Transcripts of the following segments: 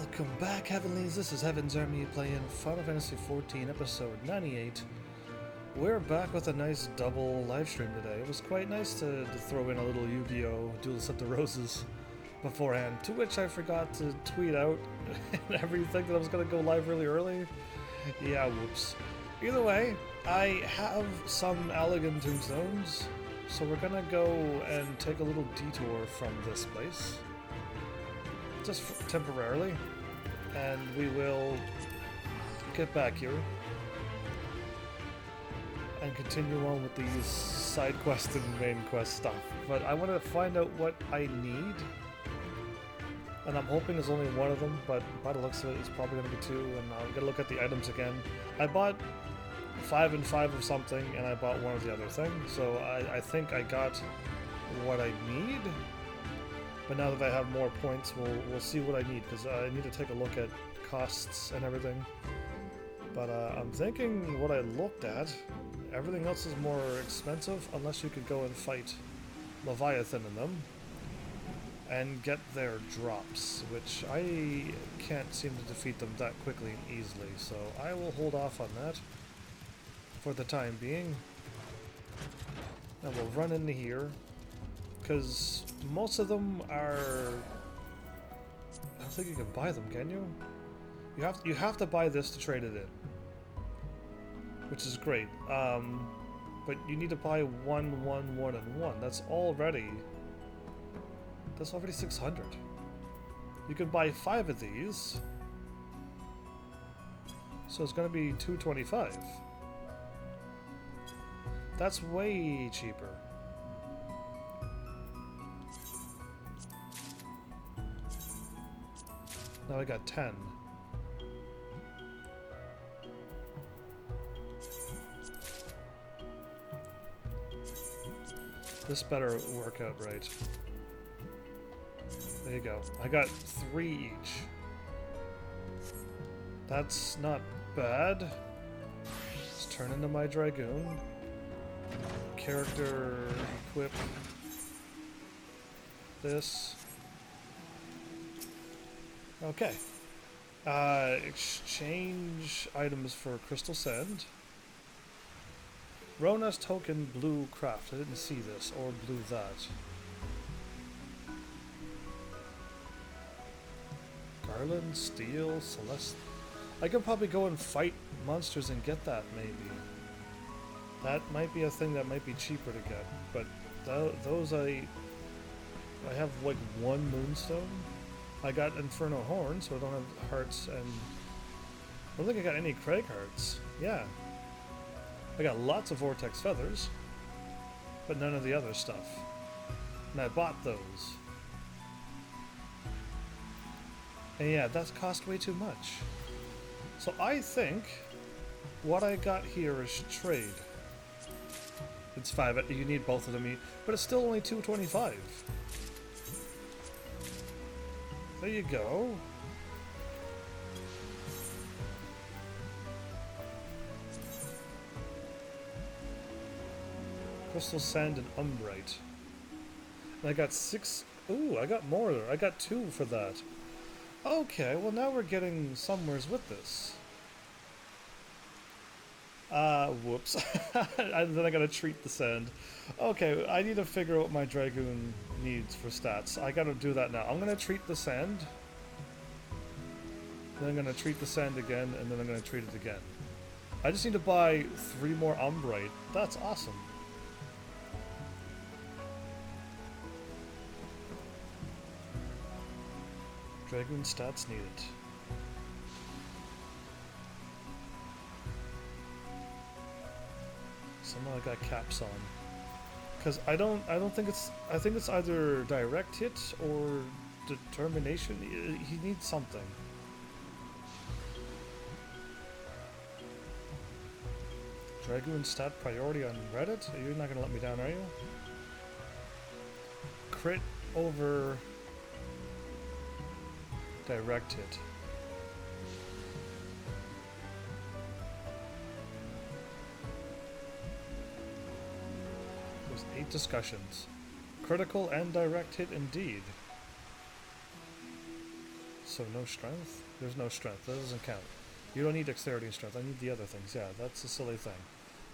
Welcome back, Heavenlies. This is HEAVENSARMY playing Final Fantasy XIV, episode 98. We're back with a nice double livestream today. It was quite nice to throw in a little Yu-Gi-Oh! Duelist of the Roses beforehand, to which I forgot to tweet out and everything that I was going to go live really early. Yeah, whoops. Either way, I have some elegant tombstones, so we're going to go and take a little detour from this place. Just temporarily, and we will get back here and continue on with these side quest and main quest stuff. But I want to find out what I need, and I'm hoping there's only one of them, but by the looks of it, it's probably going to be two, and I'm going to look at the items again. I bought 5 and 5 of something, and I bought one of the other thing, so I think I got what I need. But now that I have more points, we'll see what I need, because I need to take a look at costs and everything. But I'm thinking what I looked at, everything else is more expensive unless you could go and fight Leviathan in them and get their drops, which I can't seem to defeat them that quickly and easily, so I will hold off on that for the time being. Now we'll run into here, because most of them are... I don't think you can buy them, can you? You have to buy this to trade it in, which is great. But you need to buy 1, 1, 1, and 1. That's already 600. You can buy 5 of these, so it's going to be 225. That's way cheaper. Now I got 10. This better work out right. There you go. I got 3 each. That's not bad. Let's turn into my Dragoon. Character equip this. Okay. Exchange items for Crystal Sand. Rona's token blue craft. I didn't see this, or blue that. Garland, steel, celeste. I could probably go and fight monsters and get that, maybe. That might be a thing that might be cheaper to get, but those I have like 1 moonstone. I got Inferno Horn, so I don't have hearts, and I don't think I got any Craig hearts. Yeah. I got lots of Vortex Feathers, but none of the other stuff. And I bought those. And yeah, that cost way too much. So I think what I got here is trade. It's 5, you need both of them, but it's still only 225. There you go. Crystal Sand and Umbrite. And I got 6... Ooh, I got more. I got 2 for that. Okay, well now we're getting somewheres with this. Whoops. And then I gotta treat the sand. Okay, I need to figure out what my Dragoon needs for stats. I gotta do that now. I'm gonna treat the sand. Then I'm gonna treat the sand again, and then I'm gonna treat it again. I just need to buy 3 more Umbrite. That's awesome. Dragoon stats needed. Somehow I got caps on. Because I don't think it's... I think it's either direct hit or determination. He needs something. Dragoon stat priority on Reddit? You're not gonna let me down, are you? Crit over direct hit. There's 8 discussions. Critical and direct hit indeed. So no strength? There's no strength. That doesn't count. You don't need dexterity and strength. I need the other things. Yeah, that's a silly thing.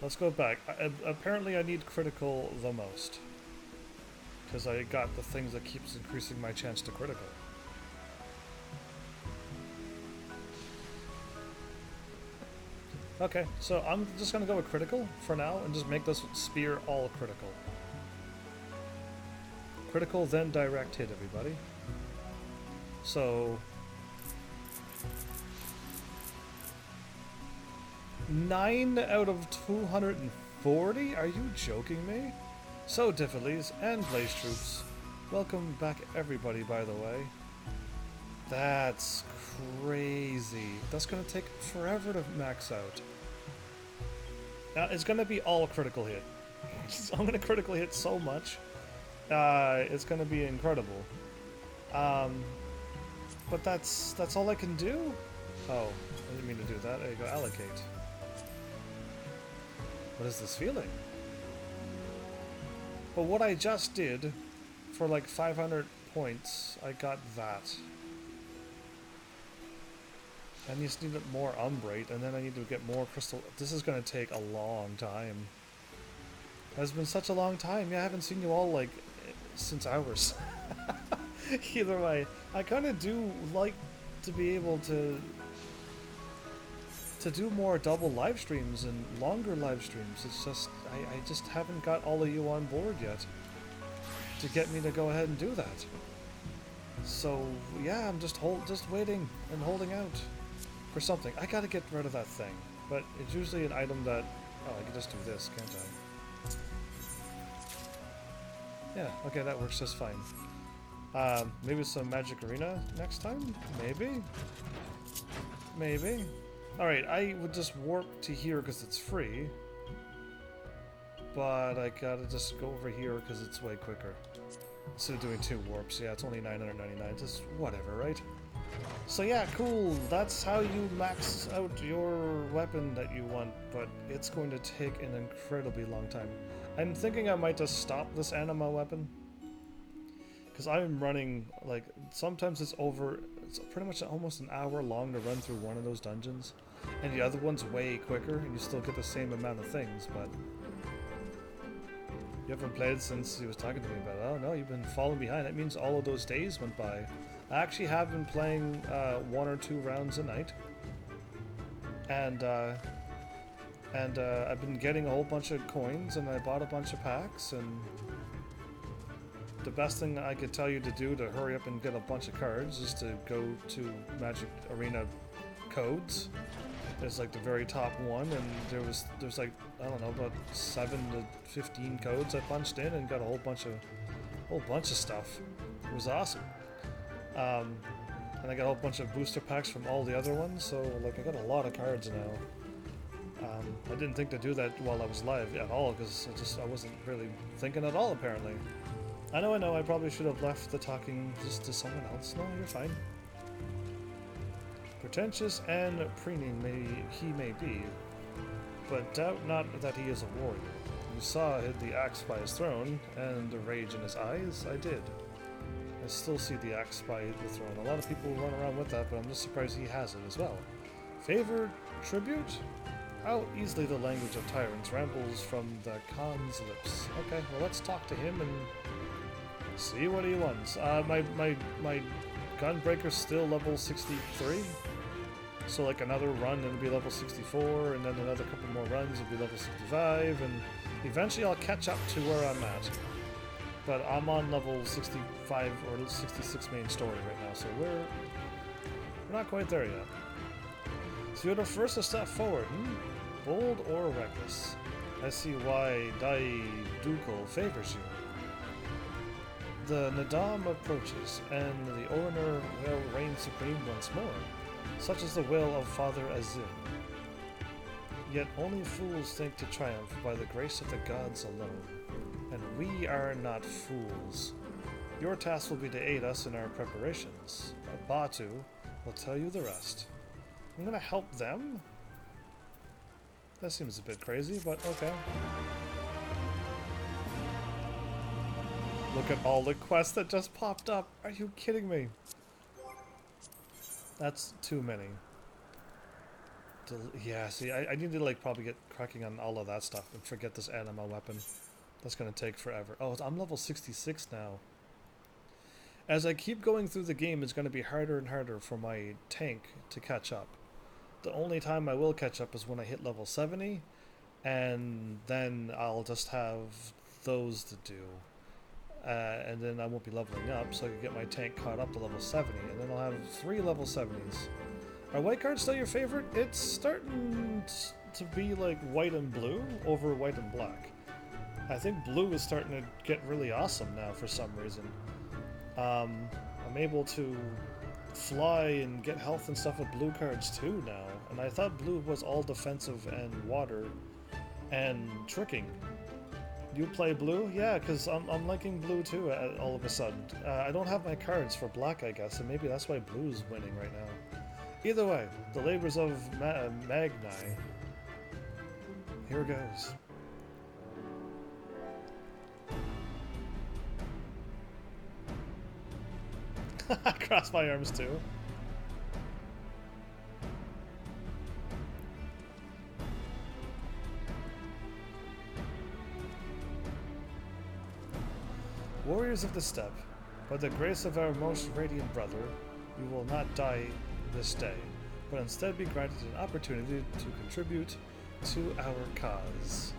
Let's go back. Apparently I need critical the most. Because I got the things that keeps increasing my chance to critical. Okay, so I'm just going to go with critical for now and just make this spear all critical. Critical, then direct hit, everybody. So... 9 out of 240? Are you joking me? So, Diffilies and Blaze Troops, welcome back everybody, by the way. That's crazy. That's gonna take forever to max out. Now, it's gonna be all critical hit. I'm gonna critical hit so much. It's gonna be incredible. But that's all I can do? Oh, I didn't mean to do that. There you go, allocate. What is this feeling? But what I just did, for like 500 points, I got that. I just need more Umbrate, and then I need to get more Crystal. This is going to take a long time. It has been such a long time. Yeah, I haven't seen you all, like, since hours. Either way, I kind of do like to be able to do more double live streams and longer live streams. It's just I just haven't got all of you on board yet to get me to go ahead and do that. So yeah, I'm just waiting and holding out for something. I gotta get rid of that thing, but it's usually an item that I can just do this, can't I? Yeah, okay, that works just fine. Maybe some Magic Arena next time? Maybe? Maybe? Alright, I would just warp to here because it's free. But I gotta just go over here because it's way quicker. Instead of doing 2 warps, yeah, it's only 999, just whatever, right? So yeah, cool, that's how you max out your weapon that you want, but it's going to take an incredibly long time. I'm thinking I might just stop this anima weapon. Because I'm running, like, sometimes it's pretty much almost an hour long to run through one of those dungeons. And the other one's way quicker, and you still get the same amount of things, but... You haven't played since he was talking to me about it. Oh no, you've been falling behind. That means all of those days went by. I actually have been playing 1 or 2 rounds a night. And I've been getting a whole bunch of coins, and I bought a bunch of packs, and... The best thing I could tell you to do to hurry up and get a bunch of cards is to go to Magic Arena codes. There's like the very top one, and there's like, I don't know, about 7 to 15 codes I punched in and got a whole bunch of stuff. It was awesome. And I got a whole bunch of booster packs from all the other ones, so like I got a lot of cards now. I didn't think to do that while I was live at all, because I wasn't really thinking at all, apparently. I know, I probably should have left the talking just to someone else. No, you're fine. Pretentious and preening he may be, but doubt not that he is a warrior. You saw the axe by his throne, and the rage in his eyes. I did. I still see the axe by the throne. A lot of people run around with that, but I'm just surprised he has it as well. Favor? Tribute? How easily the language of tyrants rambles from the Khan's lips. Okay, well let's talk to him and see what he wants. My Gunbreaker's still level 63. So like another run it'll be level 64, and then another couple more runs it'll be level 65, and eventually I'll catch up to where I'm at. But I'm on level 65 or 66 main story right now, so we're not quite there yet. So you're the first to step forward, Bold or reckless? I see why Dai Ducal favors you. The Nadam approaches, and the Oroner will reign supreme once more. Such is the will of Father Azim. Yet only fools think to triumph by the grace of the gods alone. And we are not fools. Your task will be to aid us in our preparations. Batu will tell you the rest. I'm gonna help them? That seems a bit crazy, but okay. Look at all the quests that just popped up. Are you kidding me? That's too many. Yeah, see, I need to like probably get cracking on all of that stuff and forget this anima weapon. That's gonna take forever. Oh, I'm level 66 now. As I keep going through the game, it's gonna be harder and harder for my tank to catch up. The only time I will catch up is when I hit level 70, and then I'll just have those to do. And then I won't be leveling up, so I can get my tank caught up to level 70, and then I'll have 3 level 70s. Are white cards still your favorite? It's starting to be like white and blue over white and black. I think blue is starting to get really awesome now for some reason. I'm able to fly and get health and stuff with blue cards too now, and I thought blue was all defensive and water and tricking. You play blue? Yeah, because I'm liking blue too all of a sudden. I don't have my cards for black, I guess, and maybe that's why blue's winning right now. Either way, the labors of Magni. Here goes. I cross my arms too. Warriors of the Steppe, by the grace of our most radiant brother, you will not die this day, but instead be granted an opportunity to contribute to our cause.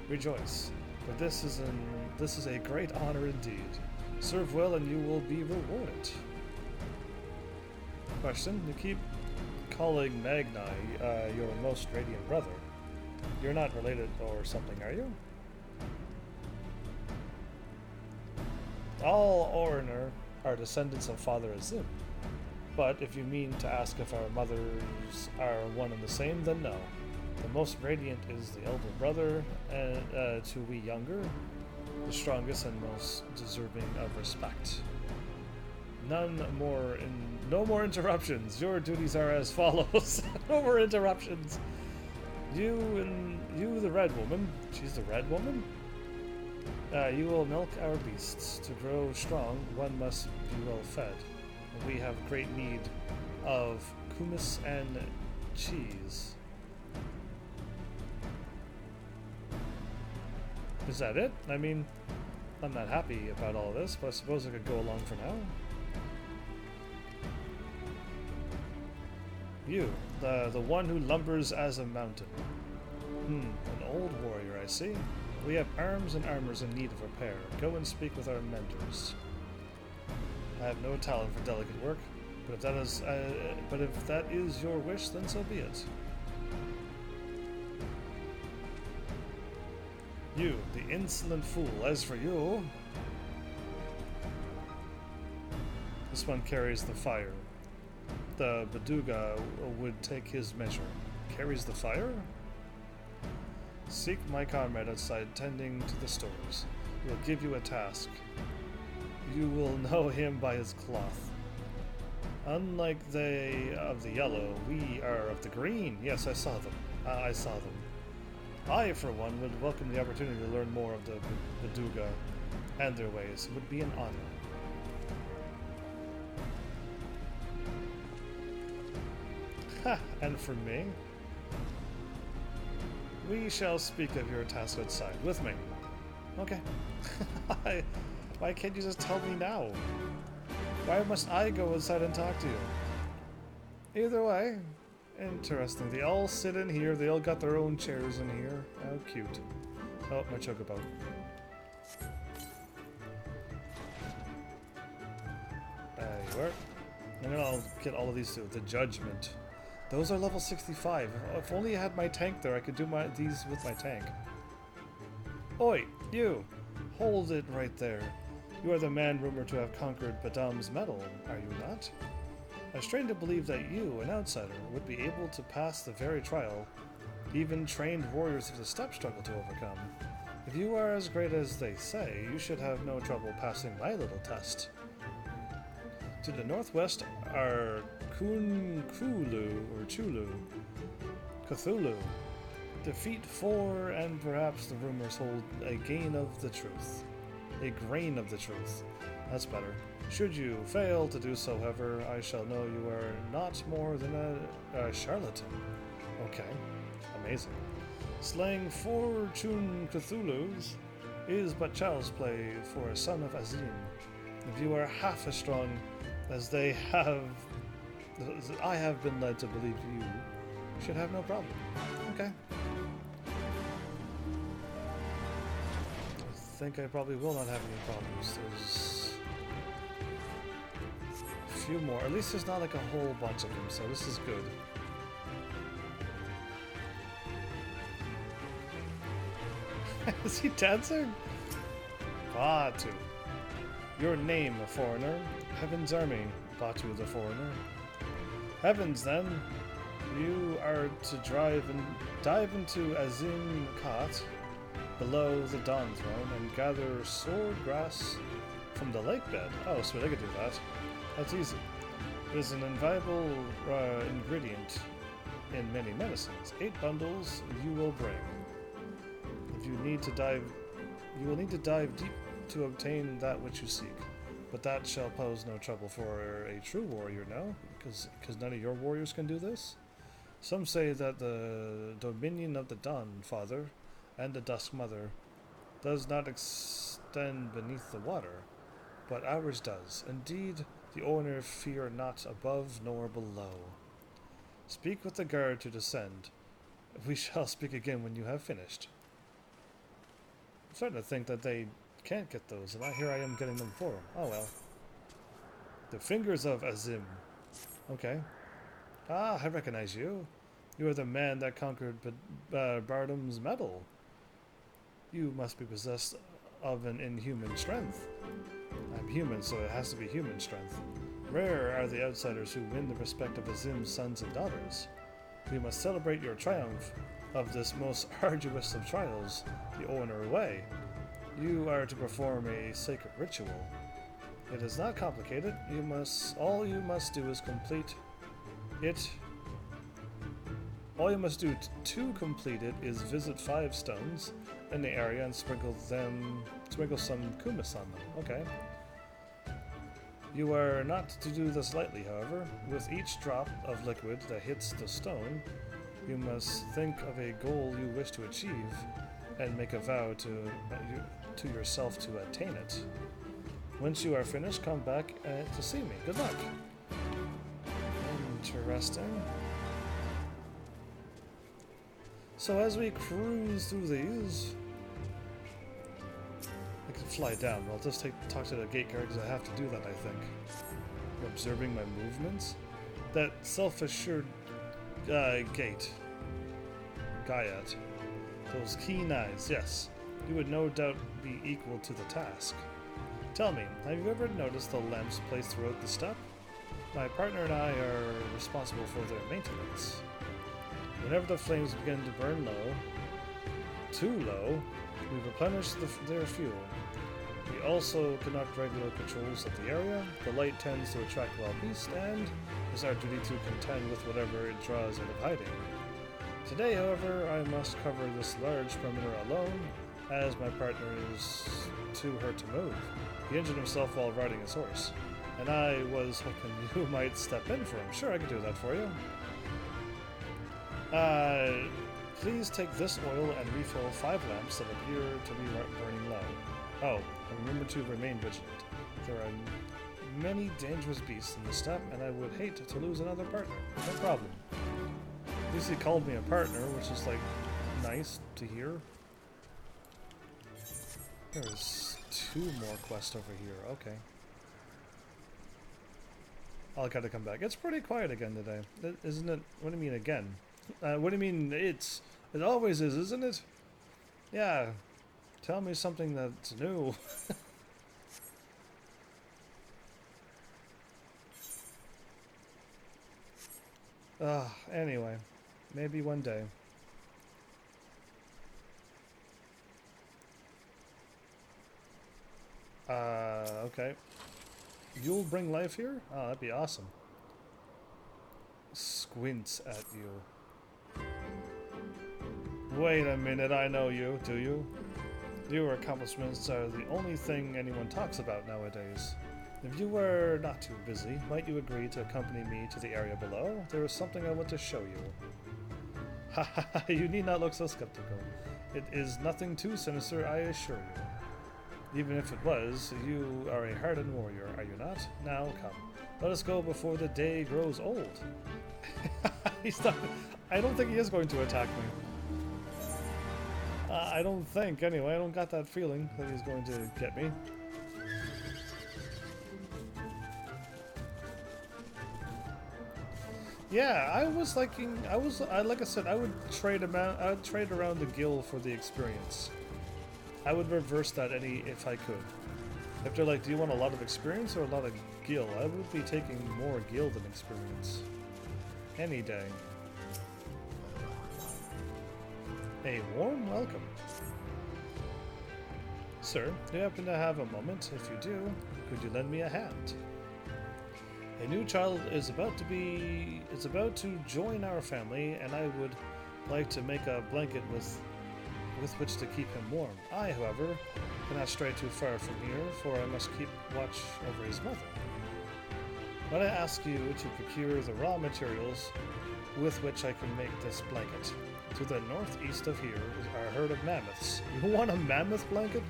Rejoice, for this is a great honor indeed. Serve well and you will be rewarded. Question: you keep calling Magni your most radiant brother. You're not related or something, are you? All Oriner are descendants of Father Azim. But if you mean to ask if our mothers are one and the same, then no. The most radiant is the elder brother, to we younger, the strongest and most deserving of respect. No more interruptions. Your duties are as follows. No more interruptions. You the red woman. She's the red woman? You will milk our beasts. To grow strong, one must be well fed. We have great need of kumis and cheese. Is that it? I mean, I'm not happy about all of this, but I suppose I could go along for now. You, the one who lumbers as a mountain. An old warrior, I see. We have arms and armors in need of repair. Go and speak with our mentors. I have no talent for delicate work, but if that is your wish, then so be it. You, the insolent fool. As for you, this one carries the fire. The Baduga would take his measure. Carries the fire? Seek my comrade outside, tending to the stores. He will give you a task. You will know him by his cloth. Unlike they of the yellow, we are of the green. Yes, I saw them. I, for one, would welcome the opportunity to learn more of the Baduga and their ways. It would be an honor. Ha! And for me? We shall speak of your task outside. With me. Okay. Why can't you just tell me now? Why must I go inside and talk to you? Either way. Interesting. They all sit in here. They all got their own chairs in here. How cute. Oh, my chocobo. There you are. And then I'll get all of these too. The Judgment. Those are level 65. If only I had my tank there, I could do these with my tank. Oi, you! Hold it right there. You are the man rumored to have conquered Badam's medal, are you not? I strain to believe that you, an outsider, would be able to pass the very trial even trained warriors of the steppe struggle to overcome. If you are as great as they say, you should have no trouble passing my little test. To the northwest are Chulu. Cthulhu. Defeat 4, and perhaps the rumors hold a grain of the truth. That's better. Should you fail to do so, however, I shall know you are not more than a charlatan. Okay, amazing. Slaying fortune Cthulhu's is but child's play for a son of Azim. If you are half as strong as I have been led to believe you should have no problem. Okay. I think I probably will not have any problems. There's a few more. At least there's not like a whole bunch of them, so this is good. Is he dancing? Batu. Your name, a foreigner. Heaven's Army. Batu the foreigner. Heavens, then. You are to dive into Azim Khat, below the Dawn Throne, and gather sword grass from the lake bed. Oh, sweet, I could do that. That's easy. It is an invaluable ingredient in many medicines. 8 bundles you will bring. If you need to dive, you will need to dive deep to obtain that which you seek. But that shall pose no trouble for a true warrior, no? Because none of your warriors can do this? Some say that the dominion of the Dawn Father and the Dusk Mother does not extend beneath the water, but ours does. Indeed, the owner fear not above nor below. Speak with the guard to descend. We shall speak again when you have finished. I'm starting to think that they can't get those, and here I am getting them for them. Oh well. The Fingers of Azim. Okay. Ah, I recognize you. You are the man that conquered Bardam's medal. You must be possessed of an inhuman strength. I'm human, so it has to be human strength. Rare are the outsiders who win the respect of Azim's sons and daughters. We must celebrate your triumph of this most arduous of trials, the Owner Way. You are to perform a sacred ritual. It is not complicated. All you must do is complete it. All you must do to complete it is visit 5 stones in the area and sprinkle some kumis on them. Okay. You are not to do this lightly, however. With each drop of liquid that hits the stone, you must think of a goal you wish to achieve and make a vow to yourself to attain it. Once you are finished, come back to see me. Good luck. Interesting. So as we cruise through these, I can fly down. I'll just talk to the gate guard because I have to do that, I think. Observing my movements. That self-assured gate. Gaiat. Those keen eyes, yes. You would no doubt be equal to the task. Tell me, have you ever noticed the lamps placed throughout the steppe? My partner and I are responsible for their maintenance. Whenever the flames begin to burn low, too low, we replenish their fuel. We also conduct regular patrols of the area. The light tends to attract wild beasts, and it's our duty to contend with whatever it draws out of hiding. Today, however, I must cover this large perimeter alone, as my partner is too hurt to move. He injured himself while riding his horse, and I was hoping you might step in for him. Sure, I can do that for you. Please take this oil and refill 5 lamps that appear to be burning low. Oh, and remember to remain vigilant. There are many dangerous beasts in the steppe, and I would hate to lose another partner. No problem. At least he called me a partner, which is, like, nice to hear. There's 2 more quests over here. Okay. I'll gotta come back. It's pretty quiet again today, isn't it? What do you mean again? What do you mean it always is, isn't it? Yeah. Tell me something that's new. Anyway. Maybe one day. Okay. You'll bring life here? Oh, that'd be awesome. Squints at you. Wait a minute, I know you, do you? Your accomplishments are the only thing anyone talks about nowadays. If you were not too busy, might you agree to accompany me to the area below? There is something I want to show you. Ha ha ha, you need not look so skeptical. It is nothing too sinister, I assure you. Even if it was, you are a hardened warrior, are you not? Now come, let us go before the day grows old. He's not. I don't think he is going to attack me. I don't think, anyway. I don't got that feeling that he's going to get me. Yeah, I was liking. Like I said, I would trade around the gil for the experience. I would reverse that if I could. If they're like, do you want a lot of experience or a lot of gil? I would be taking more gil than experience. Any day. A warm welcome. Sir, do you happen to have a moment? If you do, could you lend me a hand? A new child is about to join our family, and I would like to make a blanket with which to keep him warm. I, however, cannot stray too far from here, for I must keep watch over his mother. But I ask you to procure the raw materials with which I can make this blanket. To the northeast of here are a herd of mammoths. You want a mammoth blanket?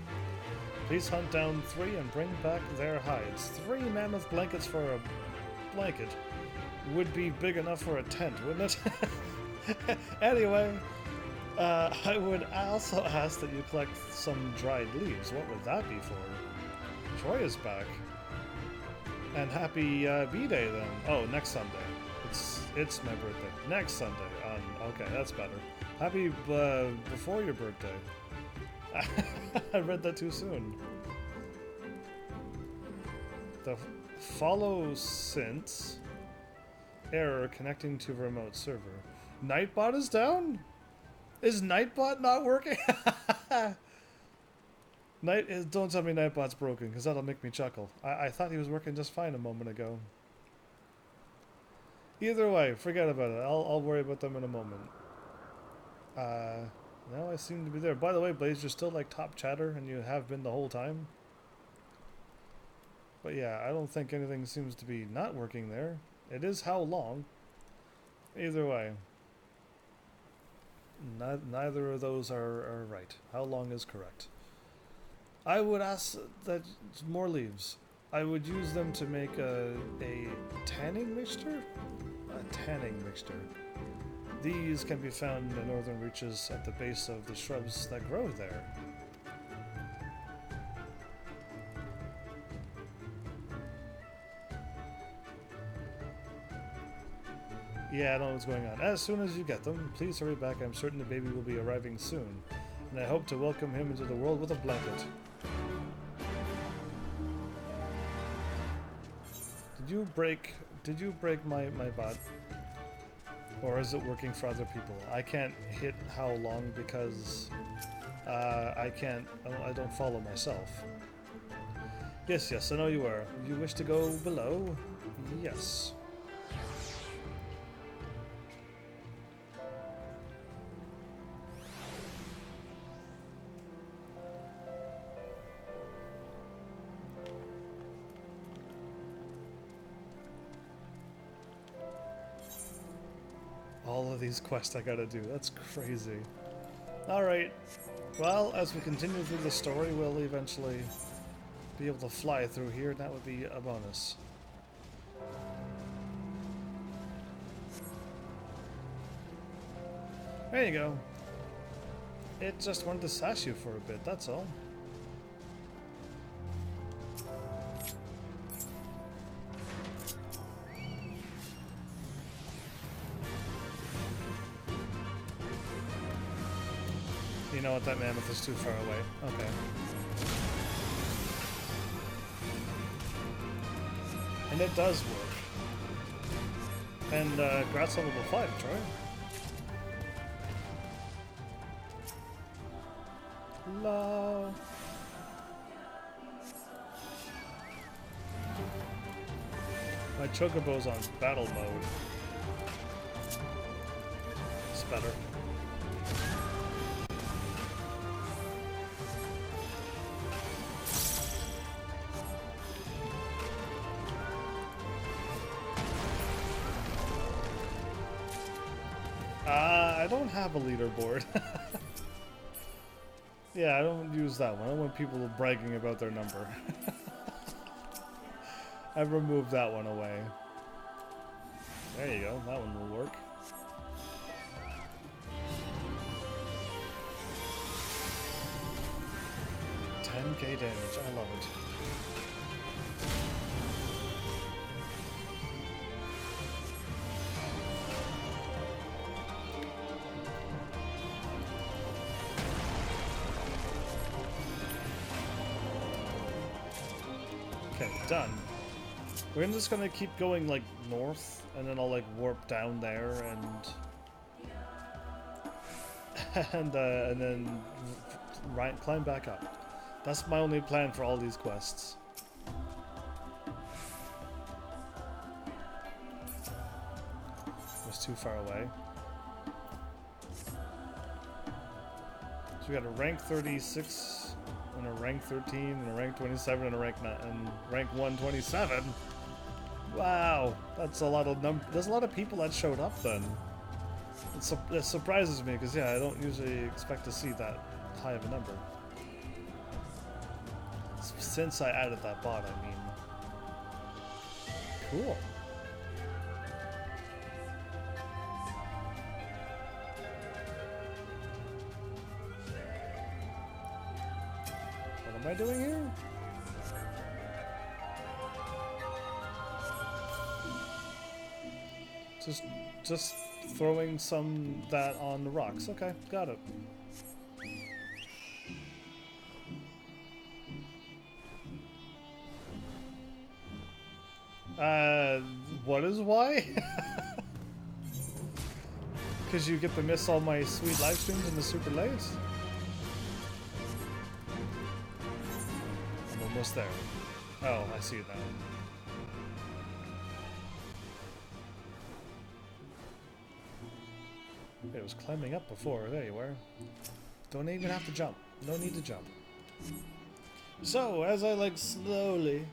Please hunt down 3 and bring back their hides. 3 mammoth blankets for a blanket would be big enough for a tent, wouldn't it? Anyway, I would also ask that you collect some dried leaves. What would that be for? Troy is back. And happy B-Day then. Oh, next Sunday. It's my birthday. Next Sunday. Okay, that's better. Happy before your birthday. I read that too soon. The follow since error connecting to remote server. Nightbot is down? Is Nightbot not working? Don't tell me Nightbot's broken, because that'll make me chuckle. I thought he was working just fine a moment ago. Either way, forget about it. I'll worry about them in a moment. Now I seem to be there. By the way, Blaze, you're still like top chatter, and you have been the whole time. But yeah, I don't think anything seems to be not working there. It is how long. Either way. Neither of those are right. How long is correct. I would ask that more leaves. I would use them to make a tanning mixture? A tanning mixture. These can be found in the northern reaches at the base of the shrubs that grow there. Yeah, I don't know what's going on. As soon as you get them, please hurry back. I'm certain the baby will be arriving soon. And I hope to welcome him into the world with a blanket. Did you break my bot? Or is it working for other people? I can't hit how long because I don't follow myself. Yes, I know you are. You wish to go below? Yes. All of these quests I gotta do. That's crazy. Alright. Well, as we continue through the story, we'll eventually be able to fly through here, and that would be a bonus. There you go. It just wanted to sass you for a bit, that's all. You know what, that mammoth is too far away. Okay. And it does work. And congrats on level 5, Troy. La. My Chocobo's on battle mode. It's better. I don't have a leaderboard. Yeah, I don't use that one. I don't want people bragging about their number. I've removed that one away. There you go, that one will work. $10k damage, I love it. Okay, done. We're just gonna keep going like north, and then I'll like warp down there and then climb back up. That's my only plan for all these quests. It was too far away. So we got a rank 36, and a rank 13, and a rank 27, and a rank 9, and rank 127. Wow, that's a lot of there's a lot of people that showed up then. It surprises me because yeah, I don't usually expect to see that high of a number. Since I added that bot, I mean. Cool. What am I doing here? Just throwing that on the rocks. Okay, got it. What is why? Because you get to miss all my sweet live streams in the super late? I'm almost there. Oh, I see it now. It was climbing up before. There you were. Don't even have to jump. No need to jump. So, as I like slowly...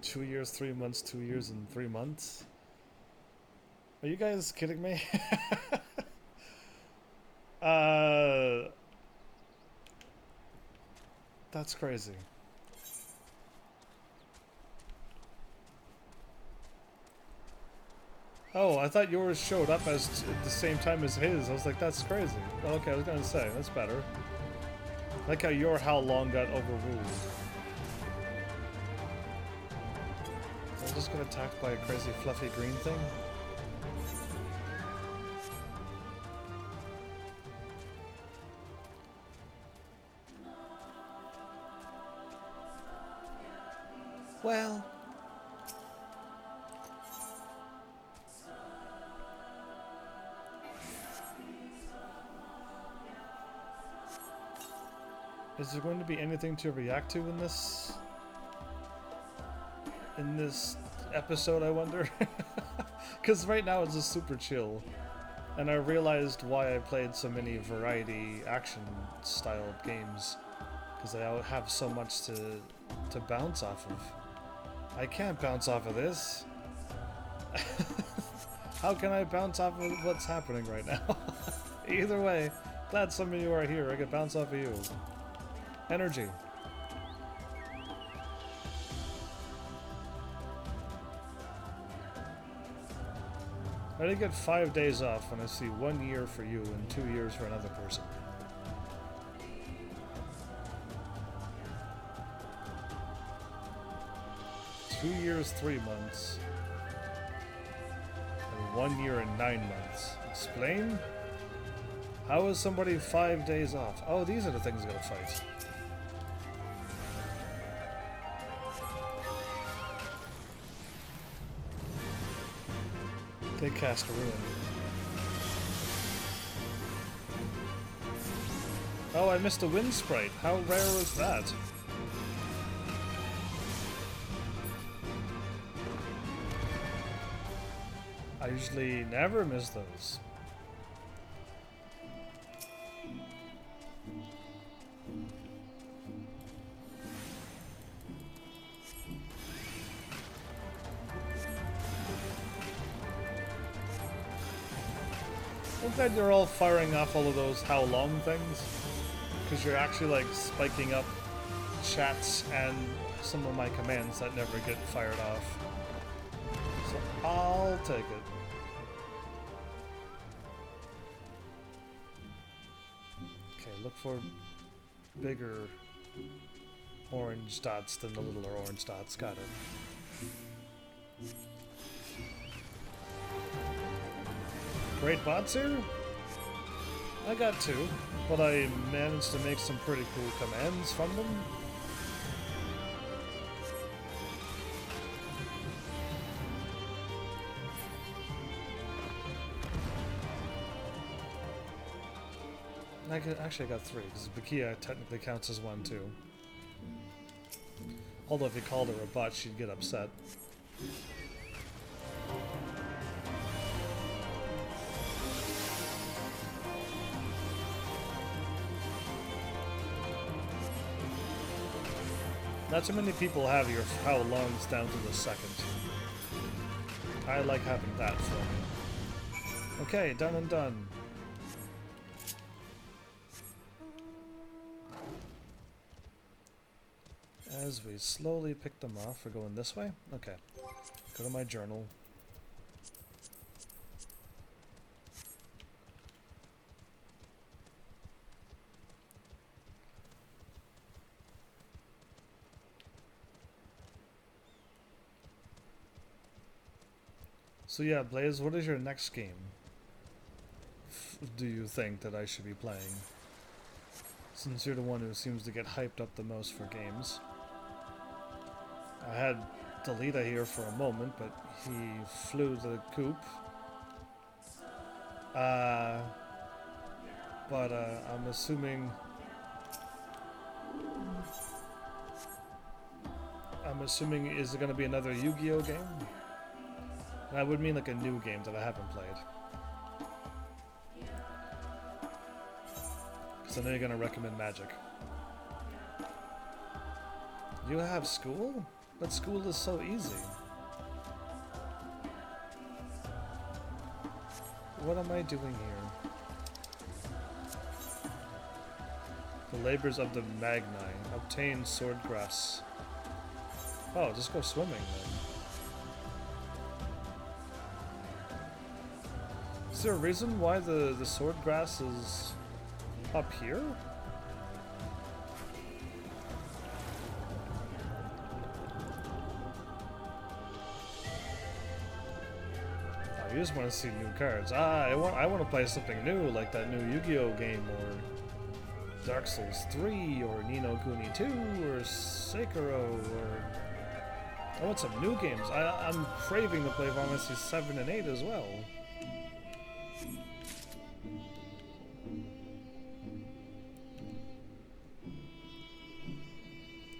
2 years, 3 months, 2 years, and 3 months. Are you guys kidding me? That's crazy. Oh, I thought yours showed up as at the same time as his. I was like, that's crazy. Okay, I was gonna say, that's better. I like how your how long got overruled. I just got attacked by a crazy fluffy green thing. Well. Is there going to be anything to react to in this episode, I wonder? Because right now it's just super chill. And I realized why I played so many variety action styled games. Because I have so much to bounce off of. I can't bounce off of this. How can I bounce off of what's happening right now? Either way, glad some of you are here. I can bounce off of you. Energy. I did get 5 days off when I see 1 year for you and 2 years for another person. Two years, 3 months. And 1 year and 9 months. Explain? How is somebody 5 days off? Oh, these are the things I gotta fight. They cast a ruin. Oh, I missed a wind sprite. How rare was that? I usually never miss those. I'm glad you're all firing off all of those how long things, because you're actually like spiking up chats and some of my commands that never get fired off. So I'll take it. Okay, look for bigger orange dots than the littler orange dots. Got it. Great bots here? I got 2, but I managed to make some pretty cool commands from them. Actually, I got 3, because Bakia technically counts as 1 too. Although if you called her a bot, she'd get upset. Not too many people have your how longs down to the second. I like having that for me. Okay, done and done. As we slowly pick them off, we're going this way? Okay. Go to my journal. So yeah, Blaze, what is your next game? Do you think that I should be playing? Since you're the one who seems to get hyped up the most for games. I had Delita here for a moment, but he flew the coop. But I'm assuming is it going to be another Yu-Gi-Oh game? I would mean like a new game that I haven't played. Because I know you're going to recommend Magic. You have school? But school is so easy. What am I doing here? The labors of the Magni. Obtain swordgrass. Oh, just go swimming then. Is there a reason why the swordgrass is up here? You just want to see new cards. I want to play something new, like that new Yu-Gi-Oh game, or Dark Souls 3, or Ni no Kuni 2, or Sekiro, or... I want some new games. I'm craving to play Final Fantasy 7 and 8 as well.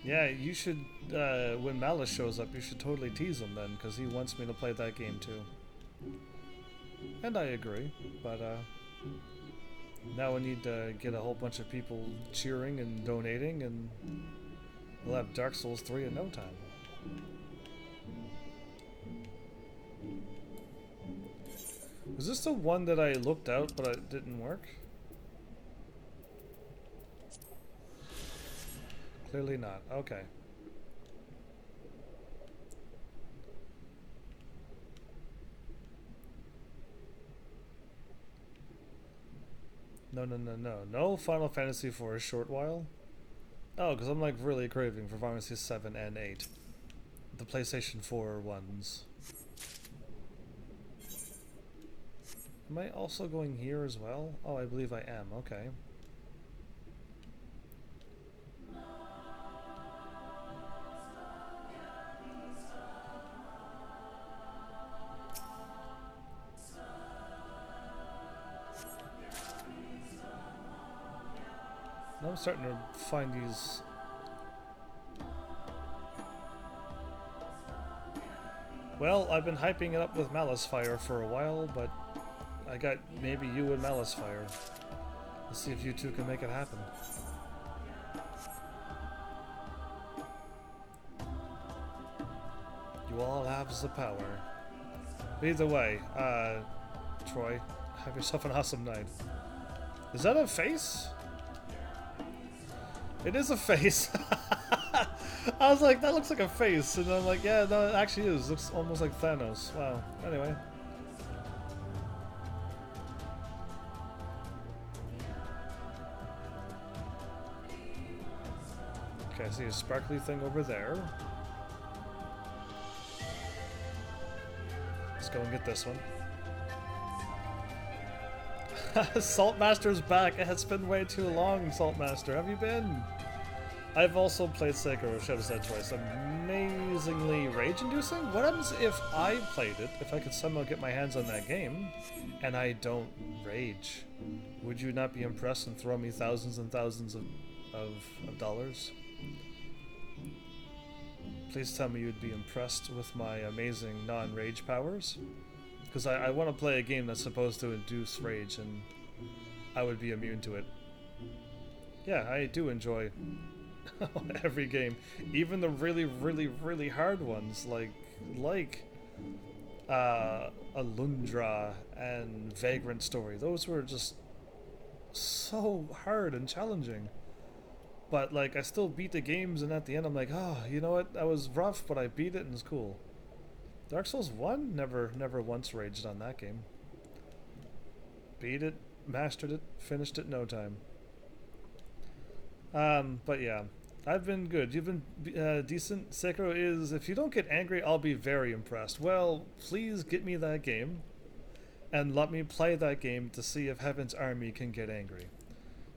Yeah, you should, when Malice shows up, you should totally tease him then, because he wants me to play that game too. And I agree, but now we need to get a whole bunch of people cheering and donating, and we'll have Dark Souls 3 in no time. Was this the one that I looked out but it didn't work? Clearly not. Okay. No, no, no, no. No Final Fantasy for a short while? Oh, because I'm like really craving for Final Fantasy 7 and 8. The PlayStation 4 ones. Am I also going here as well? Oh, I believe I am. Okay. Now I'm starting to find these... Well, I've been hyping it up with Malice Fire for a while, but I got maybe you and Malice Fire. Let's see if you two can make it happen. You all have the power. Either way, Troy, Have yourself an awesome night. Is that a face? It is a face. I was like, that looks like a face, and I'm like, yeah, no, it actually is. It looks almost like Thanos. Wow. Anyway. Okay, I see a sparkly thing over there. Let's go and get this one. Saltmaster's back. It's been way too long, Saltmaster. Have you been? I've also played Sekiro Shadows Die Twice. Amazingly rage-inducing? What happens if I played it, if I could somehow get my hands on that game, and I don't rage? Would you not be impressed and throw me thousands and thousands of dollars? Please tell me you'd be impressed with my amazing non-rage powers. Because I want to play a game that's supposed to induce rage, and I would be immune to it. Yeah, I do enjoy every game. Even the really, really, really hard ones, like Alundra and Vagrant Story. Those were just so hard and challenging. But, like, I still beat the games, and at the end I'm like, oh, you know what? That was rough, but I beat it and it's cool. Dark Souls 1? Never once raged on that game. Beat it, mastered it, finished it in no time. But yeah, I've been good. You've been decent. Sekiro is, if you don't get angry, I'll be very impressed. Well, please get me that game, and let me play that game to see if Heaven's Army can get angry.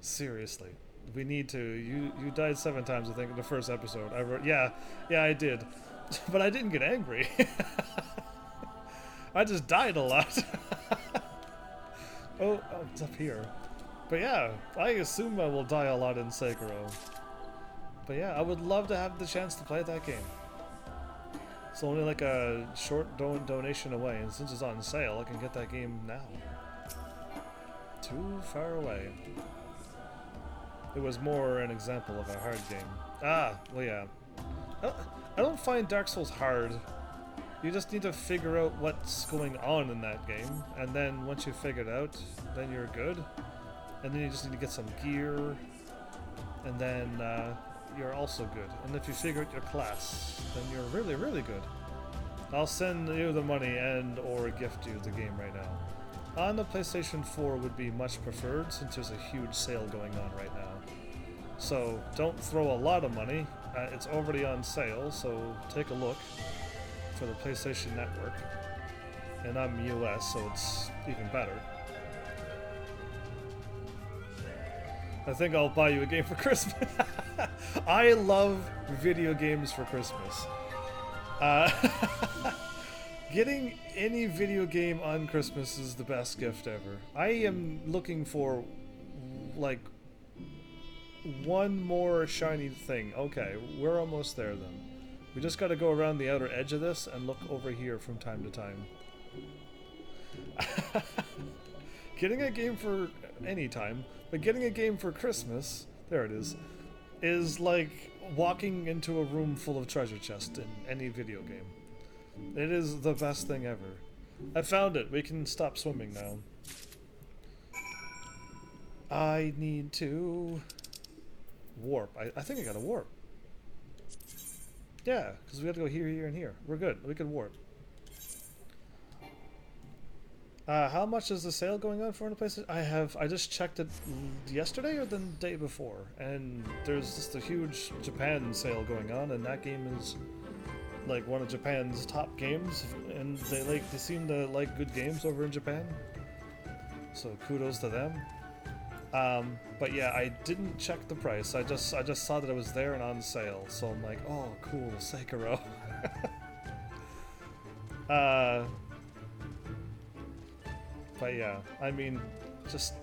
Seriously. We need to. You died 7 times, I think, in the first episode. Yeah, I did. But I didn't get angry. I just died a lot. oh, it's up here. But yeah, I assume I will die a lot in Sekiro. But yeah, I would love to have the chance to play that game. It's only like a short donation away, and since it's on sale, I can get that game now. Too far away. It was more an example of a hard game. Ah, well yeah. I don't find Dark Souls hard. You just need to figure out what's going on in that game, and then once you figure it out, then you're good. And then you just need to get some gear, and then you're also good. And if you figure out your class, then you're really, really good. I'll send you the money and or gift you the game right now. On the PlayStation 4 would be much preferred, since there's a huge sale going on right now. So don't throw a lot of money. It's already on sale, so take a look for the PlayStation Network. And I'm US, so it's even better. I think I'll buy you a game for Christmas. I love video games for Christmas. Getting any video game on Christmas is the best gift ever. I am looking for, like, one more shiny thing. Okay, we're almost there then. We just gotta go around the outer edge of this and look over here from time to time. Getting a game for any time, but getting a game for Christmas, there it is like walking into a room full of treasure chests in any video game. It is the best thing ever. I found it. We can stop swimming now. I need to warp. I think I got to warp. Yeah, because we have to go here, here, and here. We're good. We can warp. How much is the sale going on for in the place? I just checked it yesterday or the day before, and there's just a huge Japan sale going on, and that game is like one of Japan's top games, and they seem to like good games over in Japan. So kudos to them. But yeah, I didn't check the price. I just saw that it was there and on sale, so I'm like, oh, cool, Sekiro. But yeah, I mean, just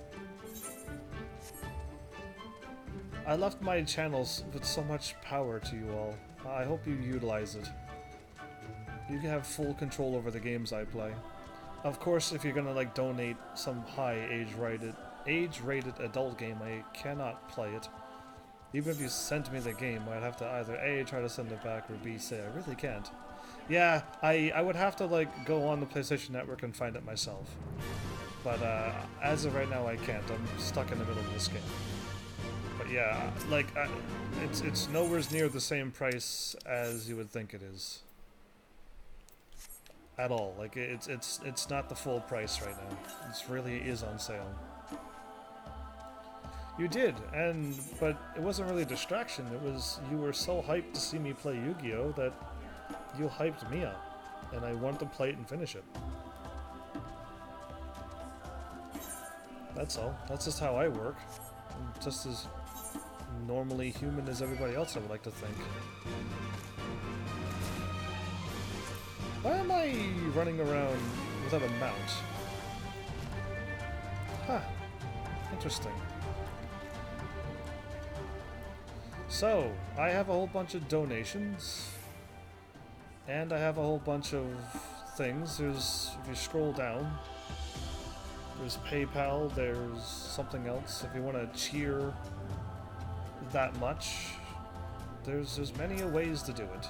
I left my channels with so much power to you all. I hope you utilize it. You can have full control over the games I play. Of course, if you're gonna like donate some high age-rated adult game, I cannot play it. Even if you sent me the game, I'd have to either A, try to send it back, or B, say I really can't. Yeah, I would have to like go on the PlayStation Network and find it myself. But as of right now, I can't. I'm stuck in the middle of this game. But yeah, like it's nowhere near the same price as you would think it is. At all. Like it's not the full price right now. It really is on sale. You did, but it wasn't really a distraction. It was you were so hyped to see me play Yu-Gi-Oh that you hyped me up, and I wanted to play it and finish it. That's all. That's just how I work. I'm just as normally human as everybody else, I would like to think. Why am I running around without a mount? Huh. Interesting. So, I have a whole bunch of donations. And I have a whole bunch of things. There's, if you scroll down, there's PayPal, there's something else. If you want to cheer that much, there's many ways to do it.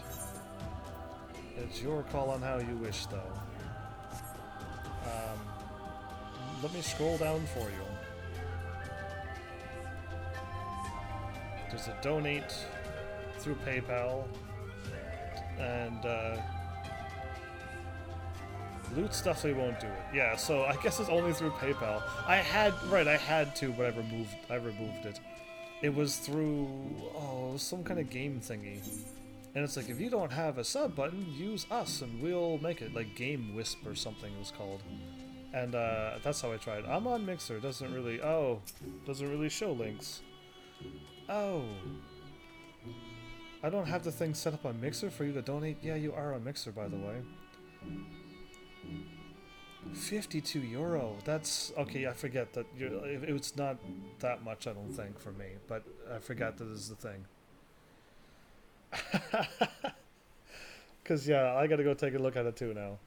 It's your call on how you wish, though. Let me scroll down for you. There's a donate through PayPal, and loot stuff we won't do it. Yeah, so I guess it's only through PayPal. I had to, but I removed it. It was through some kind of game thingy. And it's like, if you don't have a sub button, use us and we'll make it. Like Game Wisp or something it was called. And that's how I tried. I'm on Mixer, doesn't really show links. Oh. I don't have the thing set up on Mixer for you to donate. Yeah, you are on Mixer, by the way. 52 euro. That's okay. I forget that it's not that much, I don't think, for me, but I forgot that this is the thing. Because yeah, I gotta go take a look at it too now.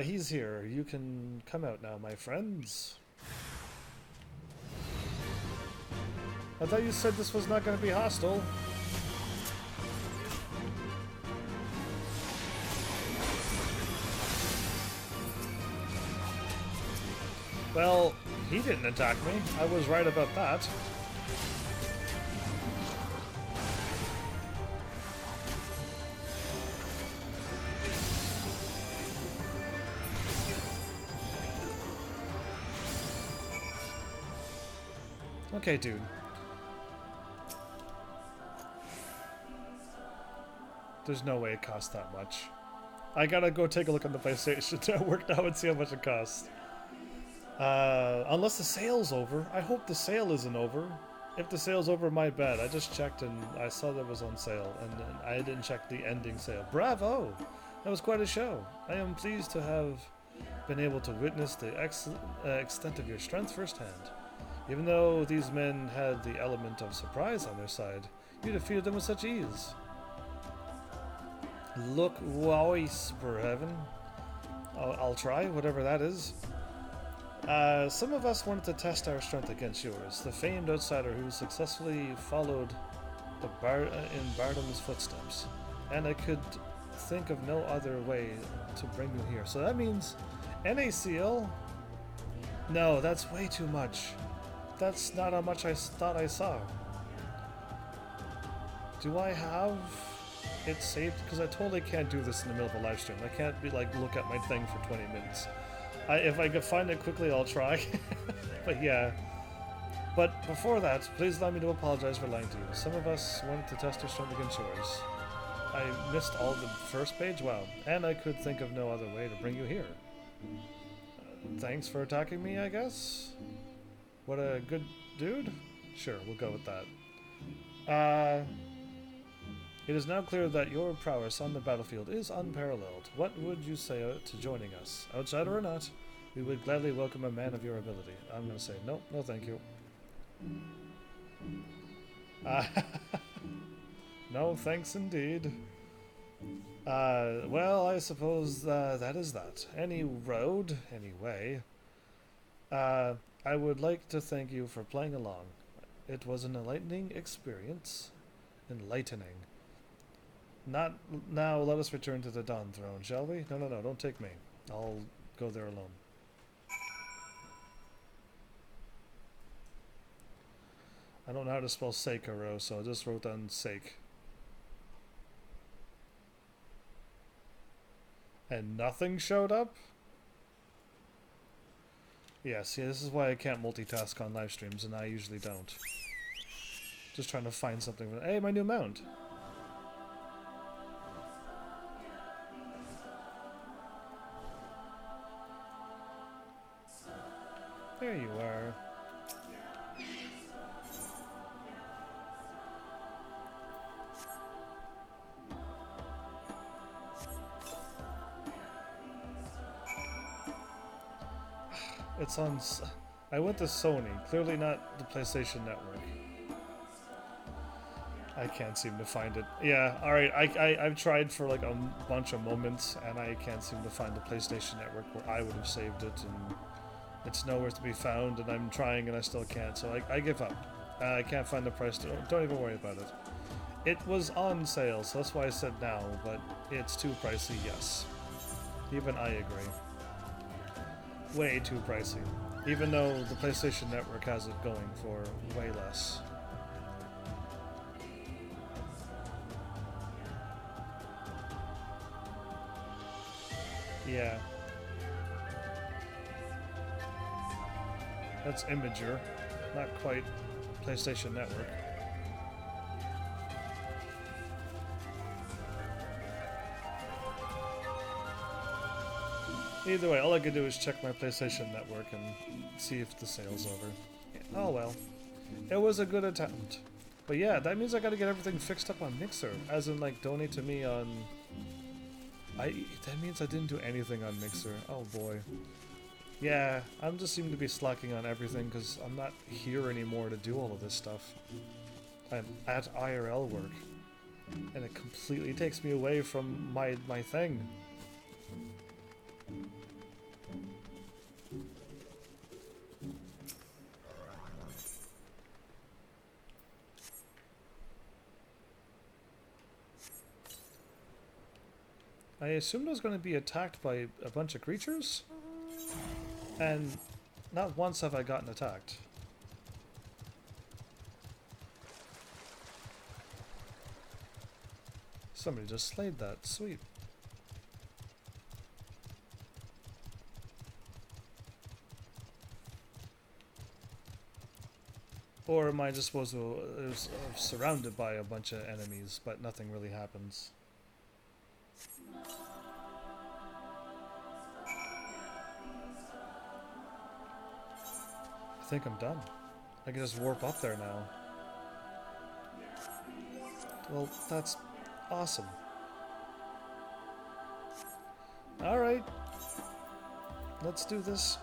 He's here. You can come out now, my friends. I thought you said this was not gonna be hostile. Well, he didn't attack me. I was right about that. Okay, dude. There's no way it costs that much. I gotta go take a look on the PlayStation Network now and see how much it costs. Unless the sale's over. I hope the sale isn't over. If the sale's over, my bad. I just checked and I saw that it was on sale, and I didn't check the ending sale. Bravo! That was quite a show. I am pleased to have been able to witness the extent of your strength firsthand. Even though these men had the element of surprise on their side, you defeated them with such ease. Look woice, for heaven. I'll try, whatever that is. Some of us wanted to test our strength against yours, the famed outsider who successfully followed in Bardam's footsteps, and I could think of no other way to bring you here. So that means NaCl? No, that's way too much. That's not how much I thought I saw. Do I have it saved? Because I totally can't do this in the middle of a live stream. I can't be like, look at my thing for 20 minutes. If I could find it quickly, I'll try. But yeah. But before that, please allow me to apologize for lying to you. Some of us wanted to test our strength against yours. I missed all the first page? Wow. And I could think of no other way to bring you here. Thanks for attacking me, I guess? What a good dude? Sure, we'll go with that. It is now clear that your prowess on the battlefield is unparalleled. What would you say to joining us? Outsider or not, we would gladly welcome a man of your ability. I'm going to say no, no thank you. No thanks indeed. Well, I suppose that is that. Any road, anyway. I would like to thank you for playing along. It was an enlightening experience. Enlightening. Not now, let us return to the Dawn Throne, shall we? No, don't take me. I'll go there alone. I don't know how to spell Sekiro, so I just wrote down Sake. And nothing showed up? Yeah, see, this is why I can't multitask on live streams, and I usually don't. Just trying to find something. Hey, my new mount! There you are. It's on... I went to Sony, clearly not the PlayStation Network. I can't seem to find it. Yeah, alright, I've tried for like a bunch of moments, and I can't seem to find the PlayStation Network where I would have saved it, and it's nowhere to be found, and I'm trying and I still can't, so I give up. I can't find the price, don't even worry about it. It was on sale, so that's why I said now, but it's too pricey, yes. Even I agree. Way too pricey. Even though the PlayStation Network has it going for way less. Yeah. That's Imager, not quite PlayStation Network. Either way, all I can do is check my PlayStation Network and see if the sale's over. Oh well. It was a good attempt. But yeah, that means I gotta get everything fixed up on Mixer. As in, like, donate to me on... That means I didn't do anything on Mixer. Oh boy. Yeah, I'm just seem to be slacking on everything because I'm not here anymore to do all of this stuff. I'm at IRL work. And it completely takes me away from my thing. I assumed I was going to be attacked by a bunch of creatures, and not once have I gotten attacked. Somebody just slayed that. Sweet. Or am I just supposed to surrounded by a bunch of enemies, but nothing really happens? I think I'm done. I can just warp up there now. Well, that's awesome. Alright. Let's do this.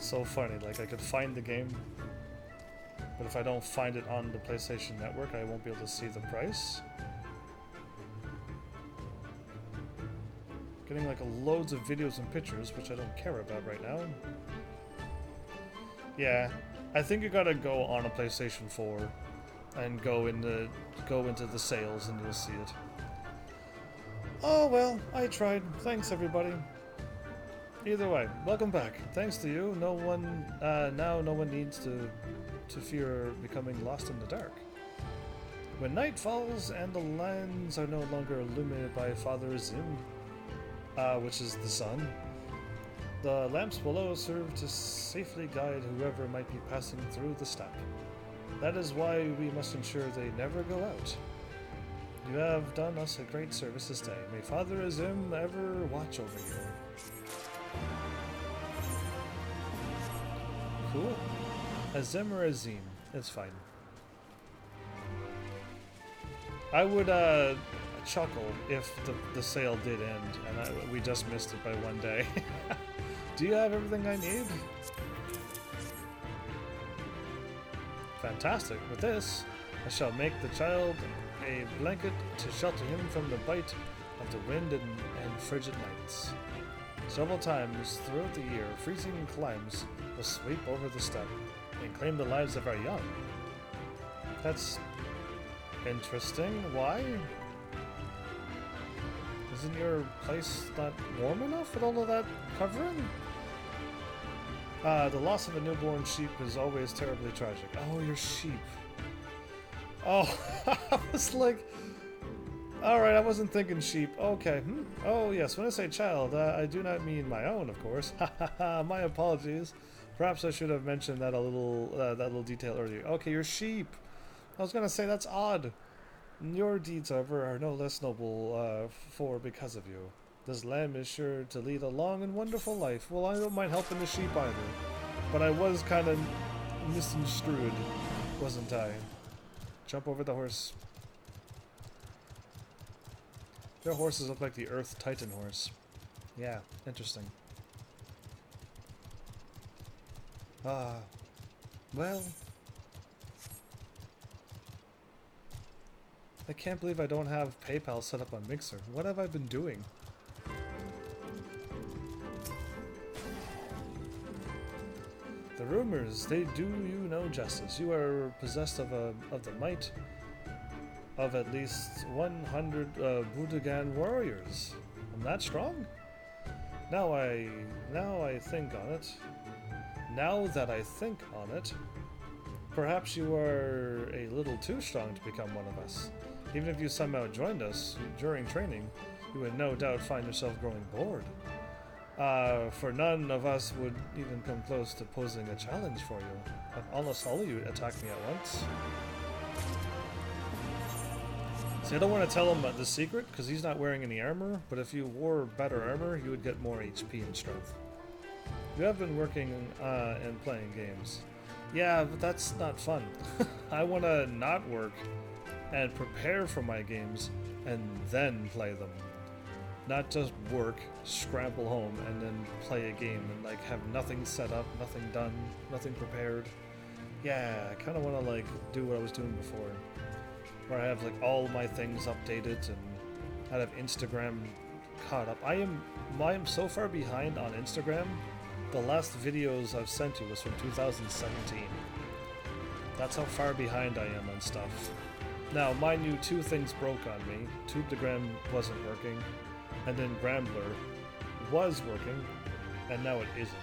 So funny, like I could find the game, but if I don't find it on the PlayStation Network, I won't be able to see the price. Getting like loads of videos and pictures, which I don't care about right now. Yeah, I think you gotta go on a PlayStation 4 and go into the sales and you'll see it. Oh well, I tried. Thanks everybody. Either way, welcome back. Thanks to you, no one needs to fear becoming lost in the dark. When night falls and the lands are no longer illuminated by Father Zim, which is the sun, the lamps below serve to safely guide whoever might be passing through the steppe. That is why we must ensure they never go out. You have done us a great service this day. May Father Azim ever watch over you. Cool. Azim or Azim, it's fine. I would chuckle if the sale did end and we just missed it by one day. Do you have everything I need? Fantastic. With this, I shall make the child a blanket to shelter him from the bite of the wind and frigid nights. Several times throughout the year, freezing climes will sweep over the steppe and claim the lives of our young. That's interesting. Why? Isn't your place not warm enough with all of that covering? The loss of a newborn sheep is always terribly tragic. Oh, your sheep. Oh, I was like... Alright, I wasn't thinking sheep. Okay. Oh, yes, when I say child, I do not mean my own, of course. My apologies. Perhaps I should have mentioned that that little detail earlier. Okay, your sheep. I was gonna say, that's odd. Your deeds, however, are no less noble because of you. This lamb is sure to lead a long and wonderful life. Well, I don't mind helping the sheep either. But I was kind of misconstrued, wasn't I? Jump over the horse. Their horses look like the Earth Titan horse. Yeah, interesting. Well... I can't believe I don't have PayPal set up on Mixer. What have I been doing? The rumors, they do you no justice. You are possessed of the might of at least 100 Budogan warriors. I'm that strong? Now I think on it. Now that I think on it, perhaps you are a little too strong to become one of us. Even if you somehow joined us during training, you would no doubt find yourself growing bored. For none of us would even come close to posing a challenge for you. Almost all of you attack me at once. See, I don't want to tell him the secret, because he's not wearing any armor, but if you wore better armor, you would get more HP and strength. You have been working and playing games. Yeah, but that's not fun. I want to not work and prepare for my games and then play them. Not just work, scramble home, and then play a game and like have nothing set up, nothing done, nothing prepared. Yeah, I kind of want to like do what I was doing before, where I have like all my things updated and I have Instagram caught up. I am so far behind on Instagram. The last videos I've sent you was from 2017. That's how far behind I am on stuff. Now, mind you, two things broke on me. Tubetagram wasn't working, and then Grambler was working, and now it isn't.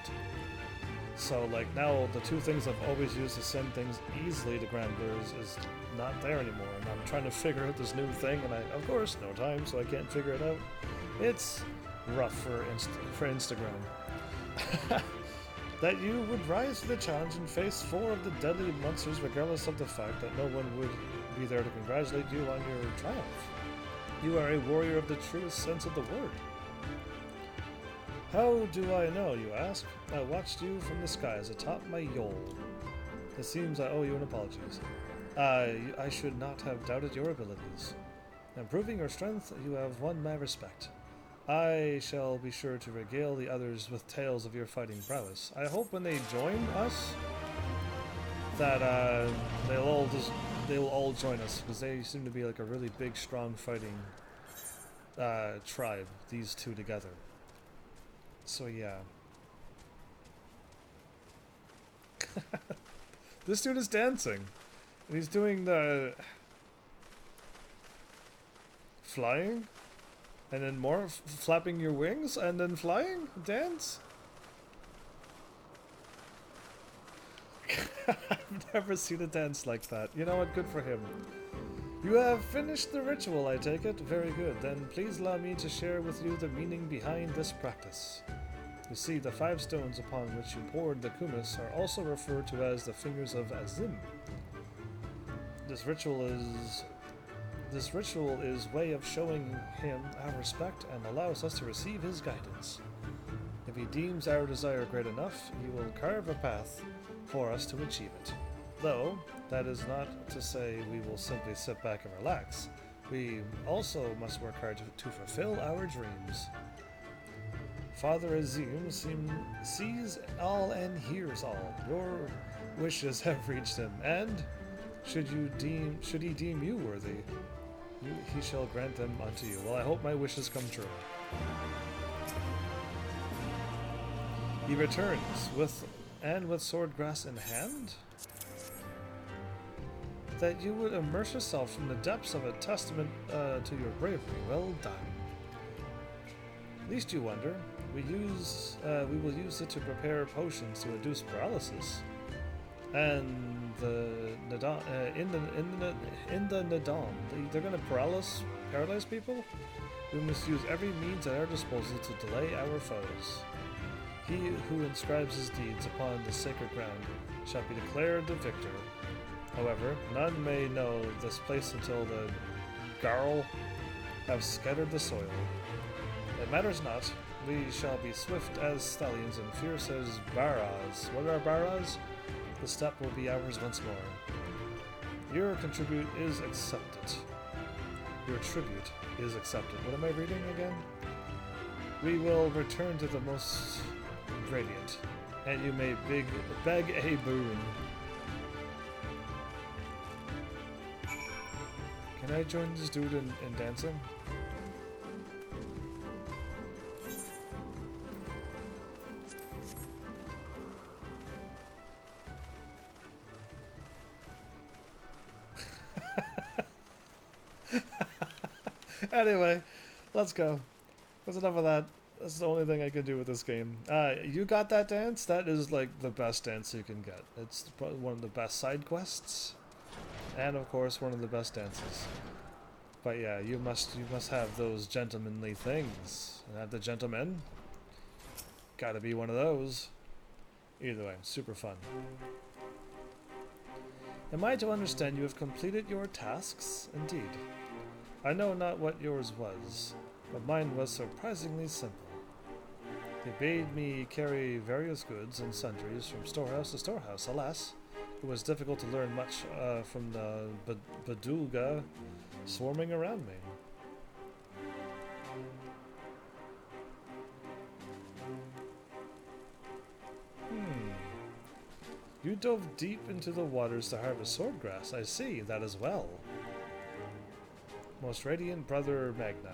So, like, now the two things I've always used to send things easily to Grambler is not there anymore, and I'm trying to figure out this new thing, and of course, no time, so I can't figure it out. It's rough for Instagram. That you would rise to the challenge and face 4 of the deadly monsters regardless of the fact that no one would be there to congratulate you on your triumph. You are a warrior of the truest sense of the word. How do I know, you ask? I watched you from the skies atop my yole. It seems I owe you an apology. I should not have doubted your abilities. Improving your strength, you have won my respect. I shall be sure to regale the others with tales of your fighting prowess. I hope when they join us that they'll all join us, because they seem to be like a really big, strong fighting tribe. These two together. So yeah. This dude is dancing, and he's doing the flying. And then more flapping your wings, and then flying? Dance? I've never seen a dance like that. You know what? Good for him. You have finished the ritual, I take it. Very good. Then please allow me to share with you the meaning behind this practice. You see, the 5 stones upon which you poured the kumis are also referred to as the fingers of Azim. This ritual is way of showing him our respect and allows us to receive his guidance. If he deems our desire great enough, he will carve a path for us to achieve it. Though, that is not to say we will simply sit back and relax. We also must work hard to fulfill our dreams. Father Azim sees all and hears all. Your wishes have reached him, and should he deem you worthy, He shall grant them unto you. Well, I hope my wishes come true. He returns with swordgrass in hand. That you would immerse yourself in the depths of a testament to your bravery. Well done. Least you wonder, we will use it to prepare potions to reduce paralysis. And in the Nadam, they're going to paralyze people. We must use every means at our disposal to delay our foes. He who inscribes his deeds upon the sacred ground shall be declared the victor. However, none may know this place until the Garl have scattered the soil. It matters not. We shall be swift as stallions and fierce as Baras. What are Baras? The steppe will be ours once more. Your tribute is accepted. Your tribute is accepted. What am I reading again? We will return to the most radiant, and you may beg a boon. Can I join this dude in dancing? Anyway, let's go. That's enough of that. That's the only thing I can do with this game. You got that dance? That is like the best dance you can get. It's probably one of the best side quests. And of course, one of the best dances. But yeah, you must have those gentlemanly things. And have the gentlemen. Gotta be one of those. Either way, super fun. Am I to understand you have completed your tasks? Indeed. I know not what yours was, but mine was surprisingly simple. They bade me carry various goods and sundries from storehouse to storehouse. Alas, it was difficult to learn much from the Badulga swarming around me. You dove deep into the waters to harvest swordgrass. I see, that as well. Most radiant brother Magni,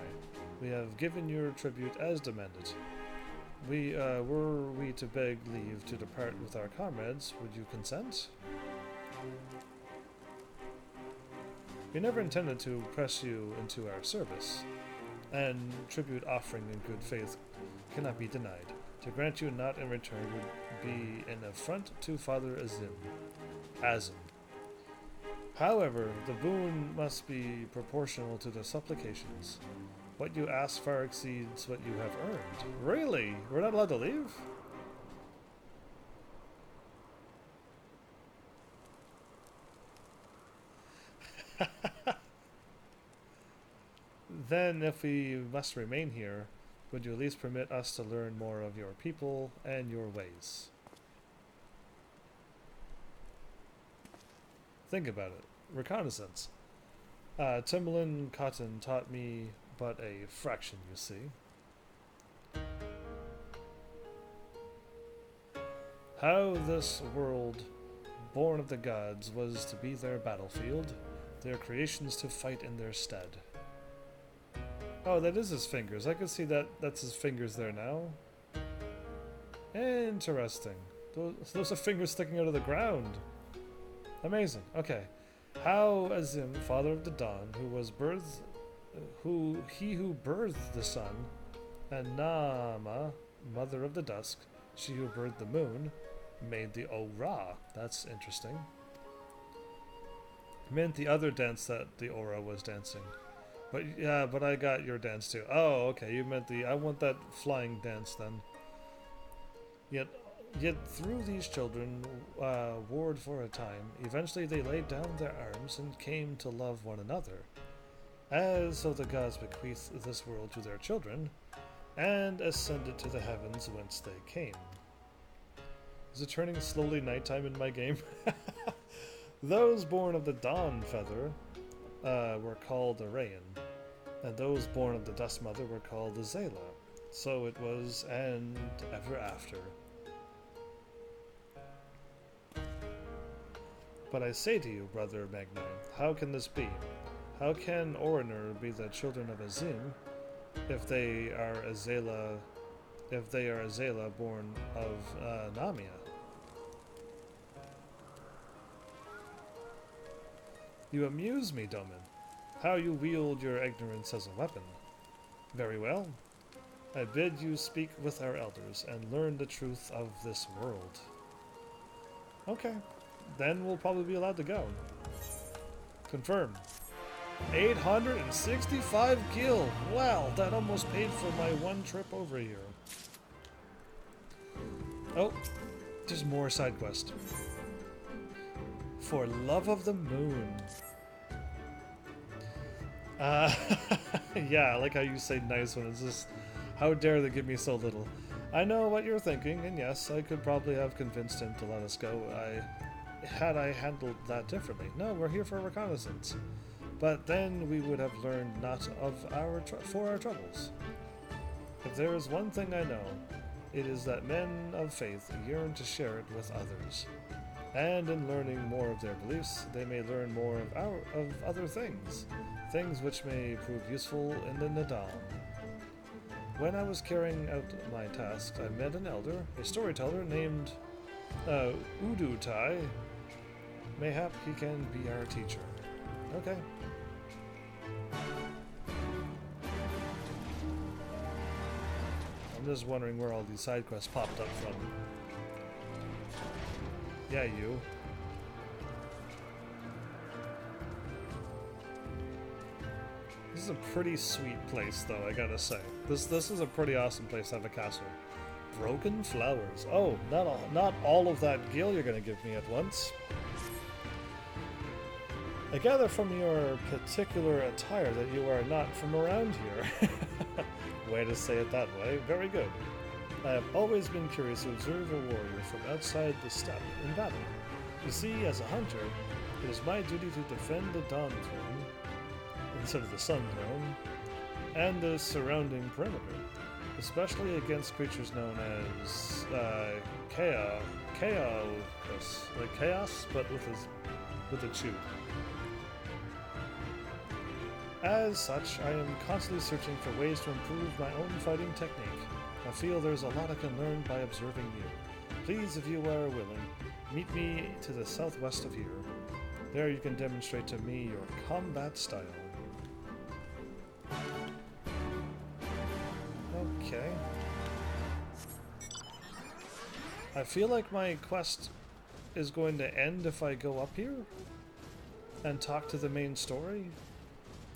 we have given your tribute as demanded. Were we to beg leave to depart with our comrades, would you consent? We never intended to press you into our service, and tribute offering in good faith cannot be denied. To grant you not in return would be an affront to Father Azim. However, the boon must be proportional to the supplications. What you ask far exceeds what you have earned. Really? We're not allowed to leave? Then, if we must remain here, would you at least permit us to learn more of your people and your ways? Think about it. Reconnaissance. Timbaland Cotton taught me but a fraction, you see. How this world, born of the gods, was to be their battlefield, their creations to fight in their stead. Oh, that is his fingers. I can see that's his fingers there now. Interesting. Those are fingers sticking out of the ground. Amazing. Okay. How Azim, father of the dawn, who birthed the sun, and Nama, mother of the dusk, she who birthed the moon, made the Ora. That's interesting. Meant the other dance that the Ora was dancing. But yeah, but I got your dance too. Oh, okay, you meant I want that flying dance then. Yet through these children warred for a time, eventually they laid down their arms and came to love one another. As so the gods bequeathed this world to their children, and ascended to the heavens whence they came. Is it turning slowly nighttime in my game? Those born of the dawn feather were called Arayan, and those born of the dust mother were called the Zayla. So it was, and ever after. But I say to you, brother Magni, how can this be? How can Orinur be the children of Azim if they are Azela born of Namia? You amuse me, Domin. How you wield your ignorance as a weapon. Very well. I bid you speak with our elders and learn the truth of this world. Okay. Then we'll probably be allowed to go. Confirm. 865 gil! Wow, that almost paid for my one trip over here. Oh, there's more side quest. For love of the moon. Yeah, I like how you say nice one. It's just, how dare they give me so little. I know what you're thinking, and yes, I could probably have convinced him to let us go. Had I handled that differently. No, we're here for reconnaissance. But then we would have learned not of our troubles. If there is one thing I know, it is that men of faith yearn to share it with others. And in learning more of their beliefs, they may learn more of other things. Things which may prove useful in the Nadam. When I was carrying out my tasks, I met an elder, a storyteller named Udutai. Mayhap he can be our teacher. Okay. I'm just wondering where all these side quests popped up from. Yeah, you. This is a pretty sweet place, though, I gotta say. This is a pretty awesome place to have a castle. Broken flowers. Oh, not all of that gil you're gonna give me at once. I gather from your particular attire that you are not from around here. Way to say it that way. Very good. I have always been curious to observe a warrior from outside the steppe in battle. You see, as a hunter, it is my duty to defend the Dawn Throne, instead of the Sun Throne, and the surrounding perimeter, especially against creatures known as chaos, like chaos, but with a chew. As such, I am constantly searching for ways to improve my own fighting technique. I feel there's a lot I can learn by observing you. Please, if you are willing, meet me to the southwest of here. There you can demonstrate to me your combat style. Okay. I feel like my quest is going to end if I go up here and talk to the main story.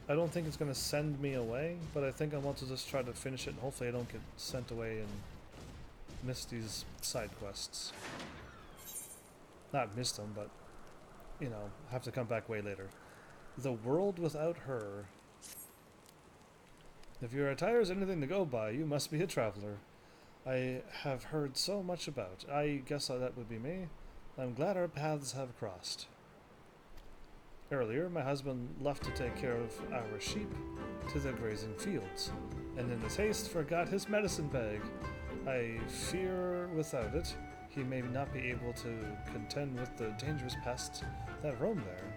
I don't think it's going to send me away, but I think I want to just try to finish it and hopefully I don't get sent away and miss these side quests. Not miss them, but, you know, have to come back way later. The world without her. If your attire is anything to go by, you must be a traveler. I have heard so much about. I guess that would be me. I'm glad our paths have crossed. Earlier, my husband left to take care of our sheep to the grazing fields, and in his haste forgot his medicine bag. I fear without it, he may not be able to contend with the dangerous pests that roam there.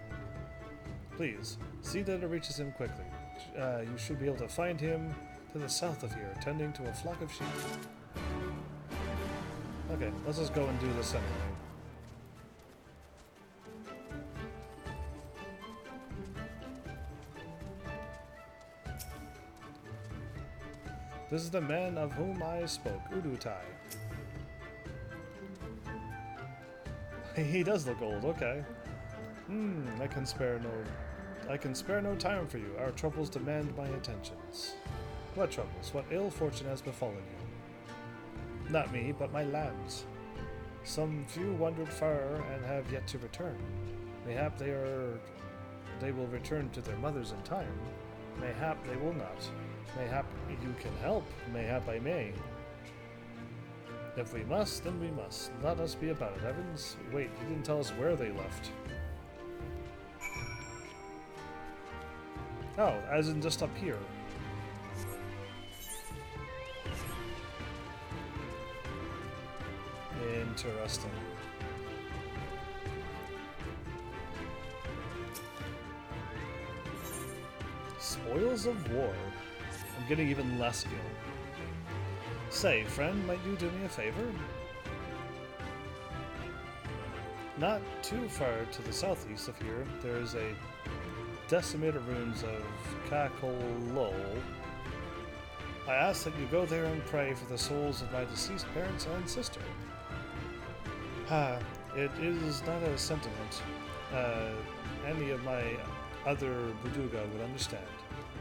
Please, see that it reaches him quickly. You should be able to find him to the south of here, tending to a flock of sheep. Okay, let's just go and do this anyway. This is the man of whom I spoke, Udutai. He does look old, okay. I can spare no time for you. Our troubles demand my attentions. What troubles? What ill fortune has befallen you? Not me, but my lads. Some few wandered far and have yet to return. Mayhap they will return to their mothers in time. Mayhap they will not. Mayhap you can help. Mayhap I may. If we must, then we must. Let us be about it, Evans. Wait, you didn't tell us where they left. Oh, as in just up here. Interesting. Spoils of war. I'm getting even less skill. Say, friend, might you do me a favor? Not too far to the southeast of here, there is a decimated ruins of Kakolol. I ask that you go there and pray for the souls of my deceased parents and sister. It is not a sentiment any of my other Buduga would understand,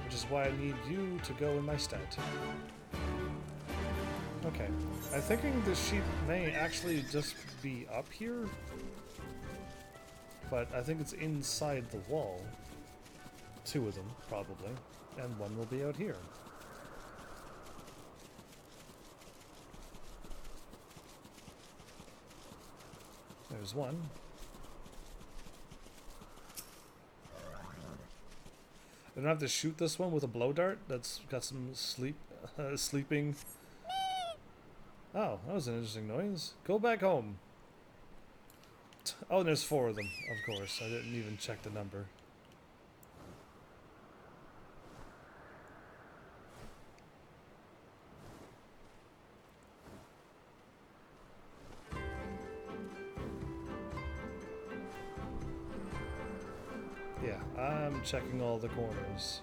which is why I need you to go in my stead. Okay, I'm thinking the sheep may actually just be up here, but I think it's inside the wall. 2 of them, probably, and 1 will be out here. There's 1. I don't have to shoot this one with a blow dart. That's got some sleeping. Oh, that was an interesting noise. Go back home. Oh, there's 4 of them, of course. I didn't even check the number. Yeah, I'm checking all the corners.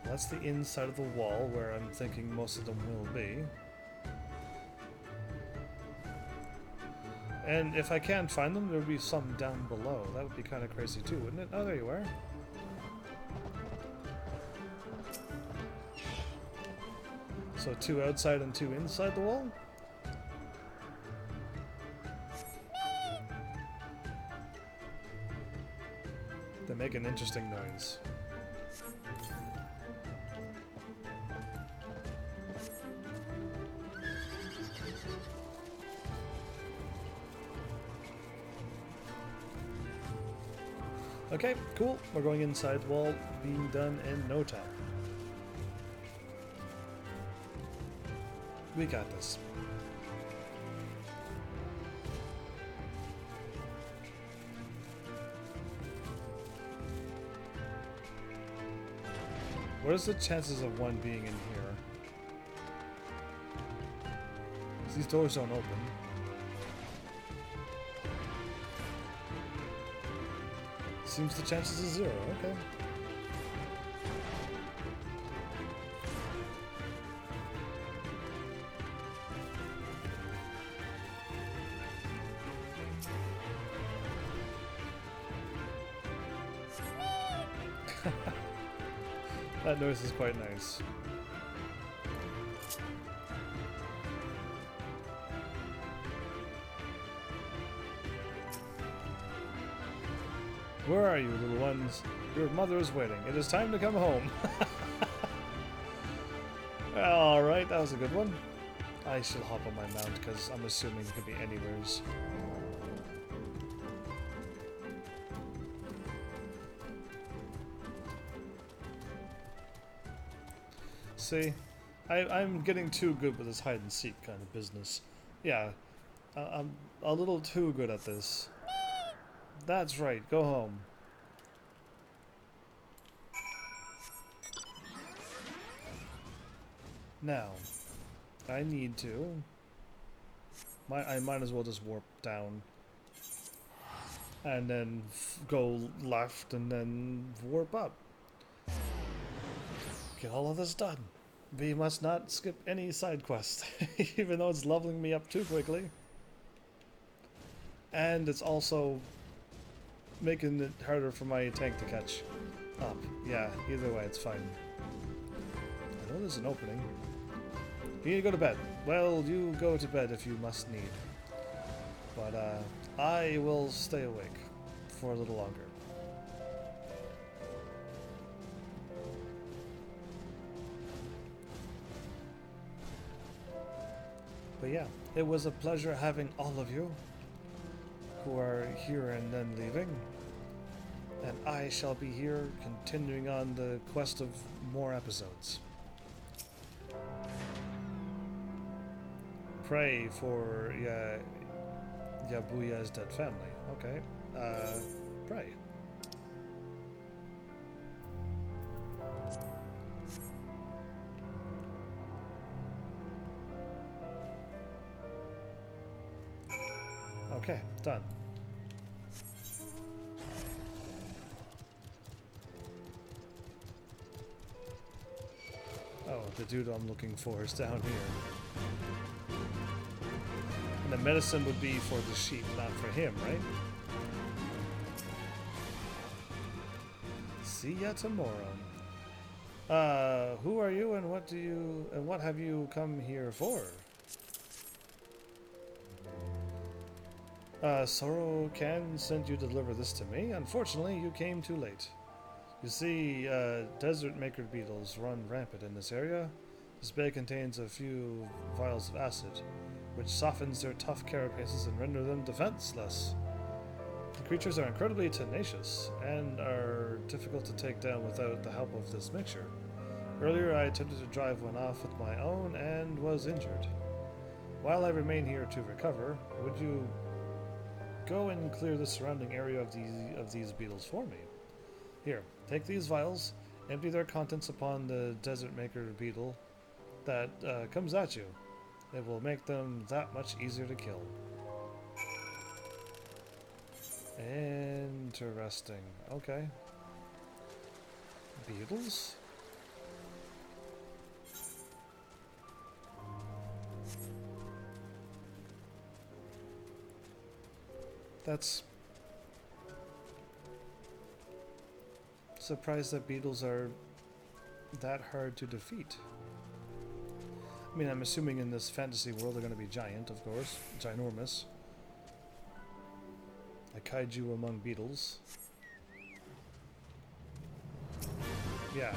That's the inside of the wall where I'm thinking most of them will be. And if I can't find them, there would be some down below. That would be kind of crazy too, wouldn't it? Oh, there you are. So 2 outside and 2 inside the wall? They make an interesting noise. Okay, cool. We're going inside the wall, being done in no time. We got this. What is the chances of 1 being in here? These doors don't open. Seems the chances is 0, okay. That noise is quite nice. Where are you, little ones? Your mother is waiting. It is time to come home. Alright, that was a good one. I should hop on my mount because I'm assuming it could be anywheres. See, I'm getting too good with this hide and seek kind of business. Yeah, I'm a little too good at this. That's right, go home. Now, I need to... I might as well just warp down. And then go left and then warp up. Get all of this done. We must not skip any side quest, even though it's leveling me up too quickly. And it's also making it harder for my tank to catch up. Yeah, either way, it's fine. I know there's an opening. You need to go to bed. Well, you go to bed if you must need. But, I will stay awake for a little longer. But yeah, it was a pleasure having all of you who are here and then leaving. And I shall be here continuing on the quest of more episodes. Pray for Yabuya's dead family. Okay. Pray. Okay, done. Oh, the dude I'm looking for is down here. And the medicine would be for the sheep, not for him, right? See ya tomorrow. Who are you and what have you come here for? Sorrow can send you to deliver this to me. Unfortunately, you came too late. You see, desert maker beetles run rampant in this area. This bag contains a few vials of acid, which softens their tough carapaces and render them defenseless. The creatures are incredibly tenacious and are difficult to take down without the help of this mixture. Earlier, I attempted to drive one off with my own and was injured. While I remain here to recover, would you go and clear the surrounding area of these beetles for me? Here, take these vials, empty their contents upon the desert maker beetle that comes at you. It will make them that much easier to kill. Interesting. Okay. Beetles? That's... surprised that beetles are that hard to defeat. I mean, I'm assuming in this fantasy world they're going to be giant, of course. Ginormous. A kaiju among beetles. Yeah.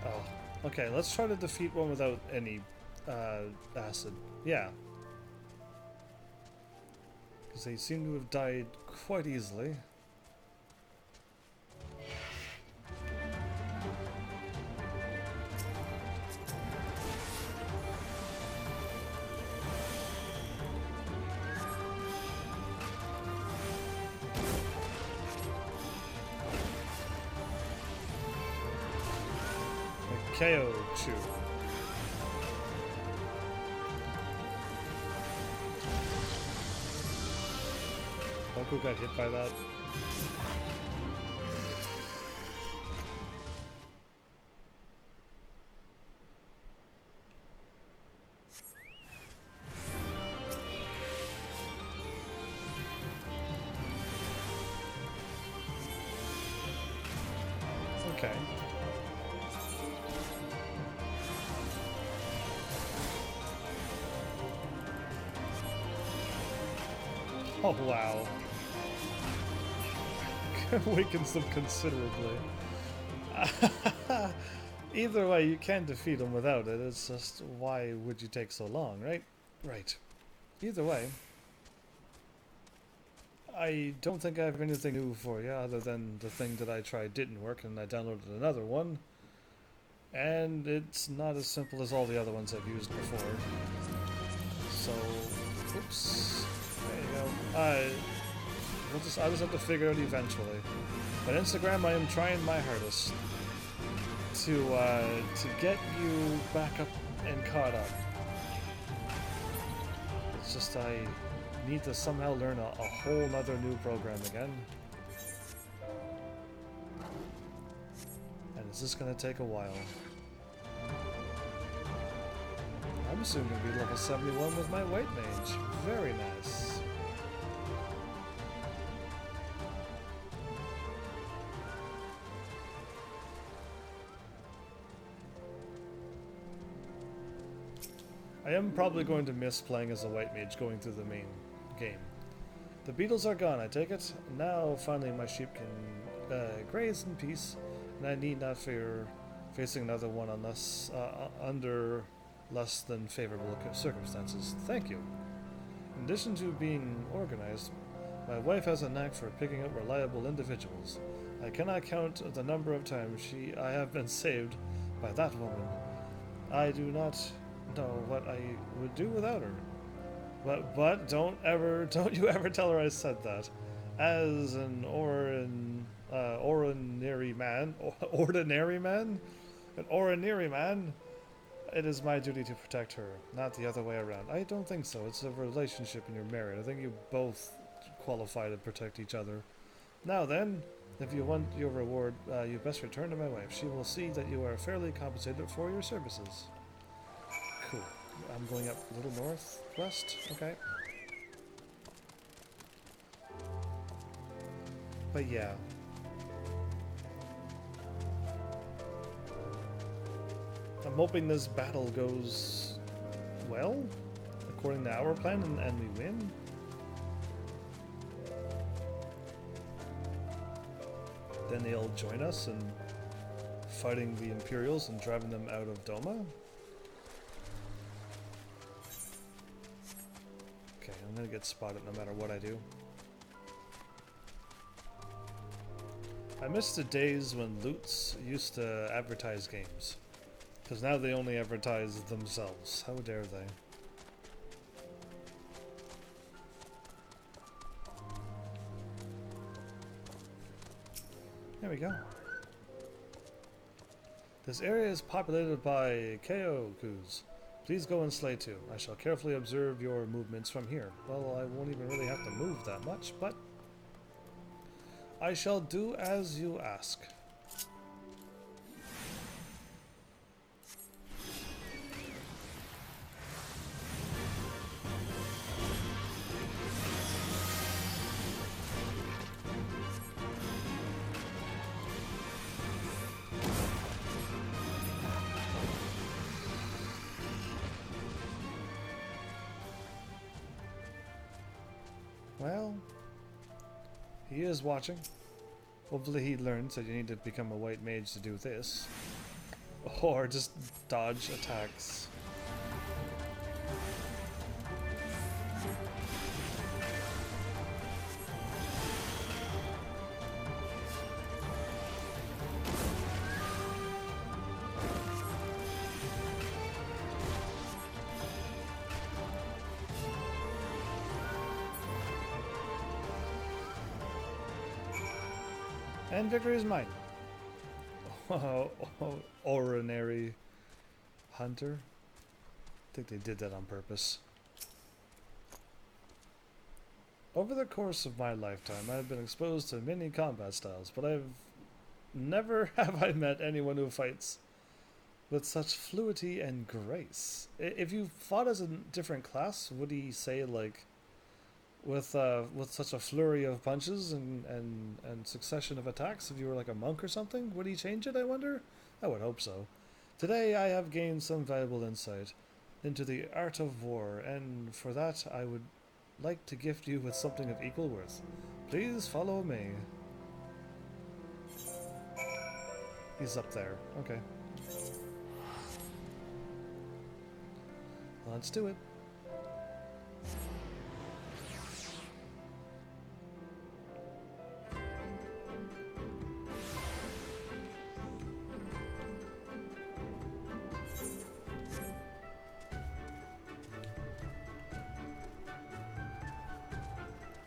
Oh, okay, let's try to defeat one without any acid. Yeah. Because they seem to have died quite easily. KO Chew. Goku got hit by that. Okay. Oh wow. Weakens them considerably. Either way, you can defeat them without it. It's just, why would you take so long, right? Right. Either way, I don't think I have anything new for you other than the thing that I tried didn't work and I downloaded another one. And it's not as simple as all the other ones I've used before. So, oops. There you go. I'll just have to figure it out eventually. But Instagram, I am trying my hardest to get you back up and caught up. It's just I need to somehow learn a whole nother new program again. And it's just gonna take a while. I'm soon gonna be level 71 with my white mage. Very nice. I am probably going to miss playing as a white mage going through the main game. The beetles are gone, I take it. Now, finally, my sheep can graze in peace, and I need not fear facing another one unless under less than favorable circumstances. Thank you. In addition to being organized, my wife has a knack for picking up reliable individuals. I cannot count the number of times I have been saved by that woman. I do not know what I would do without her. But don't you ever tell her I said that. As an ordinary man, an ordinary man, it is my duty to protect her, not the other way around. I don't think so. It's a relationship and you're married. I think you both qualify to protect each other. Now then, if you want your reward, you best return to my wife. She will see that you are fairly compensated for your services. Cool. I'm going up a little northwest. Okay. But yeah. I'm hoping this battle goes well, according to our plan, and we win. Then they'll join us in fighting the Imperials and driving them out of Doma. Okay, I'm gonna get spotted no matter what I do. I miss the days when Loots used to advertise games. Because now they only advertise themselves. How dare they? There we go. This area is populated by Keokus. Please go and slay two. I shall carefully observe your movements from here. Well, I won't even really have to move that much, but I shall do as you ask. Well, he is watching. Hopefully he learns that you need to become a white mage to do this. Or just dodge attacks. And victory is mine. Ordinary hunter. I think they did that on purpose. Over the course of my lifetime, I have been exposed to many combat styles, but I've never have I met anyone who fights with such fluidity and grace. If you fought as a different class, would he say like with such a flurry of punches and succession of attacks, if you were like a monk or something, would he change it, I wonder? I would hope so. Today I have gained some valuable insight into the art of war, and for that I would like to gift you with something of equal worth. Please follow me. He's up there. Okay. Let's do it.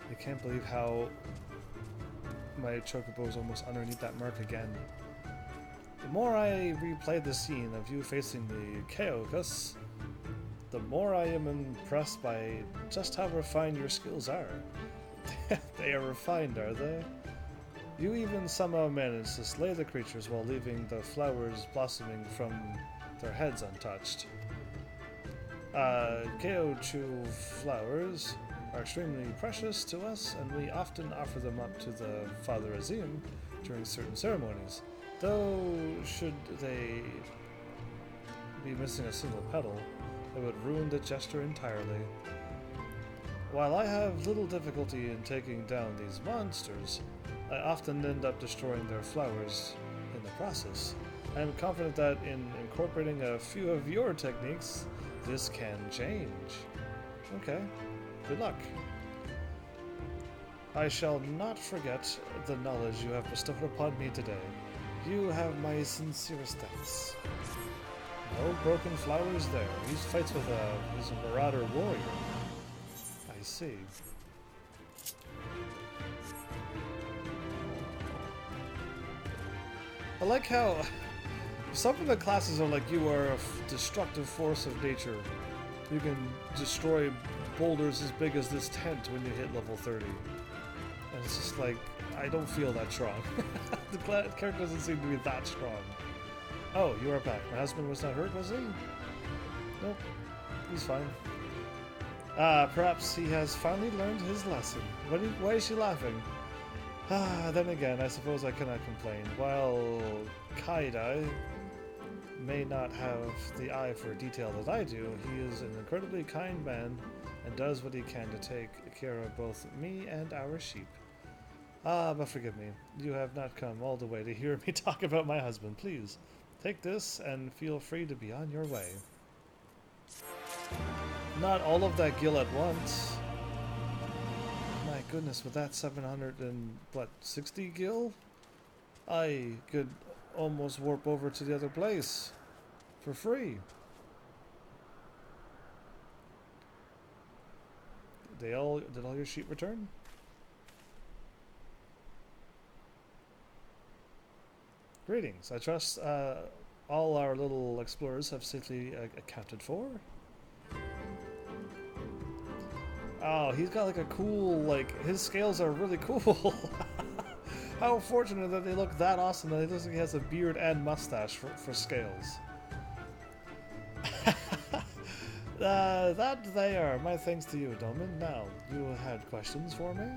I can't believe how my chocobo is almost underneath that mark again. The more I replay the scene of you facing the Keokus, the more I am impressed by just how refined your skills are. They are refined, are they? You even somehow managed to slay the creatures while leaving the flowers blossoming from their heads untouched. Keochu flowers are extremely precious to us, and we often offer them up to the Father Azim during certain ceremonies. Though, should they be missing a single petal, it would ruin the gesture entirely. While I have little difficulty in taking down these monsters, I often end up destroying their flowers in the process. I am confident that in incorporating a few of your techniques, this can change. Okay. Good luck. I shall not forget the knowledge you have bestowed upon me today. You have my sincerest thanks. No broken flowers there. He fights with he's a marauder warrior. see. I like how some of the classes are like, you are a destructive force of nature. You can destroy boulders as big as this tent when you hit level 30. And it's just like, I don't feel that strong. The character doesn't seem to be that strong. Oh, you are back. My husband was not hurt, was he? Nope. He's fine. Perhaps he has finally learned his lesson. Why is she laughing? Then again, I suppose I cannot complain. While Kaidai may not have the eye for detail that I do, he is an incredibly kind man and does what he can to take care of both me and our sheep. But forgive me, you have not come all the way to hear me talk about my husband. Please, take this and feel free to be on your way. Not all of that gil at once. My goodness, with that 760 gil, I could almost warp over to the other place for free. Did all your sheep return? Greetings. I trust all our little explorers have safely accounted for. Oh, he's got like a cool, like, his scales are really cool. How fortunate that they look that awesome that it looks like he has a beard and mustache for scales. That they are. My thanks to you, Domin. Now, you had questions for me?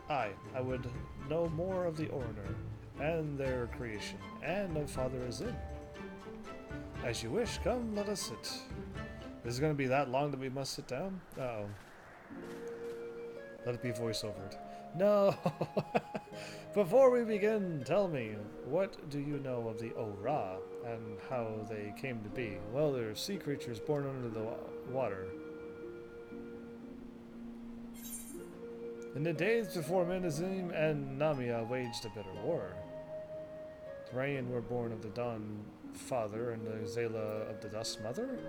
I would know more of the Orner and their creation, and of Father Azim. As you wish, come, let us sit. Is it going to be that long that we must sit down? Uh-oh. Let it be voiceovered. No! Before we begin, tell me, what do you know of the Ora, and how they came to be? Well, they're sea creatures born under the water. In the days before Menazim and Namia waged a bitter war, Rayan were born of the Dawn father and the Zela of the Dusk mother?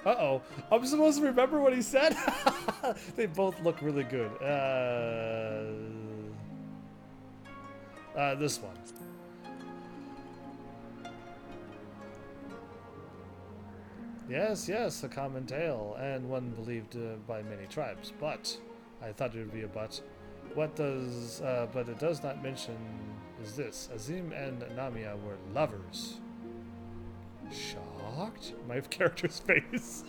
Uh-oh. I'm supposed to remember what he said? They both look really good. This one. Yes, a common tale, and one believed by many tribes, but I thought it would be a but. But it does not mention is this. Azim and Namia were lovers. Shocked? My character's face.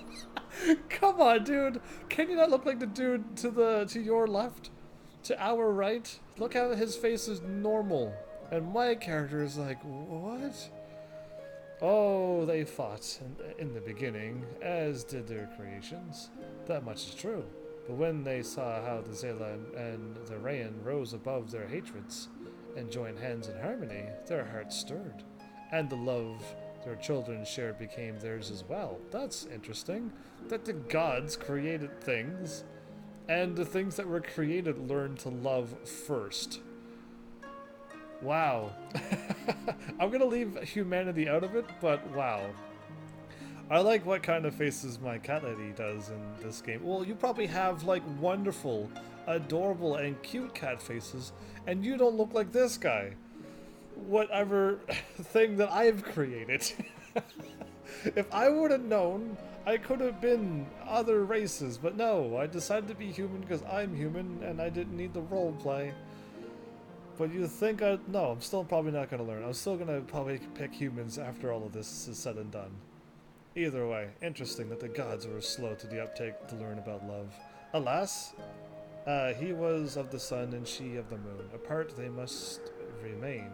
Come on, dude. Can you not look like the dude to your left? To our right? Look how his face is normal. And my character is like, what? Oh, they fought in the beginning, as did their creations. That much is true. But when they saw how the Zela and the Rayan rose above their hatreds and joined hands in harmony, their hearts stirred. And the love their children shared became theirs as well. That's interesting. That the gods created things, and the things that were created learned to love first. Wow. I'm gonna leave humanity out of it, but wow. I like what kind of faces my cat lady does in this game. Well, you probably have like wonderful, adorable, and cute cat faces, and you don't look like this guy. Whatever thing that I've created. If I would have known, I could have been other races, but no, I decided to be human because I'm human and I didn't need the role play. But you think no, I'm still probably not going to learn. I'm still going to probably pick humans after all of this is said and done. Either way, interesting that the gods were slow to the uptake to learn about love. Alas, he was of the sun and she of the moon. Apart they must remain.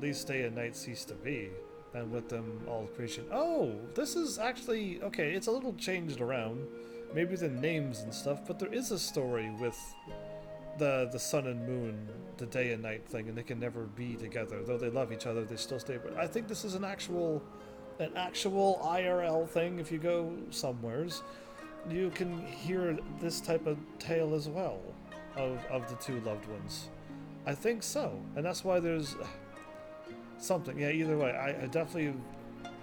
Least day and night cease to be, and with them all creation. Oh, this is actually, okay, it's a little changed around. Maybe the names and stuff, but there is a story with the sun and moon, the day and night thing, and they can never be together. Though they love each other, they still stay. But I think this is an actual IRL thing. If you go somewheres, you can hear this type of tale as well of the two loved ones. I think so, and that's why there's something. Yeah, either way, I definitely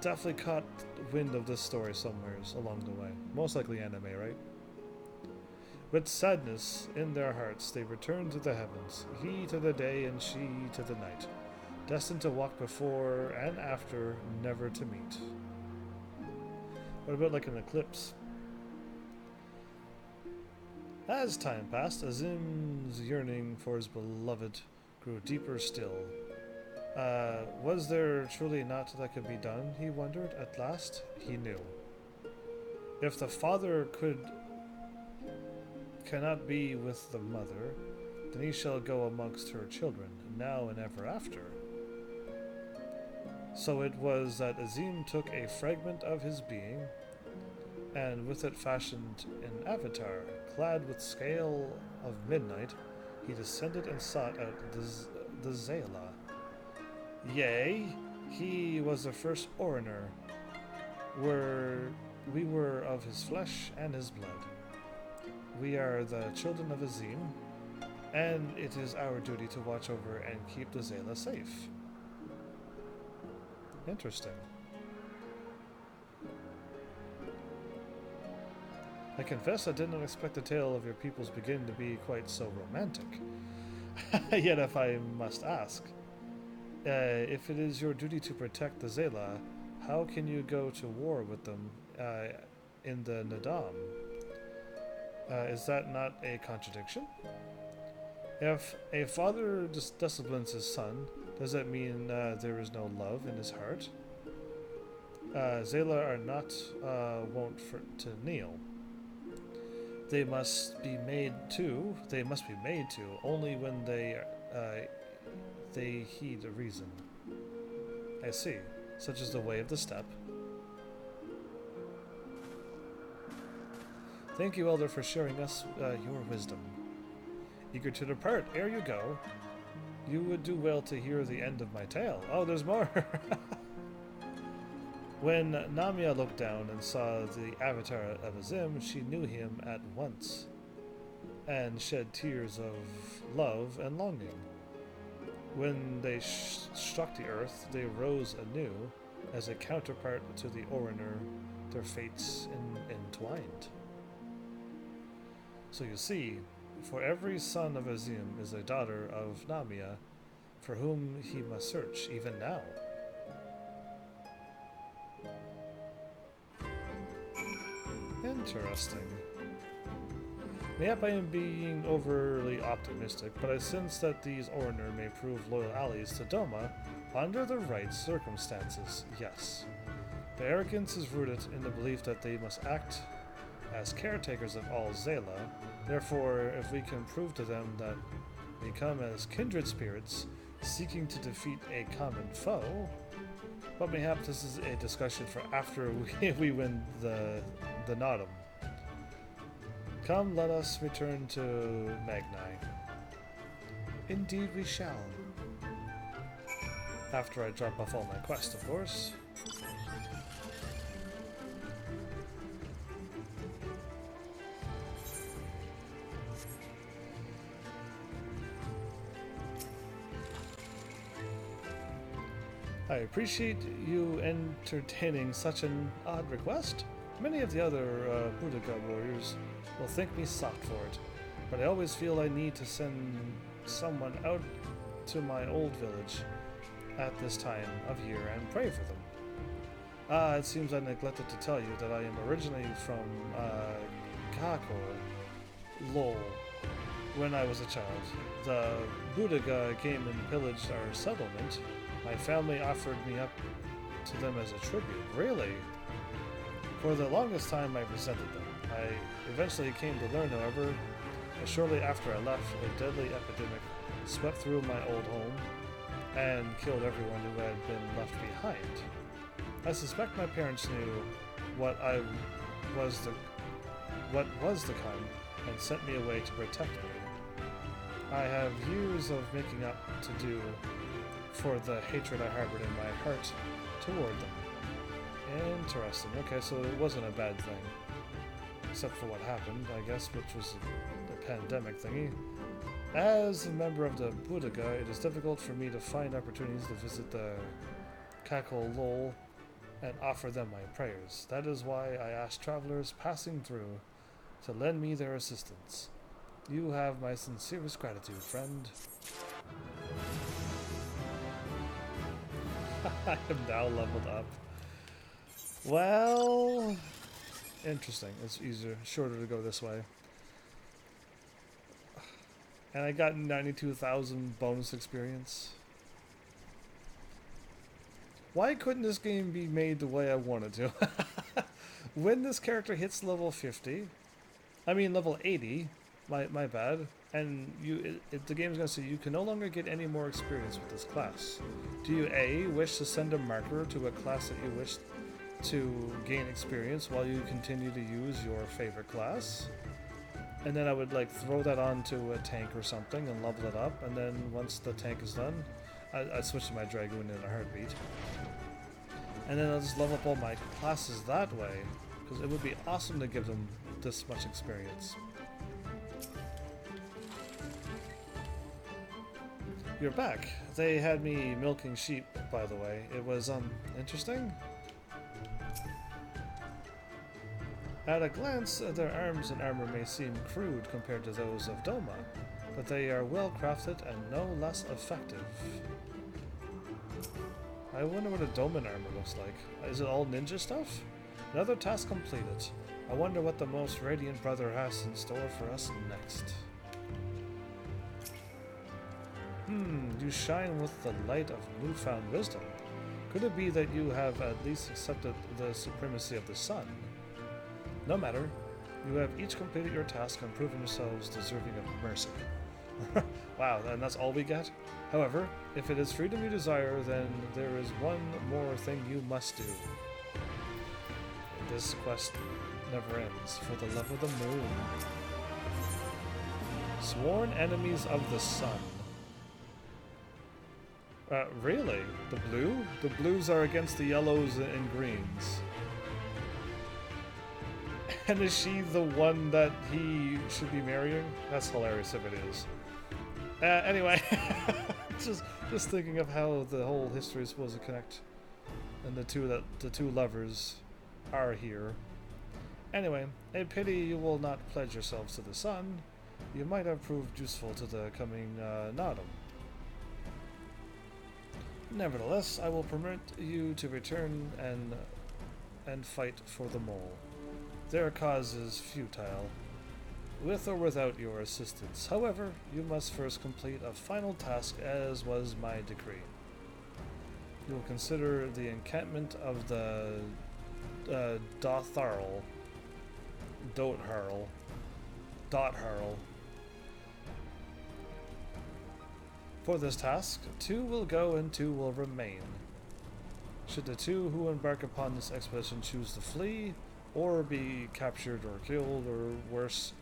definitely caught wind of this story somewhere along the way. Most likely anime, right? With sadness in their hearts, they returned to the heavens, he to the day and she to the night, destined to walk before and after, never to meet. What about like an eclipse? As time passed, Azim's yearning for his beloved grew deeper still. Was there truly naught that could be done, he wondered. At last, he knew. If the father cannot be with the mother, then he shall go amongst her children, now and ever after. So it was that Azim took a fragment of his being, and with it fashioned an avatar, clad with scale of midnight, he descended and sought out the Zayla. Yea, he was the first Oriner, we were of his flesh and his blood. We are the children of Azim, and it is our duty to watch over and keep the Zayla safe. Interesting. I confess I did not expect the tale of your people's beginning to be quite so romantic. Yet if I must ask, if it is your duty to protect the Zayla, how can you go to war with them in the Nadam? Is that not a contradiction? If a father disciplines his son, does that mean there is no love in his heart? Zayla are not wont to kneel. They must be made to. Only when they heed a reason. I see. Such as the way of the step. Thank you, Elder, for sharing us your wisdom. Eager to depart, ere you go. You would do well to hear the end of my tale. Oh, there's more! When Namia looked down and saw the avatar of Azim, she knew him at once, and shed tears of love and longing. When they struck the earth, they rose anew, as a counterpart to the Oriner, their fates entwined. So you see, for every son of Azim is a daughter of Namia, for whom he must search even now. Interesting. Mayhap I am being overly optimistic, but I sense that these Oriner may prove loyal allies to Doma under the right circumstances, yes. Their arrogance is rooted in the belief that they must act as caretakers of all Zayla. Therefore, if we can prove to them that we come as kindred spirits seeking to defeat a common foe, but mayhap this is a discussion for after we win the Nodum. Come, let us return to Magni. Indeed we shall. After I drop off all my quests, of course. I appreciate you entertaining such an odd request. Many of the other Boudica warriors will think me soft for it, but I always feel I need to send someone out to my old village at this time of year and pray for them. It seems I neglected to tell you that I am originally from Kako, Lowell. When I was a child, the Boudica came and pillaged our settlement. My family offered me up to them as a tribute. Really? For the longest time I resented them. I eventually came to learn, however, that shortly after I left, a deadly epidemic swept through my old home and killed everyone who had been left behind. I suspect my parents knew what was to come and sent me away to protect me. I have years of making up to do for the hatred I harbored in my heart toward them. Interesting. Okay, so it wasn't a bad thing. Except for what happened, I guess, which was the pandemic thingy. As a member of the Boudica, it is difficult for me to find opportunities to visit the Kako Lowell and offer them my prayers. That is why I ask travelers passing through to lend me their assistance. You have my sincerest gratitude, friend. I am now leveled up. Well, interesting. It's easier, shorter to go this way. And I got 92,000 bonus experience. Why couldn't this game be made the way I wanted to? When this character hits level 50, I mean level 80, my bad, and the game's gonna say you can no longer get any more experience with this class. Do you A, wish to send a marker to a class that you wish to gain experience while you continue to use your favorite class? And then I would like throw that onto a tank or something and level it up, and then once the tank is done, I'd switch to my Dragoon in a heartbeat. And then I'll just level up all my classes that way, because it would be awesome to give them this much experience. You're back. They had me milking sheep, by the way. It was, interesting. At a glance, their arms and armor may seem crude compared to those of Doma, but they are well crafted and no less effective. I wonder what a Doman armor looks like. Is it all ninja stuff? Another task completed. I wonder what the most radiant brother has in store for us next. You shine with the light of newfound wisdom. Could it be that you have at least accepted the supremacy of the sun? No matter. You have each completed your task and proven yourselves deserving of mercy. Wow, and that's all we get? However, if it is freedom you desire, then there is one more thing you must do. This quest never ends, for the love of the moon. Sworn enemies of the sun. Really? The blue? The blues are against the yellows and greens. And is she the one that he should be marrying? That's hilarious if it is. Anyway, just thinking of how the whole history is supposed to connect, and the two lovers are here. Anyway, a pity you will not pledge yourselves to the sun. You might have proved useful to the coming Nodum. Nevertheless, I will permit you to return and fight for the mole. Their cause is futile, with or without your assistance. However, you must first complete a final task, as was my decree. You will consider the encampment of the Dotharl. For this task, 2 will go and 2 will remain. Should the 2 who embark upon this expedition choose to flee, or be captured or killed, or worse,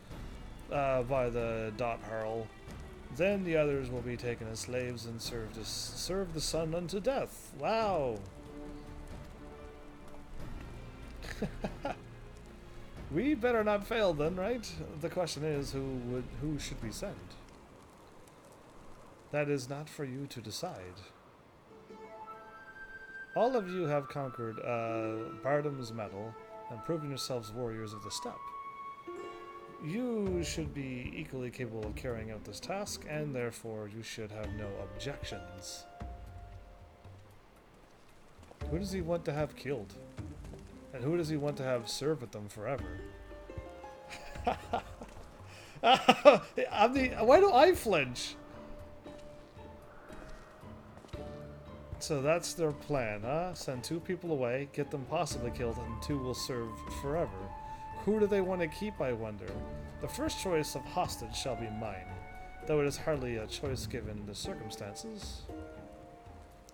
by the Dotharl, then the others will be taken as slaves and serve the sun unto death. Wow! We better not fail then, right? The question is, who should we send? That is not for you to decide. All of you have conquered Bardam's Medal and proven yourselves warriors of the steppe. You should be equally capable of carrying out this task, and therefore you should have no objections. Who does he want to have killed? And who does he want to have serve with them forever? Why do I flinch? So that's their plan, huh? Send 2 people away, get them possibly killed, and 2 will serve forever. Who do they want to keep, I wonder? The first choice of hostage shall be mine, though it is hardly a choice given the circumstances.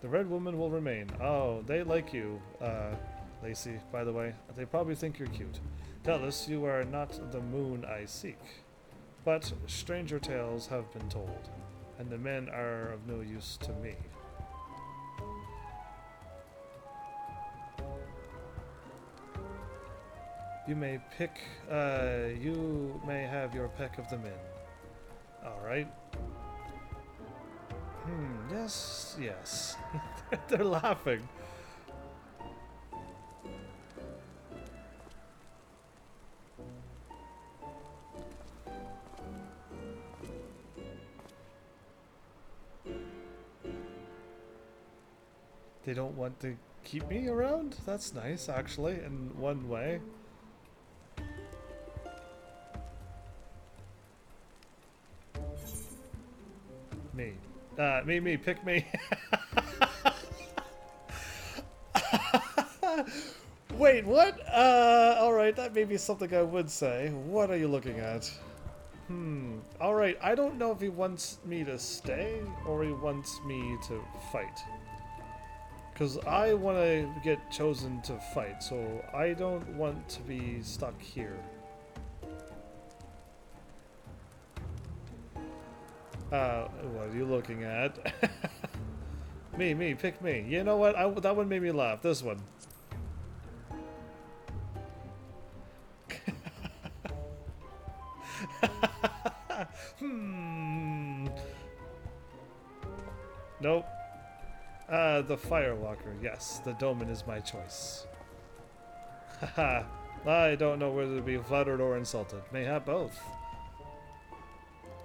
The red woman will remain. Oh, they like you, Lacey, by the way. They probably think you're cute. Doubtless, you are not the moon I seek. But stranger tales have been told, and the men are of no use to me. You may have your pick of the men. Alright. Yes. They're laughing. They don't want to keep me around? That's nice, actually, in one way. Me. Me, pick me. Wait, what? Alright, that may be something I would say. What are you looking at? Alright, I don't know if he wants me to stay or he wants me to fight. Because I want to get chosen to fight, so I don't want to be stuck here. What are you looking at? Me, pick me. You know what? That one made me laugh. This one. Nope. The Firewalker. Yes, the Doman is my choice. Haha. I don't know whether to be flattered or insulted. Mayhap both.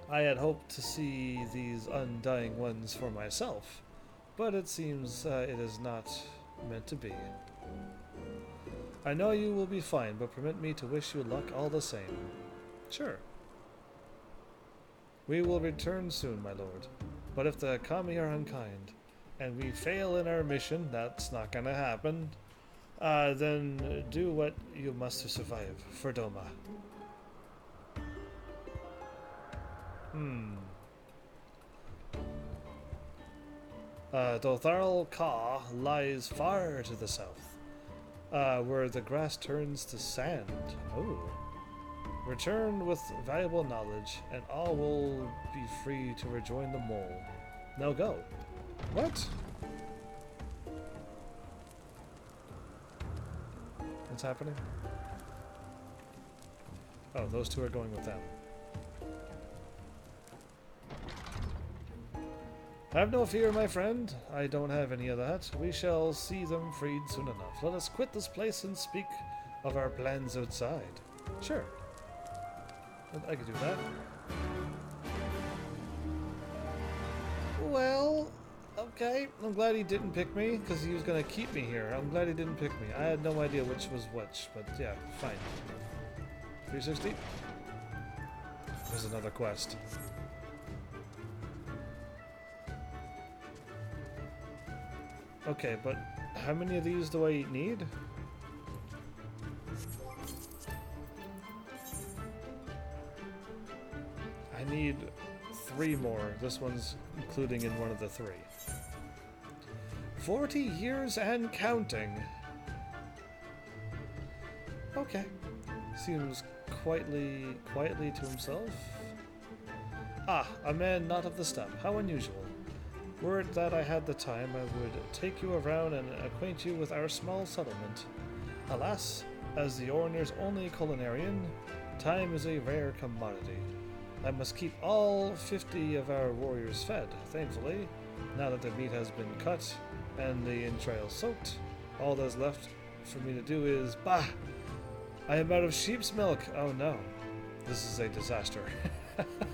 I had hoped to see these undying ones for myself, but it seems it is not meant to be. I know you will be fine, but permit me to wish you luck all the same. Sure. We will return soon, my lord, but if the Kami are unkind, and we fail in our mission, that's not gonna happen, then do what you must to survive, for Doma. Dotharl Ka lies far to the south, where the grass turns to sand. Oh. Return with valuable knowledge, and all will be free to rejoin the mole. Now go. What? What's happening? Oh, those two are going with them. Have no fear, my friend. I don't have any of that. We shall see them freed soon enough. Let us quit this place and speak of our plans outside. Sure. I could do that. Well, okay. I'm glad he didn't pick me, because he was going to keep me here. I'm glad he didn't pick me. I had no idea which was which, but yeah, fine. 360? There's another quest. Okay, but how many of these do I need? I need 3 more. This one's including in one of the 3. 40 years and counting. Okay. Seems quietly to himself. Ah, a man not of the steppe. How unusual. Were it that I had the time, I would take you around and acquaint you with our small settlement. Alas, as the Orner's only culinarian, time is a rare commodity. I must keep all 50 of our warriors fed, thankfully. Now that the meat has been cut and the entrails soaked, all that's left for me to do is... Bah! I am out of sheep's milk! Oh no. This is a disaster.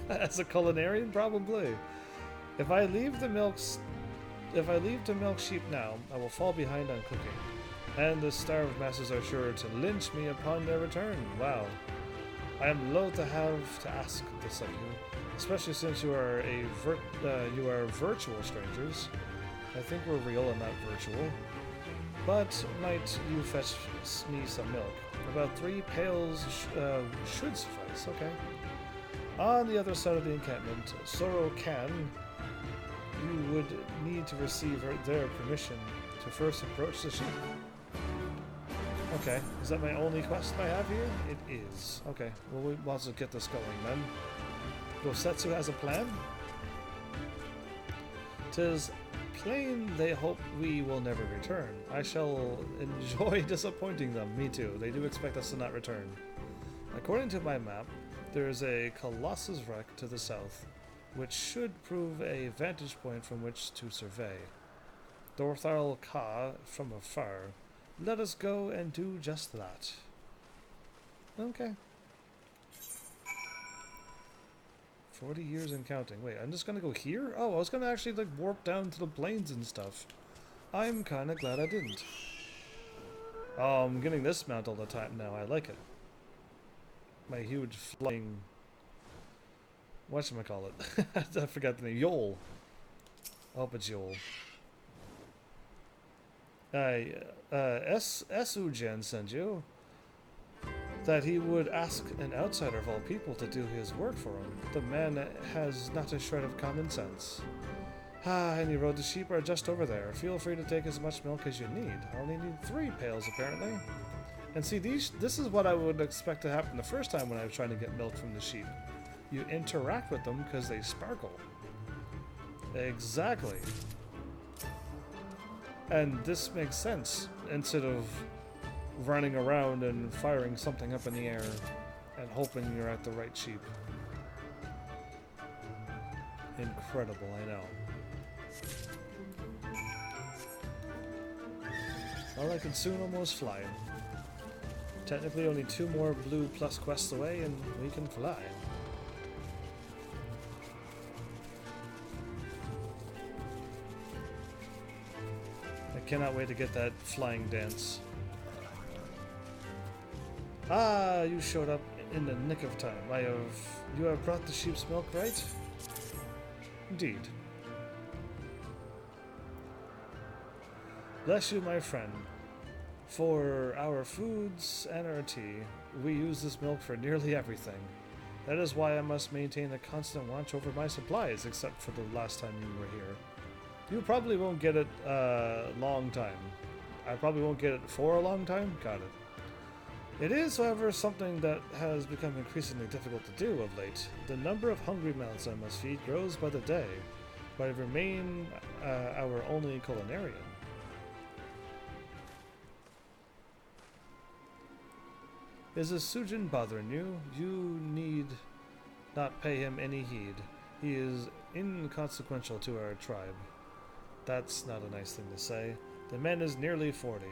As a culinarian, probably. If I leave to milk sheep now, I will fall behind on cooking, and the starved masses are sure to lynch me upon their return. Wow. I am loath to have to ask this of you, especially since you are virtual strangers. I think we're real and not virtual. But might you fetch me some milk? About 3 pails should suffice. Okay. On the other side of the encampment, Soro Khan. You would need to receive their permission to first approach the sheep. Okay, is that my only quest I have here? It is. Okay, well we might as well get this going then. Gosetsu has a plan? 'Tis plain they hope we will never return. I shall enjoy disappointing them. Me too. They do expect us to not return. According to my map, there is a Colossus wreck to the south, which should prove a vantage point from which to survey. Dotharl Ka from afar. Let us go and do just that. Okay. 40 years and counting. Wait, I'm just gonna go here? Oh, I was gonna actually like warp down to the plains and stuff. I'm kinda glad I didn't. Oh, I'm getting this mount all the time now. I like it. My huge flying... whatchamacallit? I forgot the name. Yol. I hope it's Yol. Esugen sent you that he would ask an outsider of all people to do his work for him. The man has not a shred of common sense. And he wrote the sheep are just over there. Feel free to take as much milk as you need. I only need 3 pails, apparently. And see, this is what I would expect to happen the first time when I was trying to get milk from the sheep. You interact with them because they sparkle. Exactly. And this makes sense, instead of running around and firing something up in the air and hoping you're at the right sheep. Incredible, I know. Well, I can soon almost fly. Technically only 2 more blue plus quests away and we can fly. I cannot wait to get that flying dance. Ah, you showed up in the nick of time. You have brought the sheep's milk, right? Indeed. Bless you, my friend. For our foods and our tea, we use this milk for nearly everything. That is why I must maintain a constant watch over my supplies, except for the last time you were here. You probably won't get it a long time. I probably won't get it for a long time. Got it. It is, however, something that has become increasingly difficult to do of late. The number of hungry mouths I must feed grows by the day, but I remain our only culinarian. Is a Sujin bothering you? You need not pay him any heed. He is inconsequential to our tribe. That's not a nice thing to say. The man is nearly 40,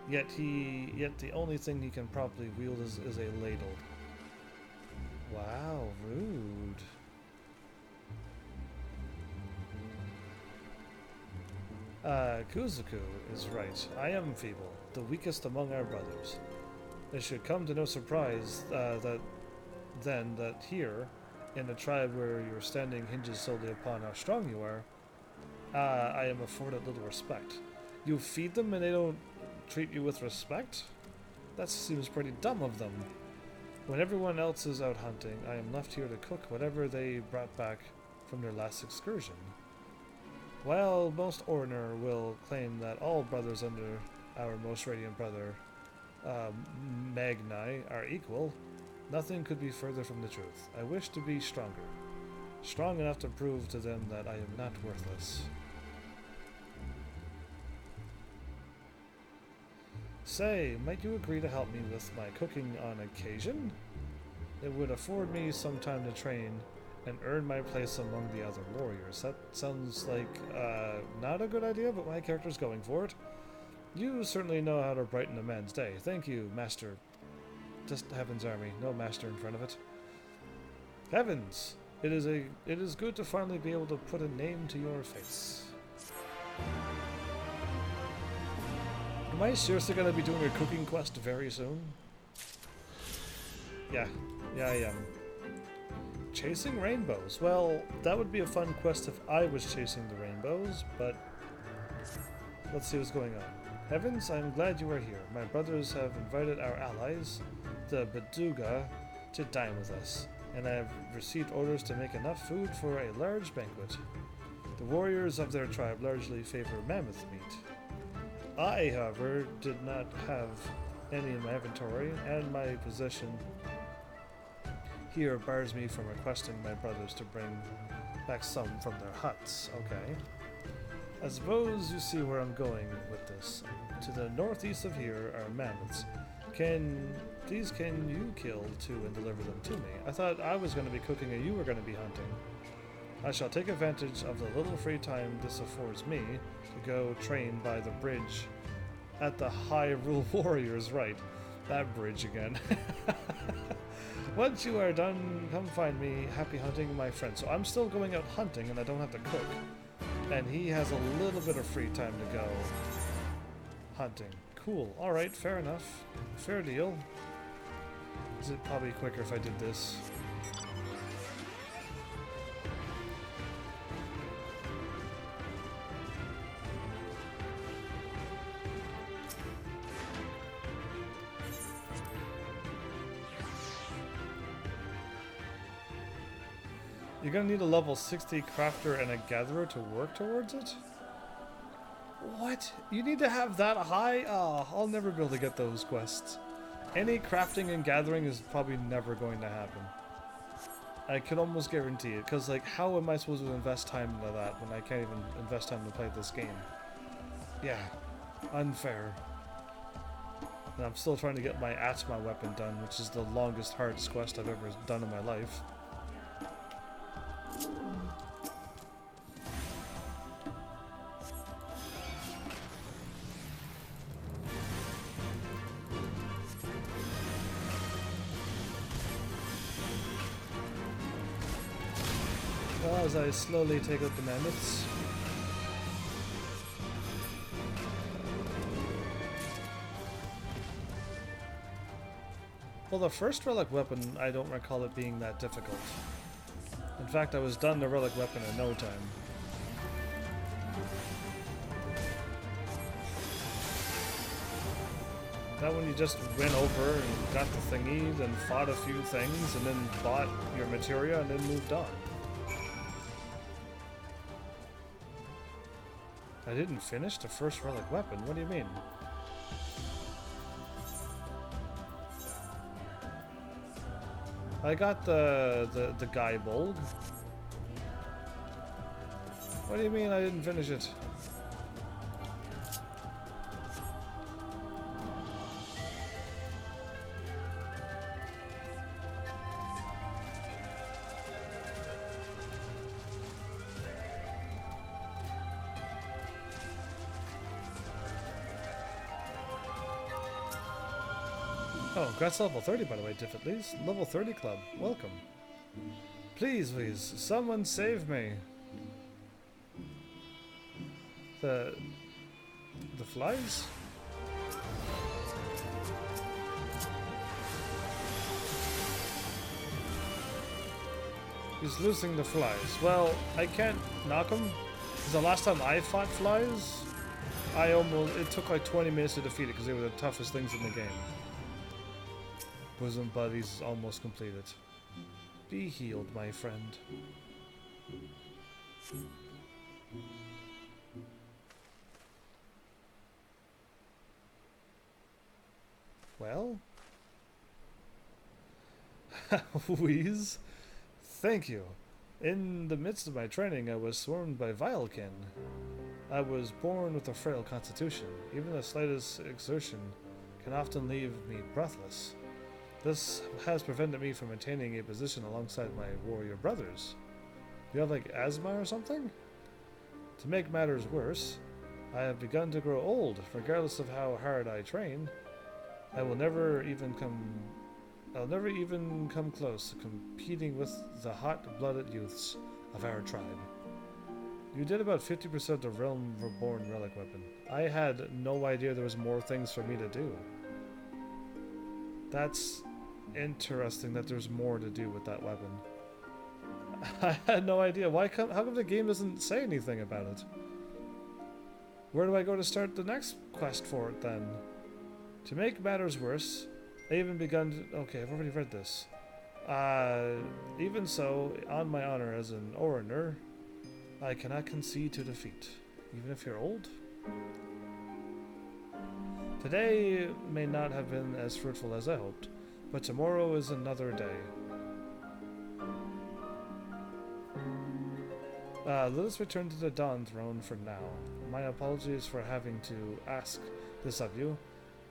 yet the only thing he can properly wield is a ladle. Wow, rude. Kuzuku is right. I am feeble, the weakest among our brothers. It should come to no surprise that here, in a tribe where your standing hinges solely upon how strong you are, I am afforded little respect. You feed them and they don't treat you with respect? That seems pretty dumb of them. When everyone else is out hunting, I am left here to cook whatever they brought back from their last excursion. While most Orner will claim that all brothers under our most radiant brother, Magni, are equal, nothing could be further from the truth. I wish to be stronger. Strong enough to prove to them that I am not worthless. Say, might you agree to help me with my cooking on occasion? It would afford me some time to train and earn my place among the other warriors. That sounds like, not a good idea, but my character's going for it. You certainly know how to brighten a man's day. Thank you, Master. Just Heaven's Army, no master in front of it. Heavens! It is good to finally be able to put a name to your face. Am I seriously going to be doing a cooking quest very soon? Yeah, I am. Chasing rainbows. Well, that would be a fun quest if I was chasing the rainbows, but let's see what's going on. Heavens, I'm glad you are here. My brothers have invited our allies, the Baduga, to dine with us, and I have received orders to make enough food for a large banquet. The warriors of their tribe largely favor mammoth meat. I, however, did not have any in my inventory, and my position here bars me from requesting my brothers to bring back some from their huts. Okay. I suppose you see where I'm going with this. To the northeast of here are mammoths. Can you kill 2 and deliver them to me? I thought I was going to be cooking and you were going to be hunting. I shall take advantage of the little free time this affords me to go train by the bridge at the Hyrule Warriors. Right, that bridge again. Once you are done, come find me. Happy hunting, my friend. So I'm still going out hunting and I don't have to cook. And he has a little bit of free time to go hunting. Cool. Alright, fair enough. Fair deal. Is it probably quicker if I did this? You're gonna need a level 60 crafter and a gatherer to work towards it? What? You need to have that high? Oh, I'll never be able to get those quests. Any crafting and gathering is probably never going to happen. I can almost guarantee it, because like, how am I supposed to invest time into that when I can't even invest time to play this game? Yeah, unfair. And I'm still trying to get my Atma weapon done, which is the longest, hardest quest I've ever done in my life. As I slowly take out the mammoths. Well, the first relic weapon, I don't recall it being that difficult. In fact, I was done the relic weapon in no time. That one you just went over and got the thingy, then fought a few things, and then bought your materia, and then moved on. I didn't finish the first relic weapon? What do you mean? I got the guy bulg. What do you mean I didn't finish it? Oh, congrats level 30 by the way, Diff at least. Level 30 club, welcome. Please, someone save me. The flies? He's losing the flies. Well, I can't knock him. Because the last time I fought flies, it took like 20 minutes to defeat it because they were the toughest things in the game. Bosom buddies almost completed. Be healed, my friend. Well? Wheeze? Thank you. In the midst of my training, I was swarmed by Vilekin. I was born with a frail constitution. Even the slightest exertion can often leave me breathless. This has prevented me from attaining a position alongside my warrior brothers. Do you have like asthma or something? To make matters worse, I have begun to grow old. Regardless of how hard I train, I'll never even come close to competing with the hot-blooded youths of our tribe. You did about 50% of Realm Reborn relic weapon. I had no idea there was more things for me to do. That's interesting that there's more to do with that weapon. I had no idea. How come the game doesn't say anything about it? Where do I go to start the next quest for it then? To make matters worse, I even begun to... Okay, I've already read this. Even so, on my honor as an Oraner, I cannot concede to defeat. Even if you're old? Today may not have been as fruitful as I hoped, but tomorrow is another day. Let us return to the Dawn Throne for now. My apologies for having to ask this of you,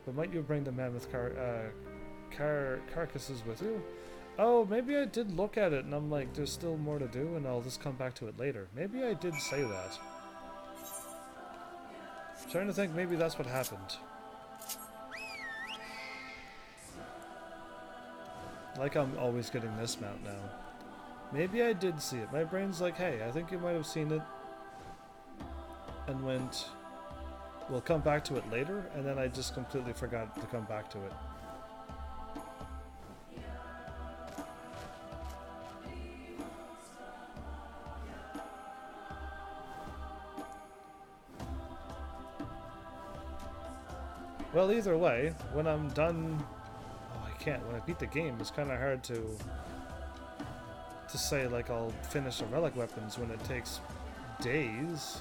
but might you bring the mammoth carcasses with you? Oh, maybe I did look at it and I'm like, there's still more to do and I'll just come back to it later. Maybe I did say that. I'm trying to think, maybe that's what happened. Like I'm always getting this mount now. Maybe I did see it. My brain's like, hey, I think you might have seen it. and went, we'll come back to it later, and then I just completely forgot to come back to it. Well, either way, when I'm done... Oh, I can't. When I beat the game, it's kind of hard to say, like, I'll finish the relic weapons when it takes days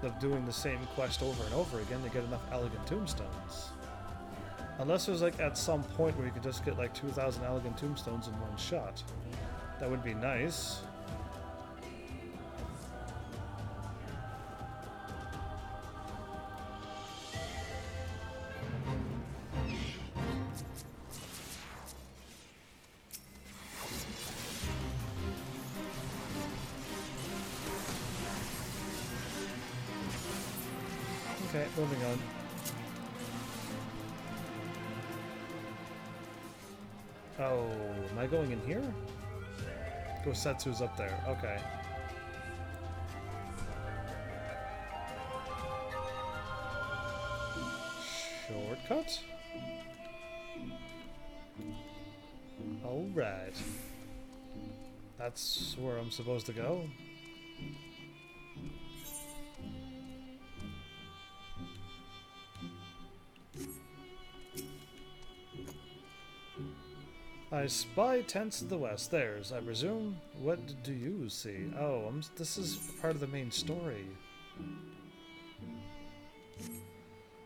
of doing the same quest over and over again to get enough elegant tombstones. Unless there's, like, at some point where you could just get, like, 2,000 elegant tombstones in one shot. That would be nice. Okay, moving on. Oh, am I going in here? Gosetsu's up there. Okay. Shortcut? Alright. That's where I'm supposed to go. I spy tents to the west. Theirs, I presume. What do you see? Oh, this is part of the main story.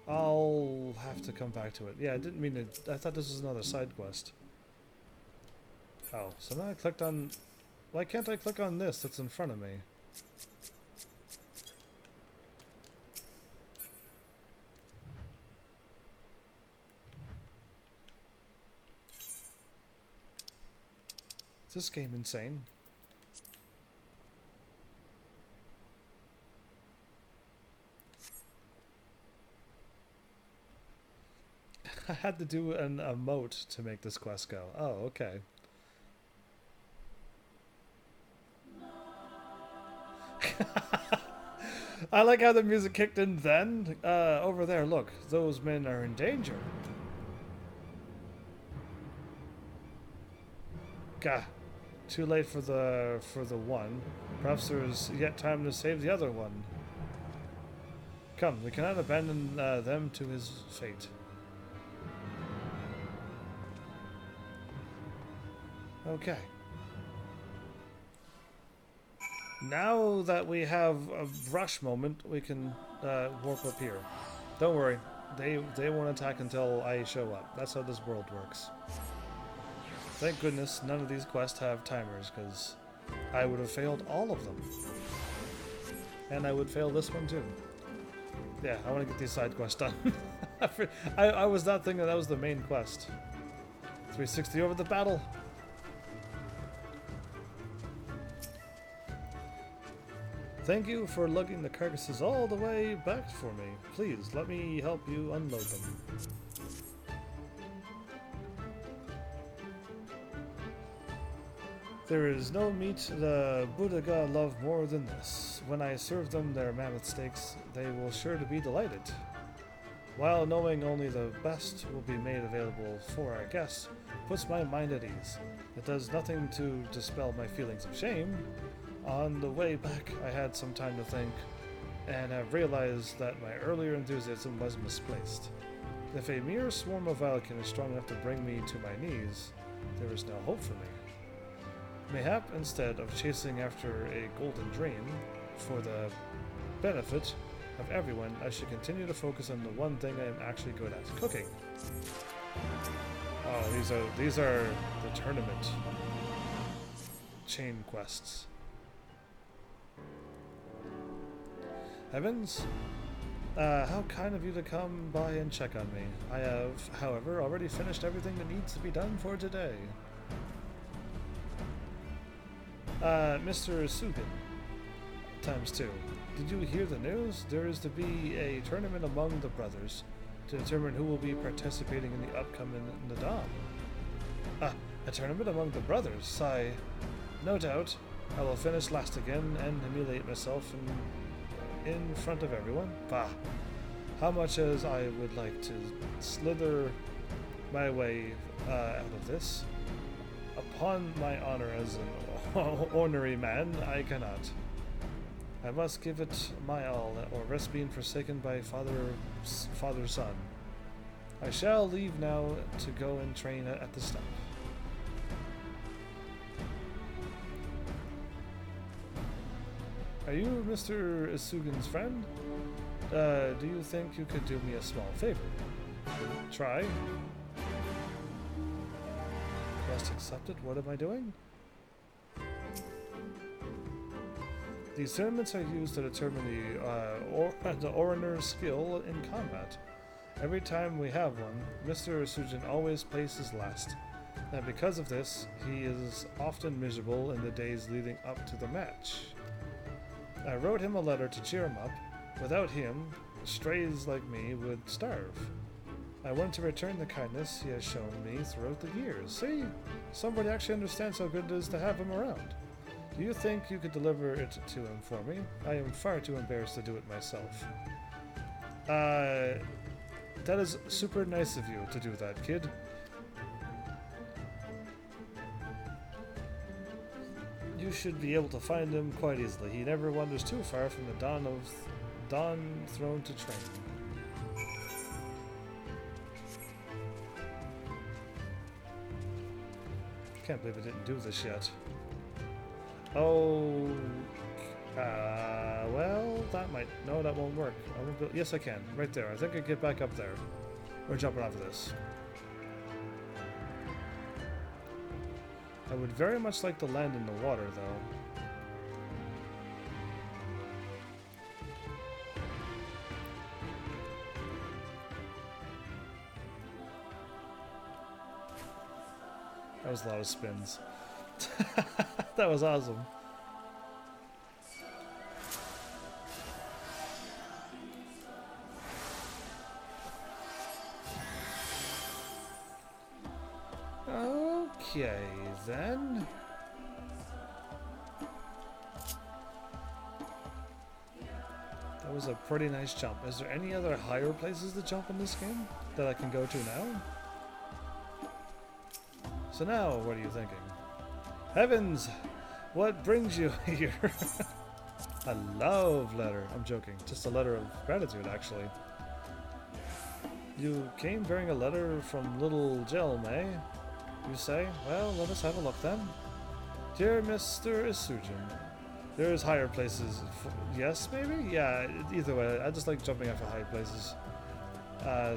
I'll have to come back to it. Yeah, I didn't mean to... I thought this was another side quest. Oh, so now I clicked on... Why can't I click on this that's in front of me? Is this game insane? I had to do an emote to make this quest go. Oh, okay. I like how the music kicked in then. Over there, look. Those men are in danger. Gah. Too late for the one. Perhaps there's yet time to save the other one. Come, we cannot abandon them to his fate. Okay. Now that we have a rush moment, we can warp up here. Don't worry, they won't attack until I show up. That's how this world works. Thank goodness none of these quests have timers, because I would have failed all of them. And I would fail this one too. Yeah, I want to get these side quests done. I was not thinking that was the main quest. 360 over the battle. Thank you for lugging the carcasses all the way back for me. Please, let me help you unload them. There is no meat the Buddha god loved more than this. When I serve them their mammoth steaks, they will sure to be delighted. While knowing only the best will be made available for our guests puts my mind at ease. It does nothing to dispel my feelings of shame. On the way back, I had some time to think, and have realized that my earlier enthusiasm was misplaced. If a mere swarm of Valken is strong enough to bring me to my knees, there is no hope for me. Mayhap, instead of chasing after a golden dream, for the benefit of everyone, I should continue to focus on the one thing I am actually good at, cooking. Oh, these are the tournament chain quests. Heavens, how kind of you to come by and check on me. I have, however, already finished everything that needs to be done for today. Mr. Sugin, ×2. Did you hear the news? There is to be a tournament among the brothers to determine who will be participating in the upcoming Nadam. A tournament among the brothers? No doubt. I will finish last again and humiliate myself in front of everyone? Bah! How much as I would like to slither my way out of this. Upon my honor as an ornery man, I cannot. I must give it my all, or risk being forsaken by father's son. I shall leave now to go and train at the stump. Are you Mr. Isugin's friend? Do you think you could do me a small favor? Try. Quest accepted. What am I doing? These tournaments are used to determine the Oriner's skill in combat. Every time we have one, Mr. Isugin always places last, and because of this, he is often miserable in the days leading up to the match. I wrote him a letter to cheer him up. Without him, strays like me would starve. I want to return the kindness he has shown me throughout the years. See? Somebody actually understands how good it is to have him around. Do you think you could deliver it to him for me? I am far too embarrassed to do it myself. That is super nice of you to do that, kid. You should be able to find him quite easily. He never wanders too far from the dawn thrown to train. Can't believe I didn't do this yet. Oh, well, that might... No, that won't work. Yes, I can. Right there. I think I can get back up there. We're jumping off of this. I would very much like to land in the water, though. That was a lot of spins. That was awesome. Okay, then. That was a pretty nice jump. Is there any other higher places to jump in this game that I can go to now? So now, what are you thinking? Heavens! What brings you here? A love letter. I'm joking. Just a letter of gratitude, actually. You came bearing a letter from little Jelm, eh? You say? Well, let us have a look then. Dear Mr. Isugin, there's higher places. Yes, maybe? Yeah, either way. I just like jumping off of high places.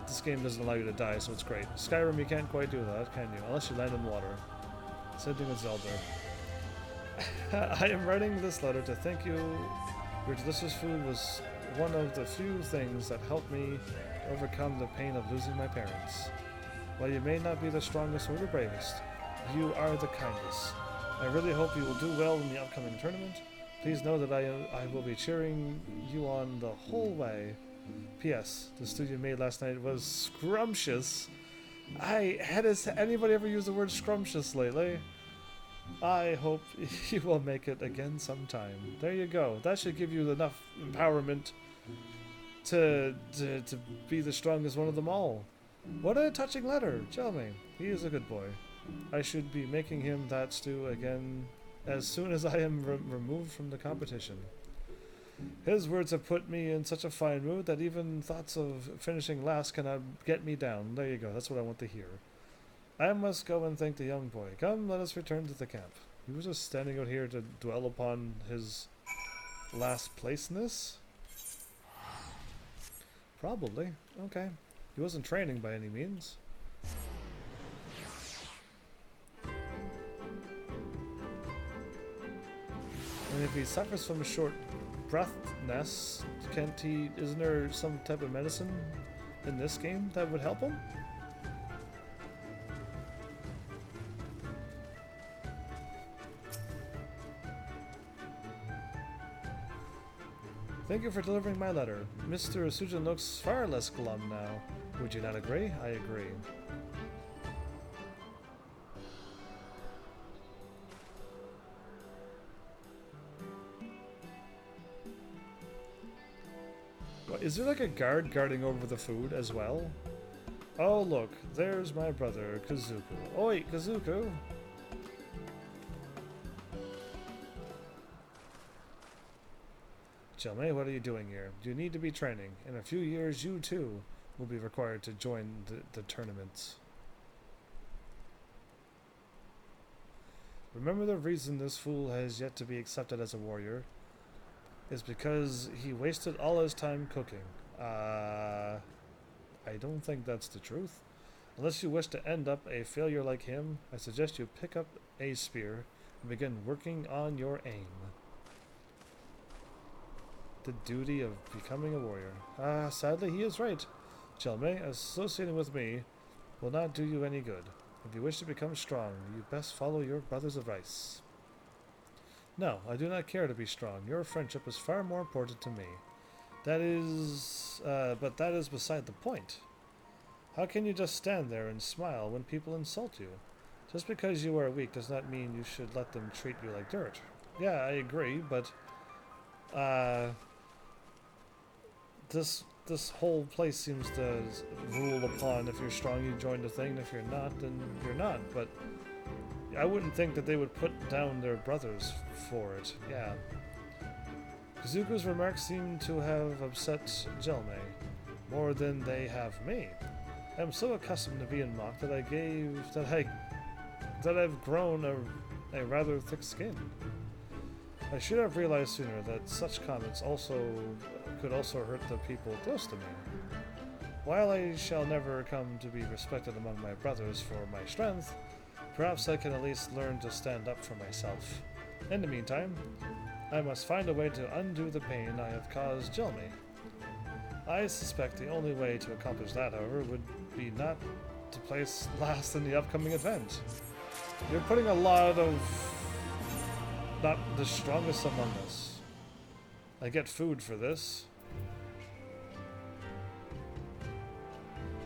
This game doesn't allow you to die, so it's great. Skyrim, you can't quite do that, can you? Unless you land in water. Same thing with Zelda. I am writing this letter to thank you. Your delicious food was one of the few things that helped me overcome the pain of losing my parents. While you may not be the strongest or the bravest, you are the kindest. I really hope you will do well in the upcoming tournament. Please know that I will be cheering you on the whole way. P.S. The stew you made last night was scrumptious. Has anybody ever used the word scrumptious lately? I hope you will make it again sometime. There you go. That should give you enough empowerment to be the strongest one of them all. What a touching letter. Tell me. He is a good boy. I should be making him that stew again as soon as I am removed from the competition. His words have put me in such a fine mood that even thoughts of finishing last cannot get me down. There you go. That's what I want to hear. I must go and thank the young boy. Come, let us return to the camp. He was just standing out here to dwell upon his last placeness? Probably. Okay. He wasn't training by any means. And if he suffers from short breathness, isn't there some type of medicine in this game that would help him? Thank you for delivering my letter. Mr. Isugin looks far less glum now. Would you not agree? I agree. What, is there like a guard guarding over the food as well? Oh look, there's my brother, Kazuku. Oi, Kazuku! Jelme, what are you doing here? You need to be training. In a few years, you too will be required to join the tournaments. Remember, the reason this fool has yet to be accepted as a warrior is because he wasted all his time cooking. I don't think that's the truth. Unless you wish to end up a failure like him, I suggest you pick up a spear and begin working on your aim. The duty of becoming a warrior. Sadly he is right. Jelme, associating with me will not do you any good. If you wish to become strong, you best follow your brother's advice. No, I do not care to be strong. Your friendship is far more important to me. That is, but that is beside the point. How can you just stand there and smile when people insult you? Just because you are weak does not mean you should let them treat you like dirt. Yeah, I agree, but, this whole place seems to rule upon if you're strong you join the thing, if you're not then you're not, but I wouldn't think that they would put down their brothers for it. Yeah. Kazuku's remarks seem to have upset Jelme more than they have me. I am so accustomed to being mocked that I've grown a rather thick skin. I should have realized sooner that such comments could also hurt the people close to me. While I shall never come to be respected among my brothers for my strength, perhaps I can at least learn to stand up for myself. In the meantime, I must find a way to undo the pain I have caused Jelme. I suspect the only way to accomplish that, however, would be not to place last in the upcoming event. You're putting a lot of not the strongest among us. I get food for this.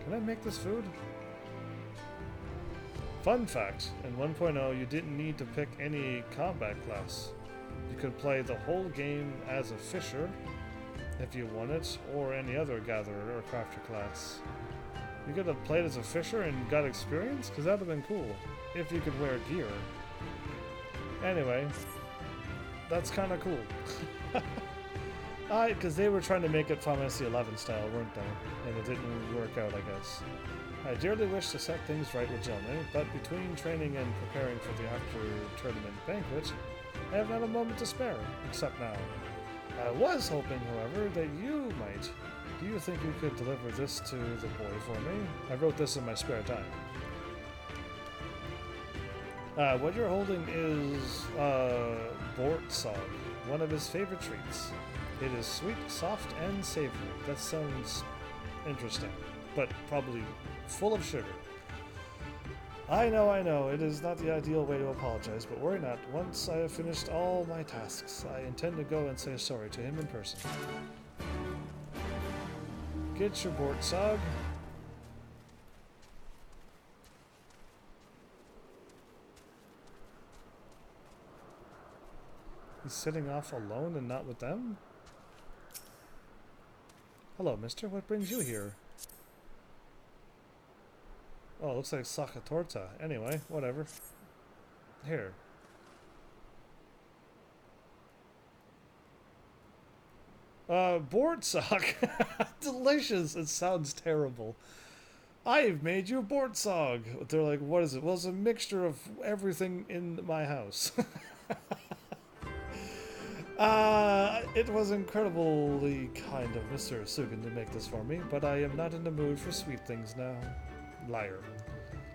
Can I make this food? Fun fact, in 1.0 you didn't need to pick any combat class. You could play the whole game as a fisher, if you wanted, or any other gatherer or crafter class. You could have played as a fisher and got experience? Because that would have been cool, if you could wear gear. Anyway, that's kind of cool. Because they were trying to make it Final Fantasy XI style, weren't they? And it didn't work out, I guess. I dearly wish to set things right with Jelme, but between training and preparing for the after-tournament banquet, I have not a moment to spare, except now. I was hoping, however, that you might. Do you think you could deliver this to the boy for me? I wrote this in my spare time. What you're holding is Bortsog, one of his favorite treats. It is sweet, soft, and savory. That sounds interesting, but probably full of sugar. I know, it is not the ideal way to apologize, but worry not. Once I have finished all my tasks, I intend to go and say sorry to him in person. Get your Bortsog. He's sitting off alone and not with them? Hello, mister. What brings you here? Oh, it looks like Sakatorta. Anyway, whatever. Here. Bortsog! Delicious! It sounds terrible. I've made you Bortsog! They're like, what is it? Well, it's a mixture of everything in my house. It was incredibly kind of Mr. Sugan to make this for me, but I am not in the mood for sweet things now. Liar.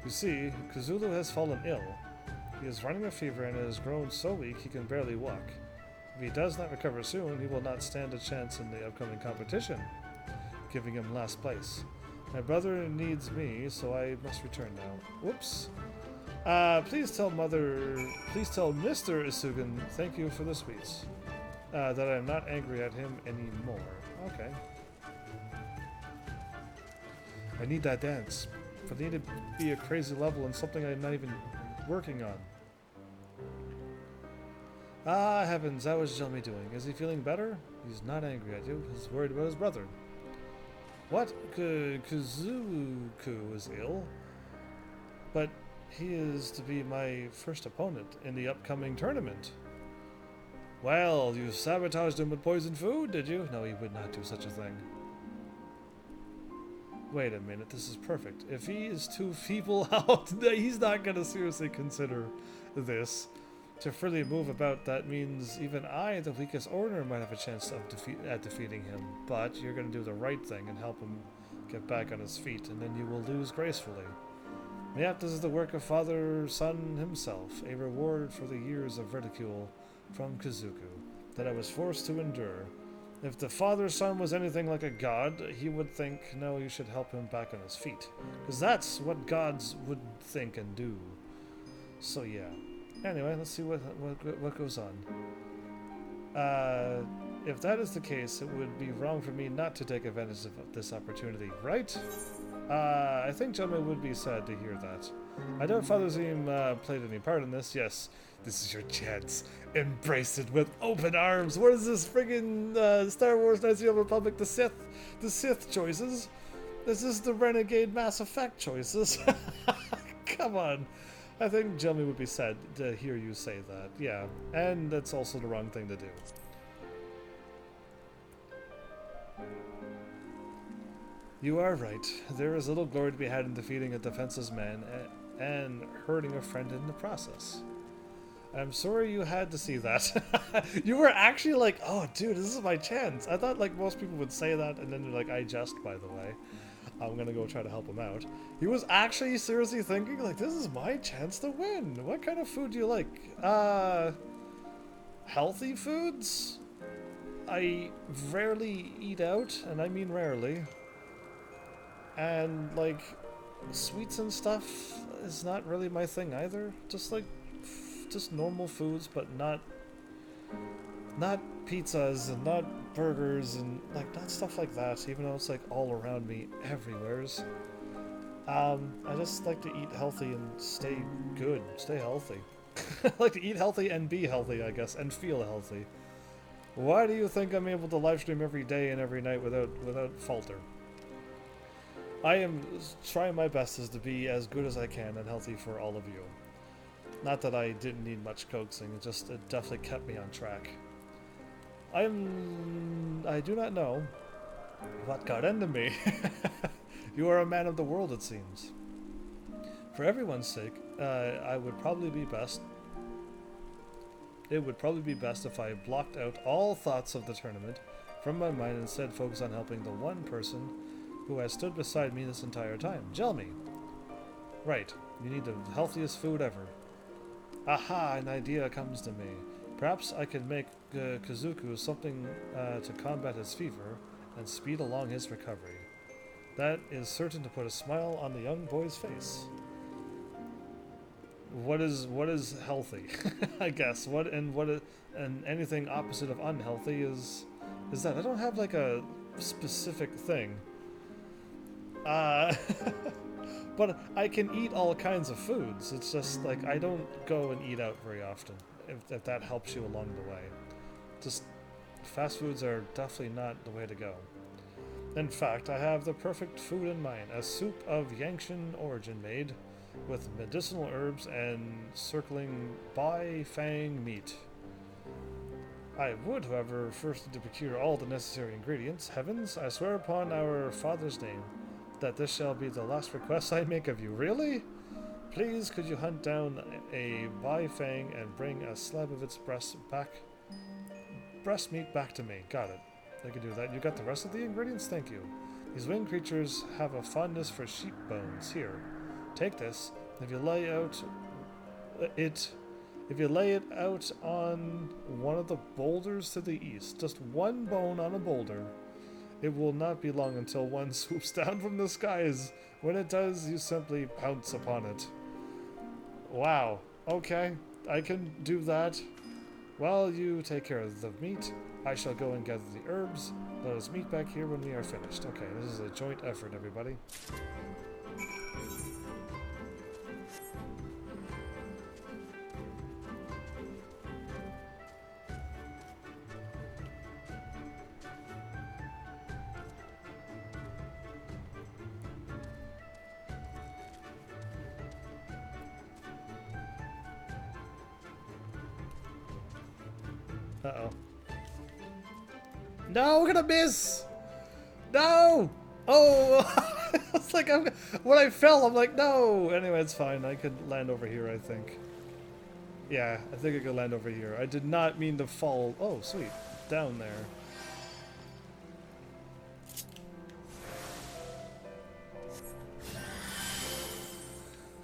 You see, Kazulu has fallen ill. He is running a fever and has grown so weak he can barely walk. If he does not recover soon, he will not stand a chance in the upcoming competition, giving him last place. My brother needs me, so I must return now. Whoops. Please tell Mr. Isugan thank you for the sweets. That I am not angry at him anymore. Okay. I need that dance. But I need to be a crazy level and something I'm not even working on. Ah, heavens, how is Jelme doing? Is he feeling better? He's not angry at you. He's worried about his brother. What? Kazuku is ill, but he is to be my first opponent in the upcoming tournament. Well, you sabotaged him with poisoned food, did you? No, he would not do such a thing. Wait a minute, this is perfect. If he is too feeble out, he's not going to seriously consider this. To freely move about, that means even I, the weakest order, might have a chance of defeating him. But you're going to do the right thing and help him get back on his feet, and then you will lose gracefully. Mayhap this is the work of Father Son himself, a reward for the years of ridicule from Kazuku that I was forced to endure. If the Father Son was anything like a god, he would think, no, you should help him back on his feet. Because that's what gods would think and do. So yeah. Anyway, let's see what goes on. If that is the case, it would be wrong for me not to take advantage of this opportunity, right? I think Jelme would be sad to hear that. I doubt Father Zim played any part in this. Yes, this is your chance. Embrace it with open arms. What is this friggin' Star Wars Knights of the Old Republic? The Sith choices? This is the Renegade Mass Effect choices. Come on. I think Jelme would be sad to hear you say that. Yeah, and that's also the wrong thing to do. You are right. There is little glory to be had in defeating a defenseless man and hurting a friend in the process. I'm sorry you had to see that. You were actually like, oh dude, this is my chance. I thought like most people would say that and then they're like, I jest, by the way. I'm gonna go try to help him out. He was actually seriously thinking like, this is my chance to win. What kind of food do you like? Healthy foods? I rarely eat out, and I mean rarely. And like sweets and stuff is not really my thing either. Just like just normal foods, but not pizzas and not burgers and like not stuff like that, even though it's like all around me everywheres. I just like to eat healthy and stay good, stay healthy. I like to eat healthy and be healthy, I guess, and feel healthy. Why do you think I'm able to live stream every day and every night without falter? I am trying my best as to be as good as I can and healthy for all of you. Not that I didn't need much coaxing, it definitely kept me on track. I do not know what got into me. You are a man of the world, it seems. For everyone's sake, it would probably be best if I blocked out all thoughts of the tournament from my mind and instead focused on helping the one person who has stood beside me this entire time. Jelme. Right, you need the healthiest food ever. Aha, an idea comes to me. Perhaps I can make Kazuku something to combat his fever and speed along his recovery. That is certain to put a smile on the young boy's face. What is healthy? I guess. And anything opposite of unhealthy is that I don't have like a specific thing. But I can eat all kinds of foods. It's just like I don't go and eat out very often, if that helps you along the way. Just fast foods are definitely not the way to go. In fact, I have the perfect food in mind, a soup of Yangshan origin made with medicinal herbs and circling Bai Fang meat. I would, however, first need to procure all the necessary ingredients. Heavens, I swear upon our father's name that this shall be the last request I make of you. Really? Please, could you hunt down a Bai Fang and bring a slab of its breast meat back to me? Got it. I can do that. You got the rest of the ingredients? Thank you. These winged creatures have a fondness for sheep bones. Here, take this. If you lay it out on one of the boulders to the east, just one bone on a boulder, it will not be long until one swoops down from the skies. When it does, you simply pounce upon it. Wow. Okay, I can do that. While you take care of the meat, I shall go and gather the herbs. Let us meet back here when we are finished. Okay, this is a joint effort, everybody. Uh-oh. No, we're gonna miss! No! Oh! It's like when I fell, I'm like, no! Anyway, it's fine. I could land over here, I think. Yeah, I think I could land over here. I did not mean to fall. Oh, sweet. Down there.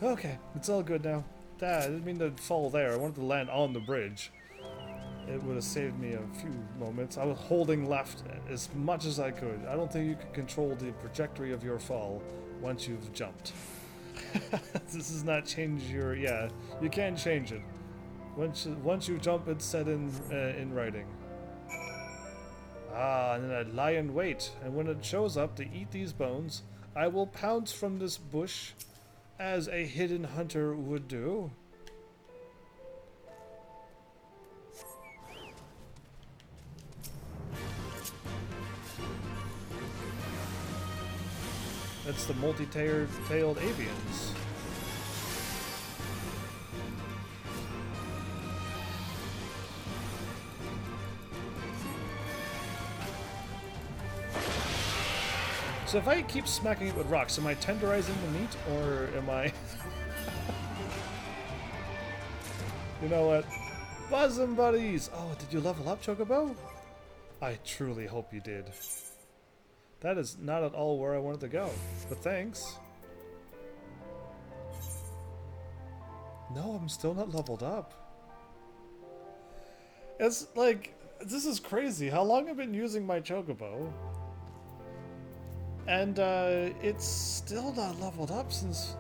Okay, it's all good now. I didn't mean to fall there. I wanted to land on the bridge. It would have saved me a few moments. I was holding left as much as I could. I don't think you can control the trajectory of your fall once you've jumped. This does not change your... Yeah, you can change it. Once you jump, it's set in writing. Ah, and then I lie in wait. And when it shows up to eat these bones, I will pounce from this bush as a hidden hunter would do. That's the multi-tailed avians. So if I keep smacking it with rocks, am I tenderizing the meat, or am I... You know what? Bosom buddies! Oh, did you level up, Chocobo? I truly hope you did. That is not at all where I wanted to go, but thanks. No, I'm still not leveled up. It's like, this is crazy. How long have I been using my Chocobo? And it's still not leveled up since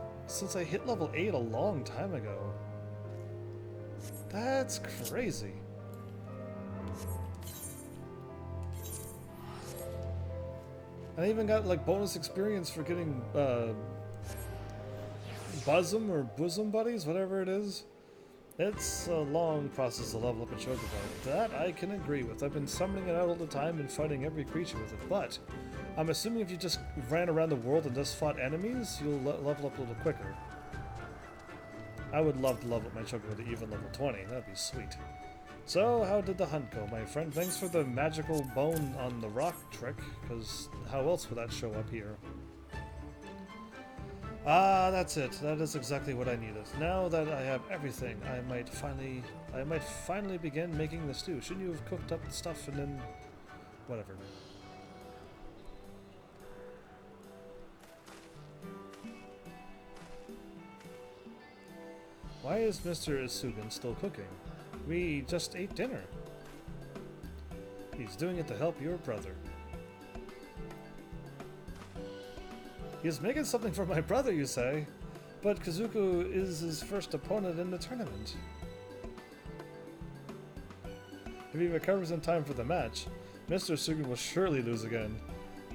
I hit level 8 a long time ago. That's crazy. I even got like bonus experience for getting bosom or bosom buddies, whatever it is. It's a long process to level up a Chocobo. That I can agree with. I've been summoning it out all the time and fighting every creature with it, but I'm assuming if you just ran around the world and just fought enemies, you'll level up a little quicker. I would love to level up my Chocobo to even level 20. That'd be sweet. So, how did the hunt go, my friend? Thanks for the magical bone on the rock trick, because how else would that show up here? Ah, that's it. That is exactly what I needed. Now that I have everything, I might finally begin making the stew. Shouldn't you have cooked up the stuff and then... whatever. Why is Mr. Isugan still cooking? We just ate dinner. He's doing it to help your brother. He's making something for my brother, you say? But Kazuko is his first opponent in the tournament. If he recovers in time for the match, Mr. Isugan will surely lose again.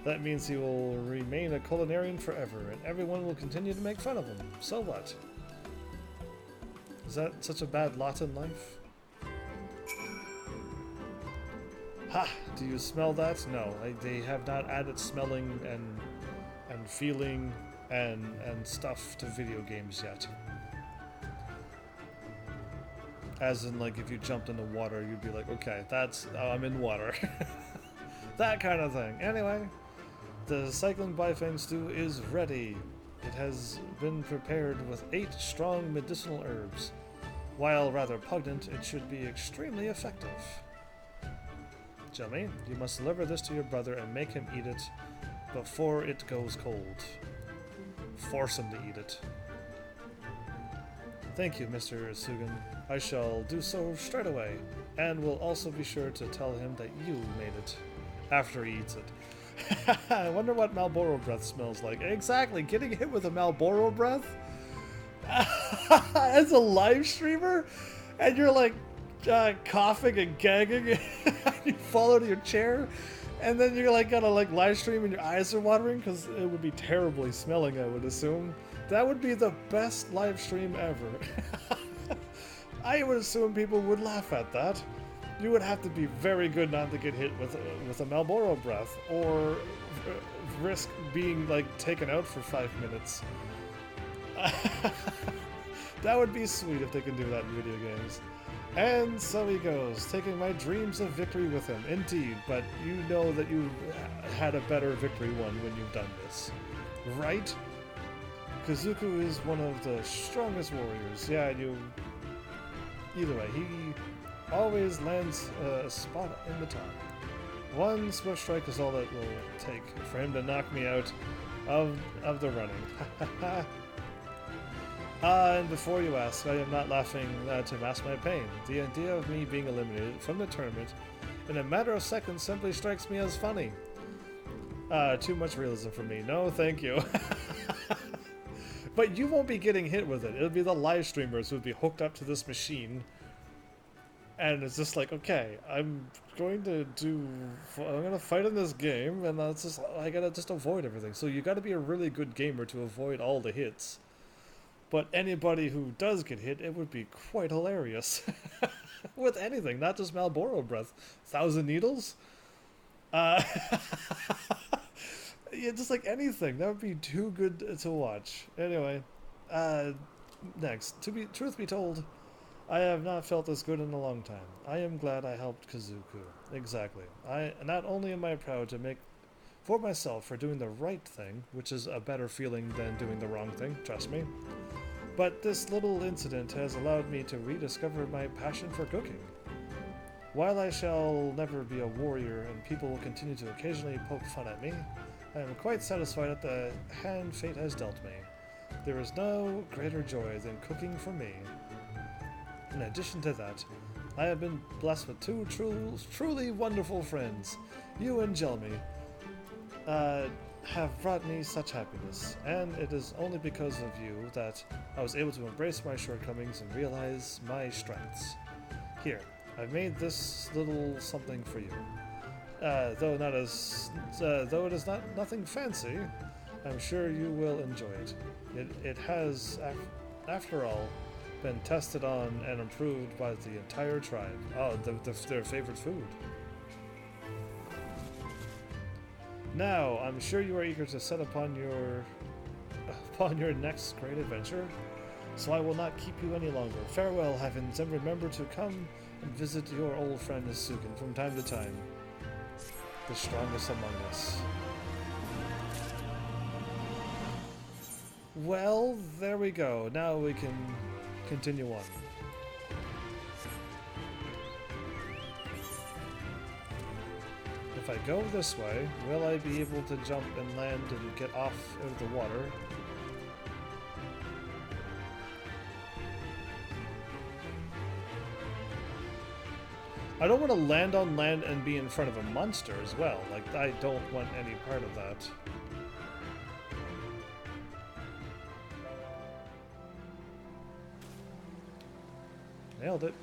That means he will remain a culinarian forever, and everyone will continue to make fun of him. So what? Is that such a bad lot in life? Ha! Do you smell that? No, they have not added smelling and feeling and stuff to video games yet. As in, like, if you jumped into water, you'd be like, okay, oh, I'm in water. That kind of thing. Anyway, the cycling bifang stew is ready. It has been prepared with 8 strong medicinal herbs. While rather pungent, it should be extremely effective. Jelly, you must deliver this to your brother and make him eat it before it goes cold. Force him to eat it. Thank you, Mr. Isugan. I shall do so straight away, and will also be sure to tell him that you made it after he eats it. I wonder what Marlboro breath smells like. Exactly, getting hit with a Marlboro breath? As a live streamer? And you're like coughing and gagging and you fall out of your chair and then you're like gonna like live stream and your eyes are watering because it would be terribly smelling, I would assume. That would be the best live stream ever. I would assume people would laugh at that. You would have to be very good not to get hit with a Marlboro breath or risk being like taken out for 5 minutes. That would be sweet if they could do that in video games. And so he goes, taking my dreams of victory with him. Indeed, but you know that you had a better victory one when you've done this. Right? Kazuku is one of the strongest warriors. Yeah, either way, he always lands a spot in the top. One swift strike is all it will take for him to knock me out of the running. And before you ask, I am not laughing to mask my pain. The idea of me being eliminated from the tournament in a matter of seconds simply strikes me as funny. Too much realism for me. No, thank you. But you won't be getting hit with it. It'll be the live streamers who'll be hooked up to this machine. And it's just like, okay, I'm going to fight in this game, and I gotta just avoid everything. So you gotta be a really good gamer to avoid all the hits. But anybody who does get hit, it would be quite hilarious. With anything, not just Malboro breath. 1,000 needles? Yeah, just like anything. That would be too good to watch. Anyway, next. Truth be told, I have not felt this good in a long time. I am glad I helped Kazuku. Exactly. Not only am I proud to make for myself for doing the right thing, which is a better feeling than doing the wrong thing, trust me, but this little incident has allowed me to rediscover my passion for cooking. While I shall never be a warrior and people will continue to occasionally poke fun at me, I am quite satisfied at the hand fate has dealt me. There is no greater joy than cooking for me. In addition to that, I have been blessed with two truly wonderful friends. You and Jelmy have brought me such happiness, and it is only because of you that I was able to embrace my shortcomings and realize my strengths. Here, I've made this little something for you. Though it is nothing fancy, I'm sure you will enjoy it. It has, after all, been tested on and approved by the entire tribe. Oh, their favorite food. Now, I'm sure you are eager to set upon your next great adventure, so I will not keep you any longer. Farewell, heavens, and remember to come and visit your old friend Isuken from time to time. The strongest among us. Well, there we go. Now we can continue on. If I go this way, will I be able to jump and land and get off of the water? I don't want to land on land and be in front of a monster as well. Like, I don't want any part of that. Nailed it.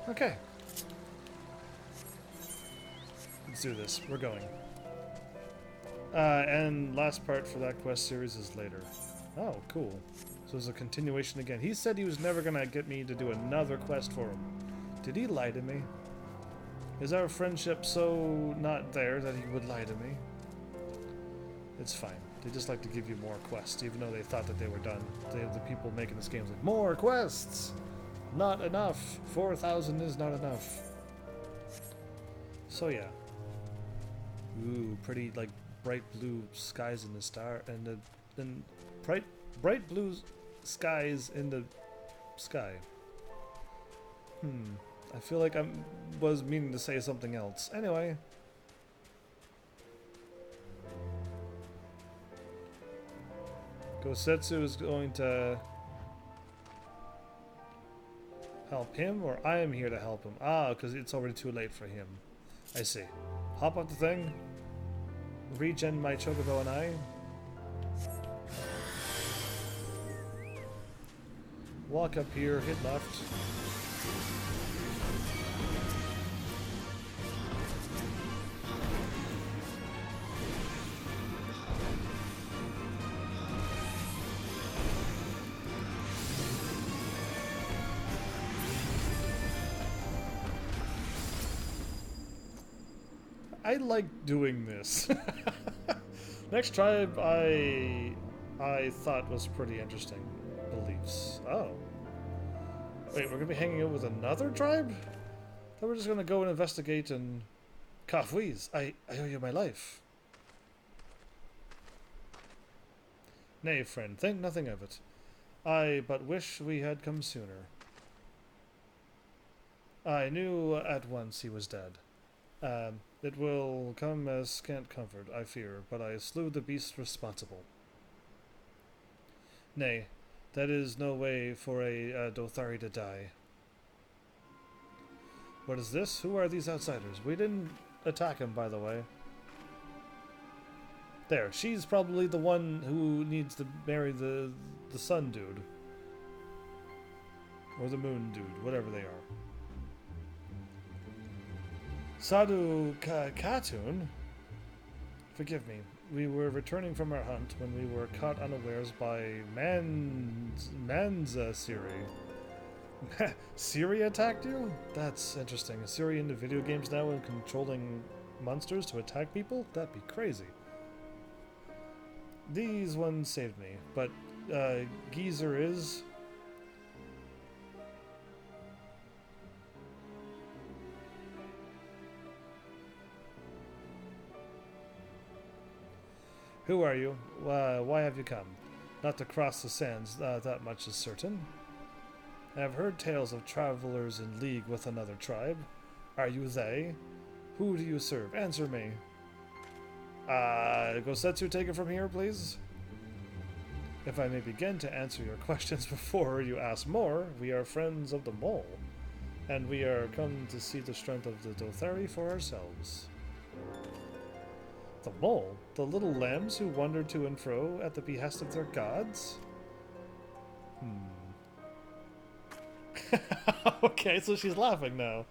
Okay. Let's do this. We're going. And last part for that quest series is later. Oh, cool. So it's a continuation again. He said he was never gonna get me to do another quest for him. Did he lie to me? Is our friendship so not there that he would lie to me? It's fine. They just like to give you more quests, even though they thought that they were done. The people making this game like, more quests! Not enough! 4,000 is not enough. So yeah. Ooh, pretty, like, bright blue skies in the star, and bright blue skies in the sky. I feel like I was meaning to say something else. Anyway. Gosetsu is going to help him, or I am here to help him. Ah, because it's already too late for him. I see. Hop up the thing. Regen my Chocobo and I. Walk up here, hit left. I like doing this. Next tribe I thought was pretty interesting. Beliefs. Oh. Wait, we're gonna be hanging out with another tribe? Thought we're just gonna go and investigate and Kafwiz, I owe you my life. Nay, friend, think nothing of it. I but wish we had come sooner. I knew at once he was dead. It will come as scant comfort, I fear, but I slew the beast responsible. Nay, that is no way for a Dothari to die. What is this? Who are these outsiders? We didn't attack him, by the way. There, she's probably the one who needs to marry the sun dude. Or the moon dude, whatever they are. Sadhu Khatun? Forgive me. We were returning from our hunt when we were caught unawares by Manza Siri. Siri attacked you? That's interesting. Is Siri into video games now and controlling monsters to attack people? That'd be crazy. These ones saved me, but Geezer is... Who are you? Why have you come? Not to cross the sands, that much is certain. I have heard tales of travelers in league with another tribe. Are you they? Who do you serve? Answer me. Gosetsu, take it from here, please. If I may begin to answer your questions before you ask more, we are friends of the mole, and we are come to see the strength of the Dothari for ourselves. The mole? The little lambs who wander to and fro at the behest of their gods? Okay, so she's laughing now.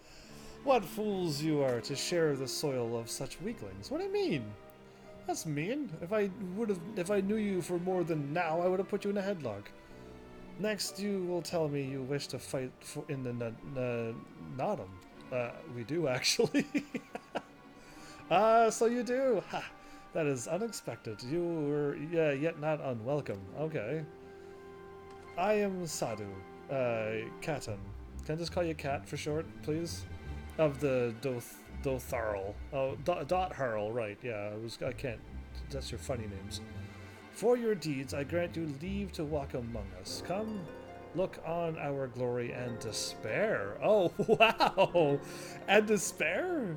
What fools you are to share the soil of such weaklings. What do you mean? That's mean. If I knew you for more than now, I would have put you in a headlock. Next, you will tell me you wish to fight in the Nodum. We do, actually. So you do. Ha! That is unexpected. You were yet not unwelcome. Okay. I am Sadhu. Katan. Can I just call you Cat for short, please? Of the Dotharl. Oh, Dot Hurl, right, yeah. I can't. That's your funny names. For your deeds, I grant you leave to walk among us. Come, look on our glory and despair. Oh, wow! And despair?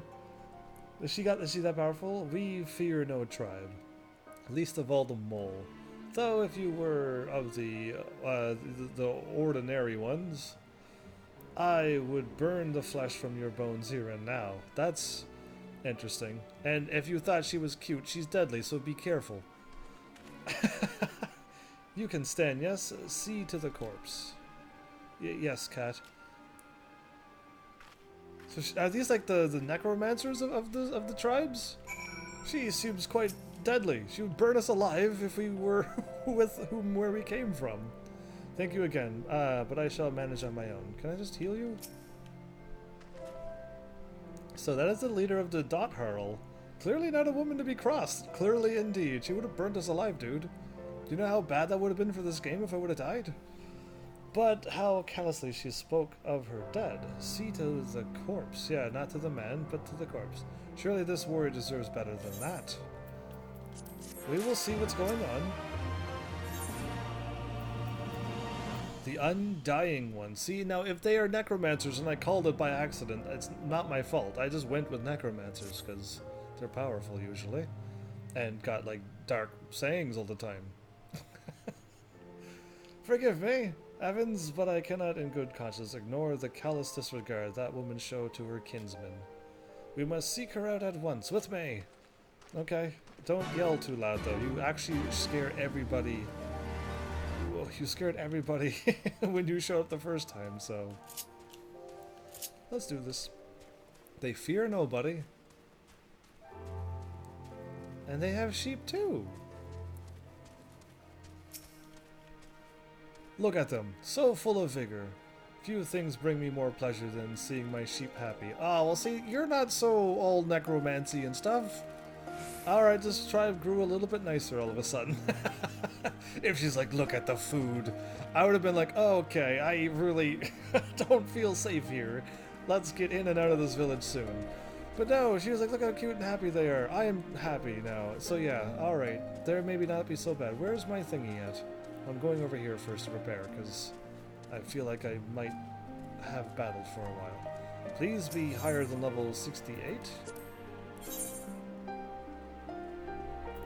Is she that powerful? We fear no tribe, least of all the mole. Though if you were of the ordinary ones, I would burn the flesh from your bones here and now. That's interesting. And if you thought she was cute, she's deadly, so be careful. You can stand, yes? See to the corpse. Yes, Cat. So are these like the necromancers of the tribes? She seems quite deadly. She would burn us alive if we were with where we came from. Thank you again, but I shall manage on my own. Can I just heal you? So that is the leader of the Dot Hurl. Clearly not a woman to be crossed. Clearly indeed. She would have burned us alive, dude. Do you know how bad that would have been for this game if I would have died? But how callously she spoke of her dead. See to the corpse. Yeah, not to the man, but to the corpse. Surely this warrior deserves better than that. We will see what's going on. The Undying One. See, now if they are necromancers and I called it by accident, it's not my fault. I just went with necromancers because they're powerful usually. And got like dark sayings all the time. Forgive me, Evans, but I cannot in good conscience ignore the callous disregard that woman showed to her kinsman. We must seek her out at once. With me! Okay, don't yell too loud though. You actually scare everybody. You scared everybody when you showed up the first time, so... Let's do this. They fear nobody. And they have sheep too. Look at them, so full of vigor. Few things bring me more pleasure than seeing my sheep happy. Ah, well see, you're not so all necromancy and stuff. Alright, this tribe grew a little bit nicer all of a sudden. If she's like, look at the food, I would have been like, oh, okay, I really don't feel safe here. Let's get in and out of this village soon. But no, she was like, look how cute and happy they are. I am happy now. So yeah, alright. There maybe not be so bad. Where's my thingy at? I'm going over here first to prepare, because I feel like I might have battled for a while. Please be higher than level 68.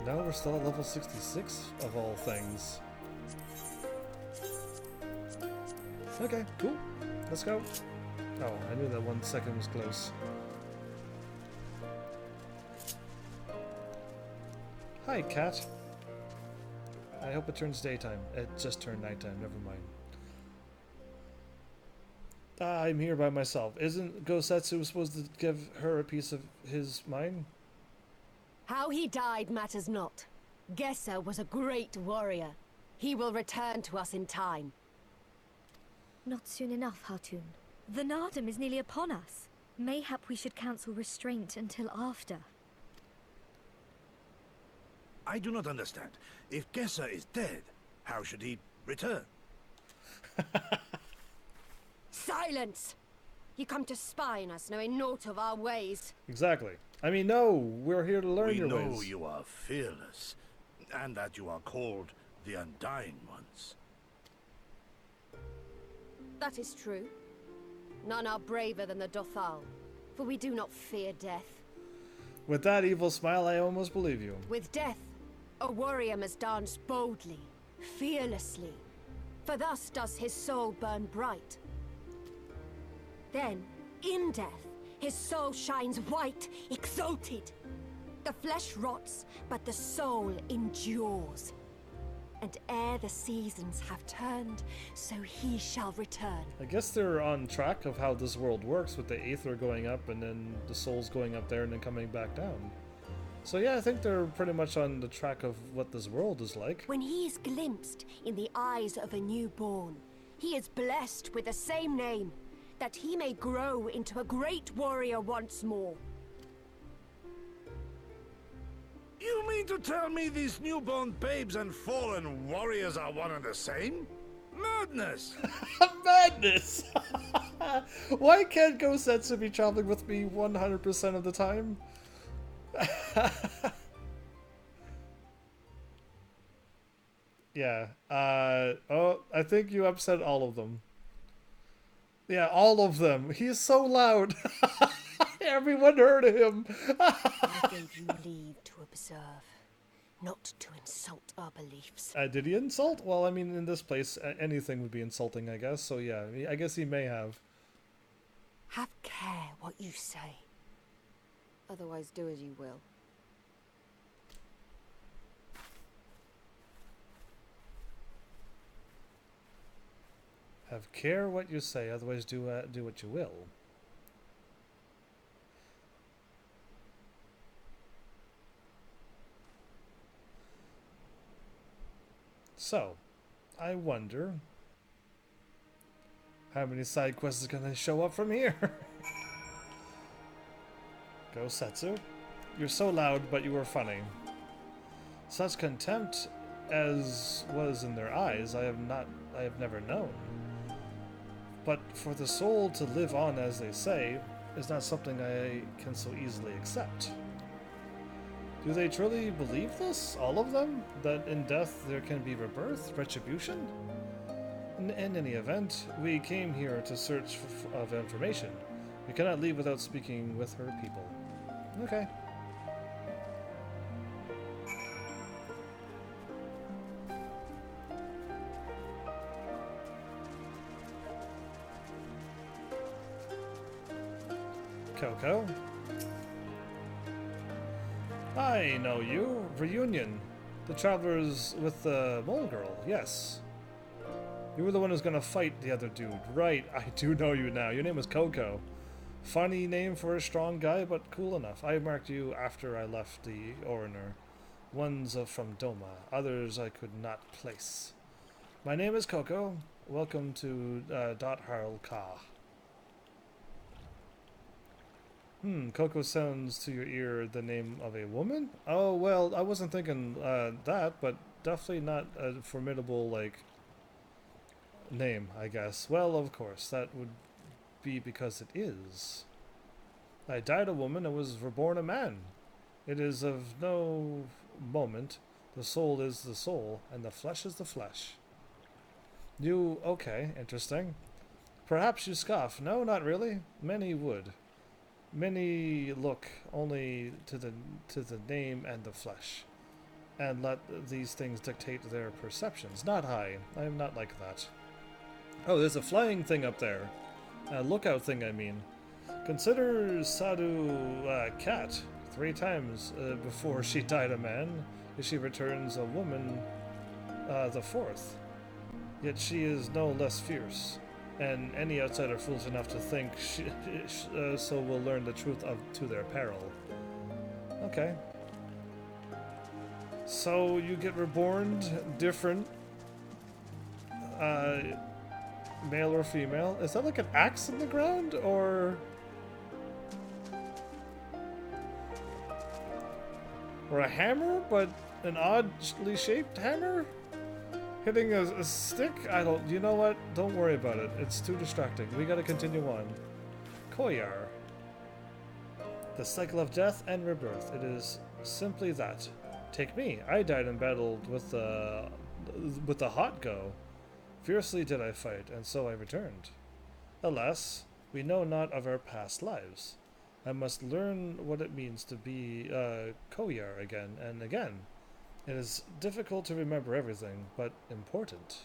No, we're still at level 66, of all things. Okay, cool. Let's go. Oh, I knew that 1 second was close. Hi, cat. I hope it turns daytime. It just turned nighttime, never mind. I'm here by myself. Isn't Gosetsu supposed to give her a piece of his mind? How he died matters not. Gessa was a great warrior. He will return to us in time. Not soon enough, Hartoon. The Nardum is nearly upon us. Mayhap we should cancel restraint until after. I do not understand. If Gessa is dead, how should he return? Silence! You come to spy on us, knowing naught of our ways. Exactly. I mean, no, we're here to learn your ways. We know you are fearless, and that you are called the Undying Ones. That is true. None are braver than the Dothal, for we do not fear death. With that evil smile, I almost believe you. With death, a warrior must dance boldly, fearlessly, for thus does his soul burn bright. Then, in death, his soul shines white, exalted. The flesh rots, but the soul endures. And ere the seasons have turned, so he shall return. I guess they're on track of how this world works, with the Aether going up and then the souls going up there and then coming back down. So yeah, I think they're pretty much on the track of what this world is like. When he is glimpsed in the eyes of a newborn, he is blessed with the same name, that he may grow into a great warrior once more. You mean to tell me these newborn babes and fallen warriors are one and the same? Madness! Madness! Why can't Gosetsu be traveling with me 100% of the time? Yeah. Oh, I think you upset all of them. Yeah, all of them. He's so loud. Everyone heard him. I gave you leave to observe, not to insult our beliefs. Did he insult? Well, I mean, in this place, anything would be insulting, I guess. So yeah, I guess he may have. Have care what you say. Otherwise, do as you will. Have care what you say, otherwise do what you will. So, I wonder how many side quests is gonna show up from here. Go Setsu. You're so loud, but you were funny. Such contempt as was in their eyes, I have never known. But for the soul to live on, as they say, is not something I can so easily accept. Do they truly believe this, all of them? That in death there can be rebirth, retribution? In any event, we came here to search of information. We cannot leave without speaking with her people. Okay. Coco? I know you. Reunion. The travelers with the mole girl. Yes. You were the one who's gonna fight the other dude. Right, I do know you now. Your name was Coco. Funny name for a strong guy, but cool enough. I marked you after I left the Oriner. One's from Doma. Others I could not place. My name is Coco. Welcome to Dot Harl Ka. Coco sounds to your ear the name of a woman? Oh, well, I wasn't thinking that, but definitely not a formidable, like, name, I guess. Well, of course, that would be because it is. I died a woman and was reborn a man. It is of no moment. The soul is the soul, and the flesh is the flesh. You, okay, interesting. Perhaps you scoff. No, not really. Many would. Many look only to the name and the flesh, and let these things dictate their perceptions. Not I. I am not like that. Oh, there's a flying thing up there. A lookout thing, I mean. Consider Sadhu cat 3 times before she died a man. If she returns a woman the 4th. Yet she is no less fierce. And any outsider foolish enough to think so will learn the truth to their peril. Okay. So you get reborn different, male or female. Is that like an axe in the ground, or a hammer, but an oddly shaped hammer? Hitting a stick? I don't... You know what? Don't worry about it. It's too distracting. We gotta continue on. Koyar. The cycle of death and rebirth. It is simply that. Take me. I died and battled with the hot go. Fiercely did I fight, and so I returned. Alas, we know not of our past lives. I must learn what it means to be Koyar again and again. It is difficult to remember everything, but important.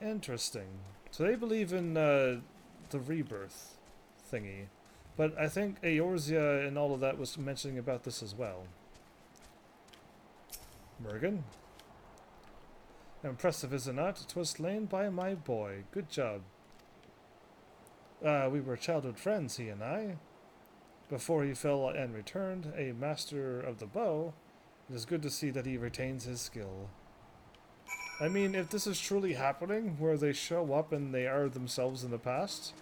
Interesting. So they believe in the rebirth thingy. But I think Eorzea and all of that was mentioning about this as well. Mergen? Impressive, is it not? 'Twas slain by my boy. Good job. We were childhood friends, he and I. Before he fell and returned, a master of the bow. It is good to see that he retains his skill. I mean, if this is truly happening, where they show up and they are themselves in the past,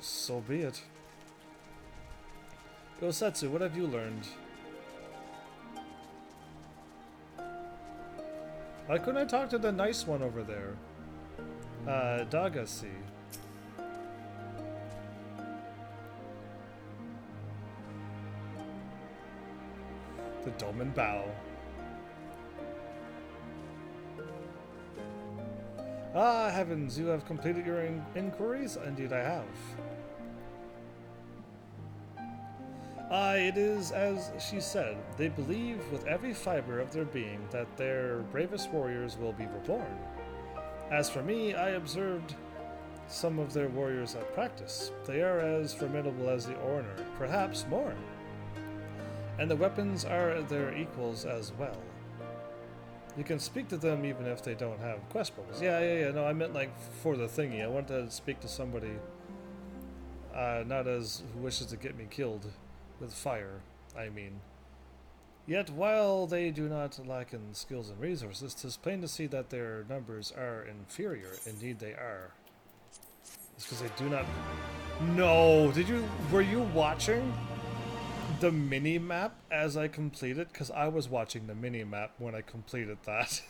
so be it. Gosetsu, what have you learned? Why couldn't I talk to the nice one over there? Dagasi. The Dolmen Bow. Ah, heavens, you have completed your inquiries? Indeed I have. It is as she said. They believe with every fiber of their being that their bravest warriors will be reborn. As for me, I observed some of their warriors at practice. They are as formidable as the Orner, perhaps more. And the weapons are their equals as well. You can speak to them even if they don't have quest books. Yeah, no, I meant like for the thingy. I want to speak to somebody not as who wishes to get me killed with fire, I mean. Yet while they do not lack in skills and resources, 'tis plain to see that their numbers are inferior. Indeed they are. It's because they do not... No! Were you watching the mini-map as I completed? Because I was watching the mini-map when I completed that.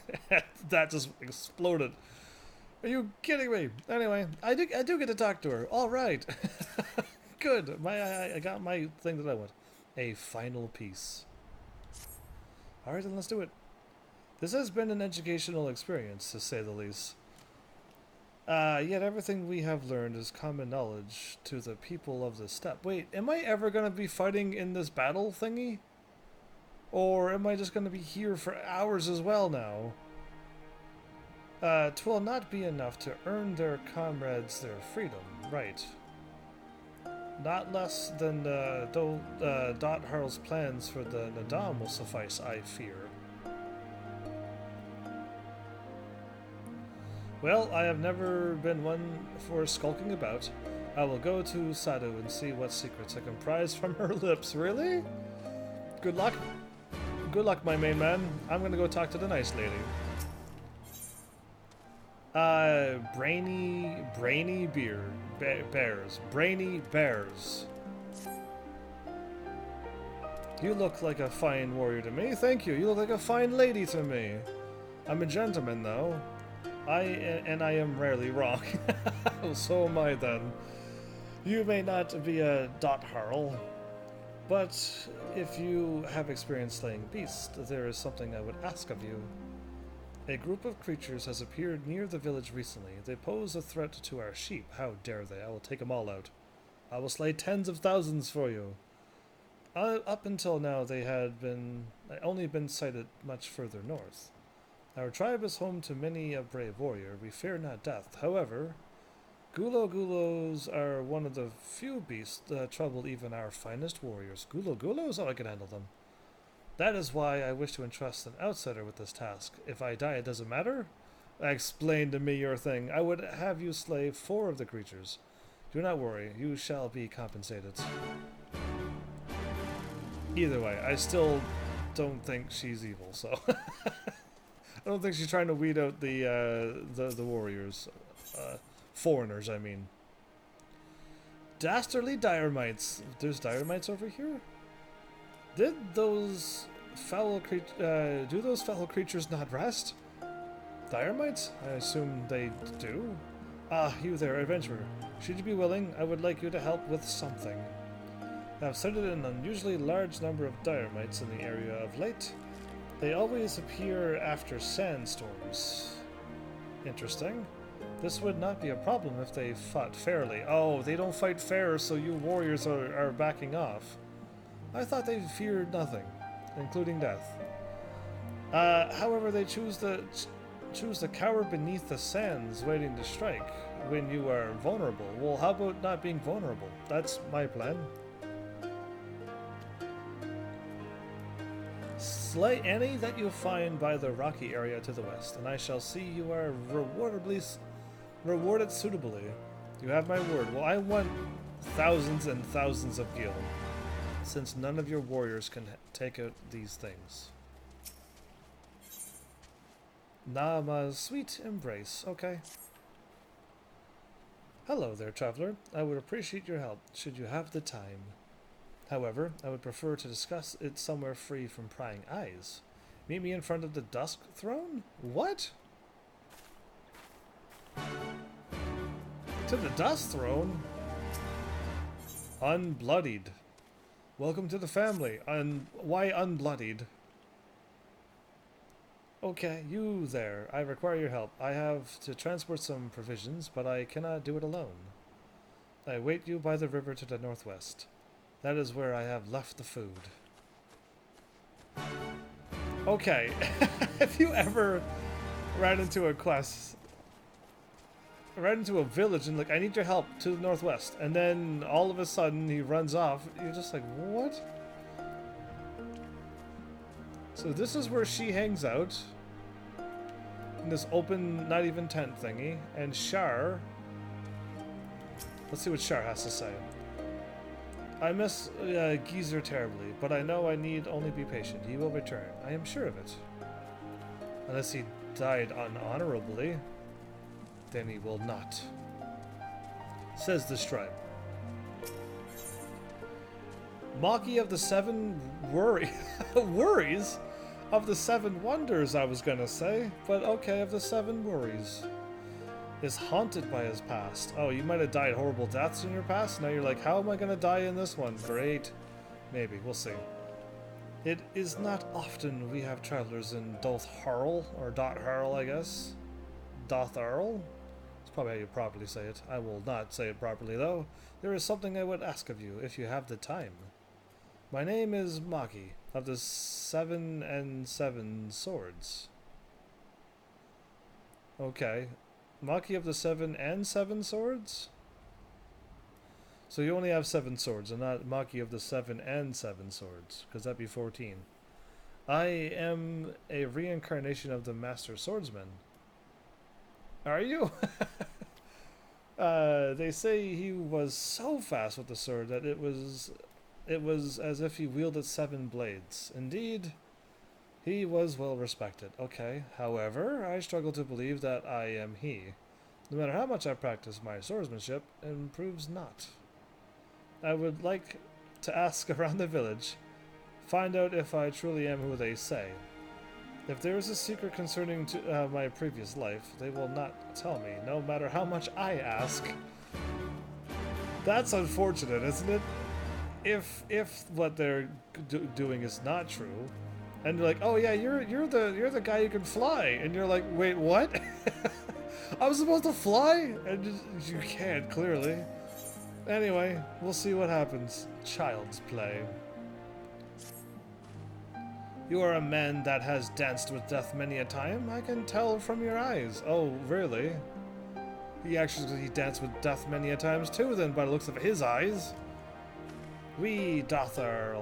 That just exploded. Are you kidding me? Anyway, I do get to talk to her. All right. Good. I got my thing that I want. A final piece. All right, then let's do it. This has been an educational experience, to say the least. Yet everything we have learned is common knowledge to the people of the steppe. Wait, am I ever going to be fighting in this battle thingy? Or am I just going to be here for hours as well now? 'Twill not be enough to earn their comrades their freedom, right? Not less than Dot Harl's plans for the Nadam will suffice, I fear. Well, I have never been one for skulking about. I will go to Sadhu and see what secrets I can prize from her lips. Really? Good luck. Good luck, my main man. I'm gonna go talk to the nice lady. Brainy bears. Brainy bears. You look like a fine warrior to me. Thank you. You look like a fine lady to me. I'm a gentleman, though. I am rarely wrong. So am I, then. You may not be a dot harl, but if you have experience slaying beasts, there is something I would ask of you. A group of creatures has appeared near the village recently. They pose a threat to our sheep. How dare they? I will take them all out. I will slay tens of thousands for you. Up until now, they had only been sighted much further north. Our tribe is home to many a brave warrior. We fear not death. However, gulos are one of the few beasts that trouble even our finest warriors. Gulos? Oh, I can handle them. That is why I wish to entrust an outsider with this task. If I die, it doesn't matter? Explain to me your thing. I would have you slay 4 of the creatures. Do not worry, you shall be compensated. Either way, I still don't think she's evil, so... I don't think she's trying to weed out the warriors. Foreigners, I mean. Dastardly Diremites. There's Diremites over here? Did those foul do those foul creatures not rest? Diremites? I assume they do. Ah, you there, adventurer. Should you be willing, I would like you to help with something. I have sighted an unusually large number of Diremites in the area of late. They always appear after sandstorms. Interesting. This would not be a problem if they fought fairly. Oh, they don't fight fair, so you warriors are backing off. I thought they feared nothing, including death. However, they choose to cower beneath the sands, waiting to strike when you are vulnerable. Well, how about not being vulnerable? That's my plan. Slay any that you find by the rocky area to the west, and I shall see you are rewarded suitably. You have my word. Well, I want thousands and thousands of gil, since none of your warriors can take out these things. Nama's sweet embrace. Okay. Hello there, traveler. I would appreciate your help, should you have the time. However, I would prefer to discuss it somewhere free from prying eyes. Meet me in front of the Dusk Throne? What? To the Dusk Throne? Unbloodied. Welcome to the family. Why unbloodied? Okay, you there. I require your help. I have to transport some provisions, but I cannot do it alone. I wait you by the river to the northwest. That is where I have left the food. Okay. Have you ever ran into a quest, ran into a village and like, I need your help to the northwest, and then all of a sudden he runs off? You're just like, what? So this is where she hangs out, in this open, not even tent thingy, and Shar, let's see what Shar has to say. I miss Geezer terribly, but I know I need only be patient. He will return. I am sure of it. Unless he died unhonorably, then he will not. Says the scribe. Maki of the 7 worries? Of the 7 wonders, I was gonna say. But okay, of the 7 worries. Is haunted by his past. Oh, you might have died horrible deaths in your past. Now you're like, how am I going to die in this one? Great. Maybe. We'll see. It is not often we have travelers in Doth Harl, or Dot Harl, I guess. Doth Harl? That's probably how you properly say it. I will not say it properly, though. There is something I would ask of you, if you have the time. My name is Maki, of the 7 and 7 swords. Okay. Maki of the 7 and 7 swords? So you only have 7 swords, and not Maki of the 7 and 7 swords, because that'd be 14. I am a reincarnation of the Master Swordsman. Are you? They say he was so fast with the sword that it was as if he wielded 7 blades. Indeed, He was well respected. Okay. However, I struggle to believe that I am he. No matter how much I practice my swordsmanship, it improves not. I would like to ask around the village, find out if I truly am who they say. If there is a secret concerning my previous life, they will not tell me, no matter how much I ask. That's unfortunate, isn't it? If what they're doing is not true, and they're like, oh yeah, you're the guy who can fly, and you're like, wait, what? I'm supposed to fly, and you can't clearly. Anyway, we'll see what happens. Child's play. You are a man that has danced with death many a time. I can tell from your eyes. Oh, really? He danced with death many a times too, then, by the looks of his eyes. We Dothar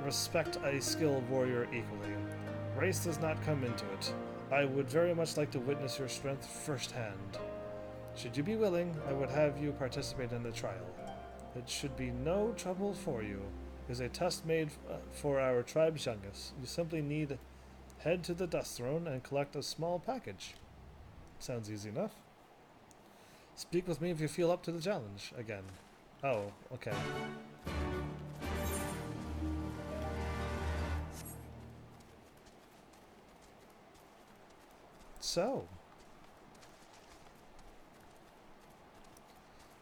respect a skilled warrior equally. Race does not come into it. I would very much like to witness your strength firsthand. Should you be willing, I would have you participate in the trial. It should be no trouble for you. It is a test made for our tribe's youngest. You simply need head to the dust throne and collect a small package. Sounds easy enough. Speak with me if you feel up to the challenge again. Oh, okay. So,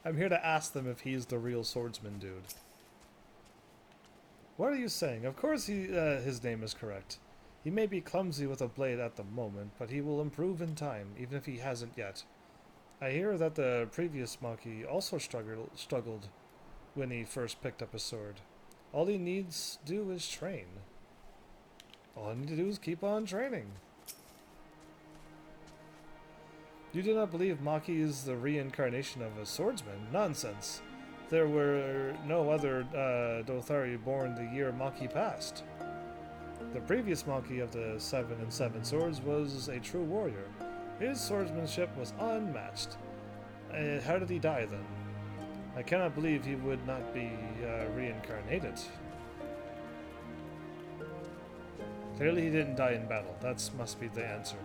I'm here to ask them if he's the real swordsman dude. What are you saying? Of course his name is correct. He may be clumsy with a blade at the moment, but he will improve in time, even if he hasn't yet. I hear that the previous monkey also struggled when he first picked up a sword. All he needs to do is train. All I need to do is keep on training. You do not believe Maki is the reincarnation of a swordsman? Nonsense. There were no other Dothari born the year Maki passed. The previous Maki of the 7 and 7 swords was a true warrior. His swordsmanship was unmatched. How did he die then? I cannot believe he would not be reincarnated. Clearly he didn't die in battle. That must be the answer.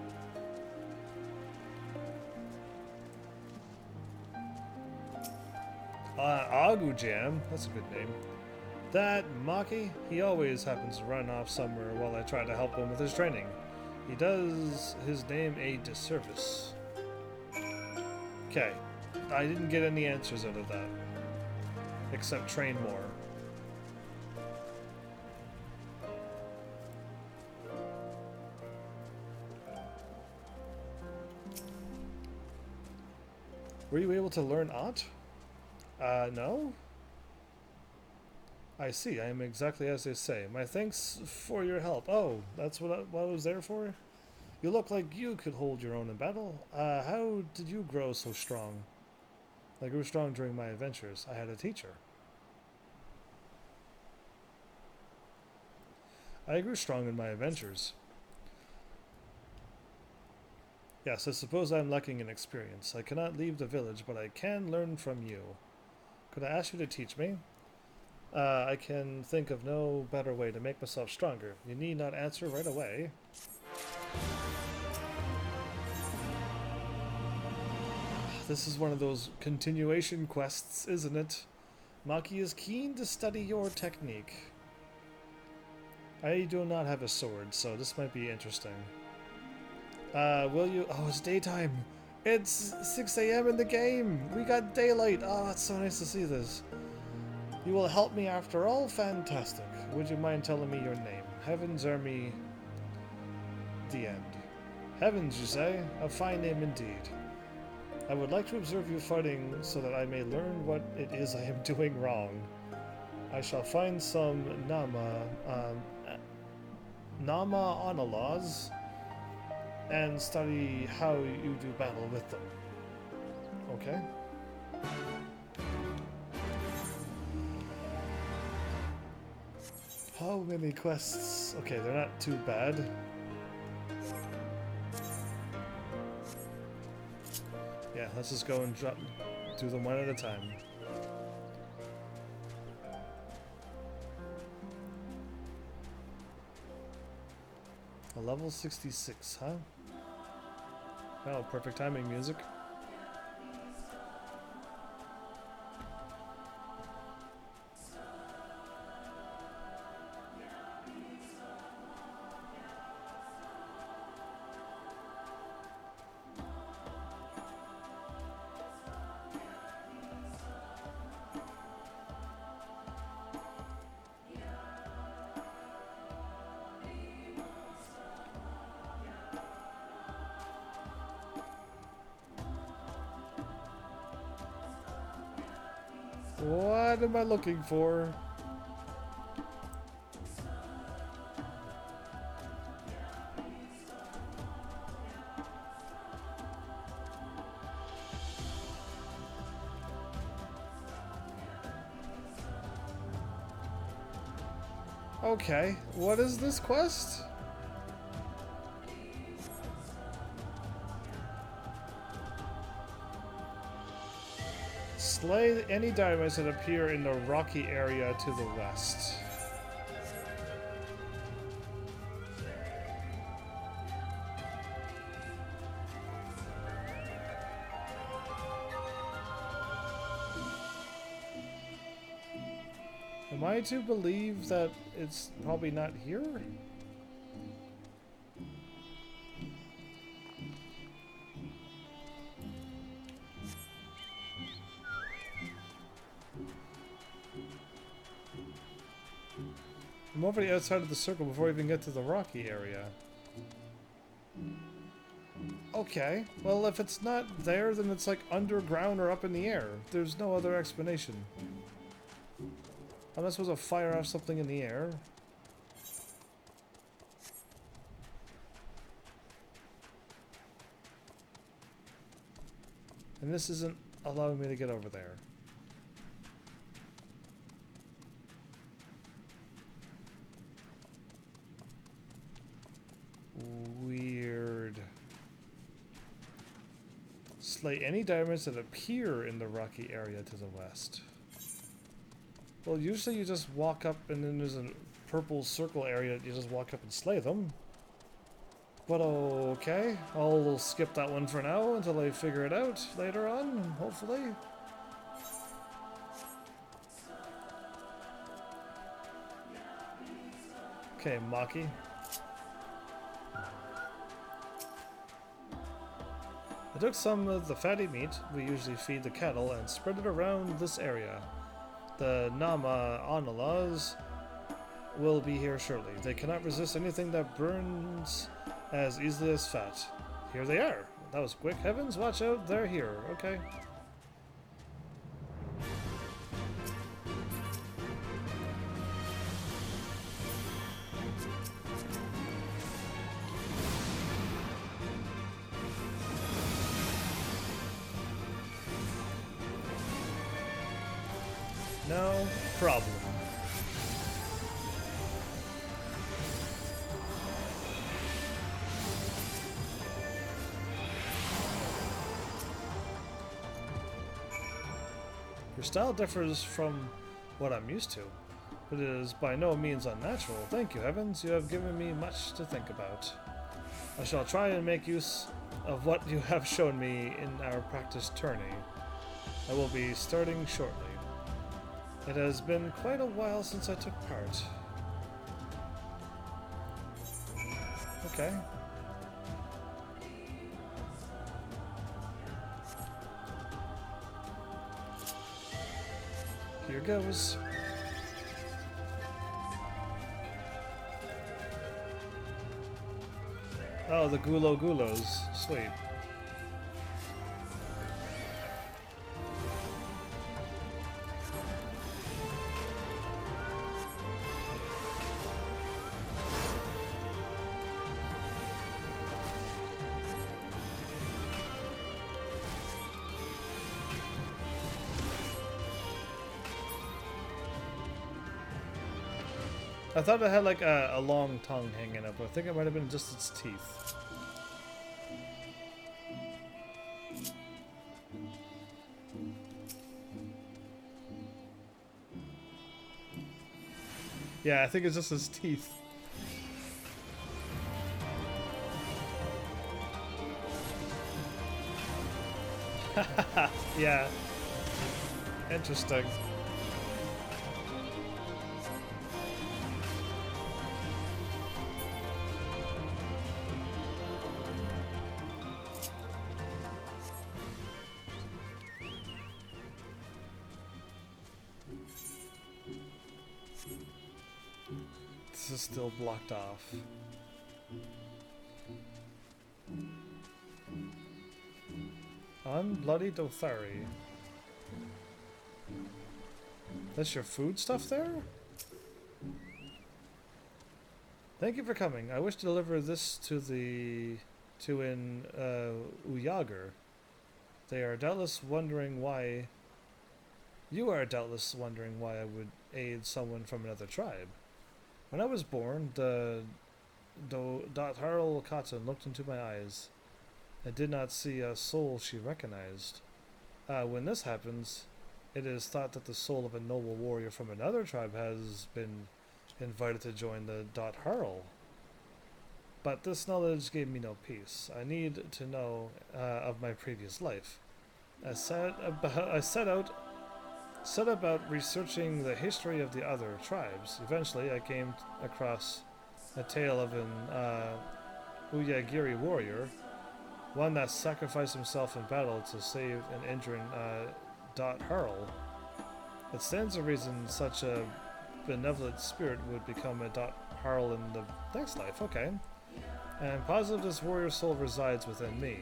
Agu Jam, that's a good name. That Maki, he always happens to run off somewhere while I try to help him with his training. He does his name a disservice. Okay, I didn't get any answers out of that. Except train more. Were you able to learn aught? No? I see, I am exactly as they say. My thanks for your help. Oh, that's what I was there for? You look like you could hold your own in battle. How did you grow so strong? I grew strong during my adventures. I had a teacher. I grew strong in my adventures. Yes, I suppose I'm lacking in experience. I cannot leave the village, but I can learn from you. Could I ask you to teach me? I can think of no better way to make myself stronger. You need not answer right away. This is one of those continuation quests, isn't it? Maki is keen to study your technique. I do not have a sword, so this might be interesting. Will you... Oh, it's daytime! It's 6 AM in the game! We got daylight! Oh, it's so nice to see this. You will help me after all? Fantastic. Would you mind telling me your name? HEAVENSARMY... The end. Heavens, you say? A fine name indeed. I would like to observe you fighting so that I may learn what it is I am doing wrong. I shall find some Nama Analaws and study how you do battle with them. Okay? How many quests? Okay, they're not too bad. Yeah, let's just go and do them one at a time. A level 66, huh? Oh, perfect timing music. What am I looking for? Okay, what is this quest? Slay any dynamites that appear in the rocky area to the west. Am I to believe that it's probably not here? I'm over the outside of the circle before I even get to the rocky area. Okay, well if it's not there, then it's like underground or up in the air. There's no other explanation. I'm not supposed to fire off something in the air. And this isn't allowing me to get over there. Weird. Slay any diamonds that appear in the rocky area to the west. Well, usually you just walk up and then there's a purple circle area. You just walk up and slay them. But okay, I'll skip that one for now until I figure it out later on, hopefully. Okay, Maki. I took some of the fatty meat we usually feed the cattle and spread it around this area. The Nama Analas will be here shortly. They cannot resist anything that burns as easily as fat. Here they are. That was quick. Heavens, watch out. They're here. Okay. No problem. Your style differs from what I'm used to, but it is by no means unnatural. Thank you, Heavens. You have given me much to think about. I shall try and make use of what you have shown me in our practice tourney. I will be starting shortly. It has been quite a while since I took part. Okay. Here goes. Oh, the Gulos. Sweet. I thought it had like a long tongue hanging up, but I think it might have been just its teeth. Yeah, I think it's just his teeth. Yeah. Interesting. This is still blocked off. Unbloody Dothari. That's your food stuff there? Thank you for coming. I wish to deliver this to Uyager. They are doubtless wondering why... You are doubtless wondering why I would aid someone from another tribe. When I was born, the Dotharl Katan looked into my eyes and did not see a soul she recognized. When this happens, it is thought that the soul of a noble warrior from another tribe has been invited to join the Dotharl. But this knowledge gave me no peace. I need to know of my previous life. I set about researching the history of the other tribes. Eventually, I came across a tale of an Uyagiri warrior, one that sacrificed himself in battle to save an injured Dotharl. It stands to reason such a benevolent spirit would become a Dotharl in the next life. Okay. And I'm positive this warrior soul resides within me.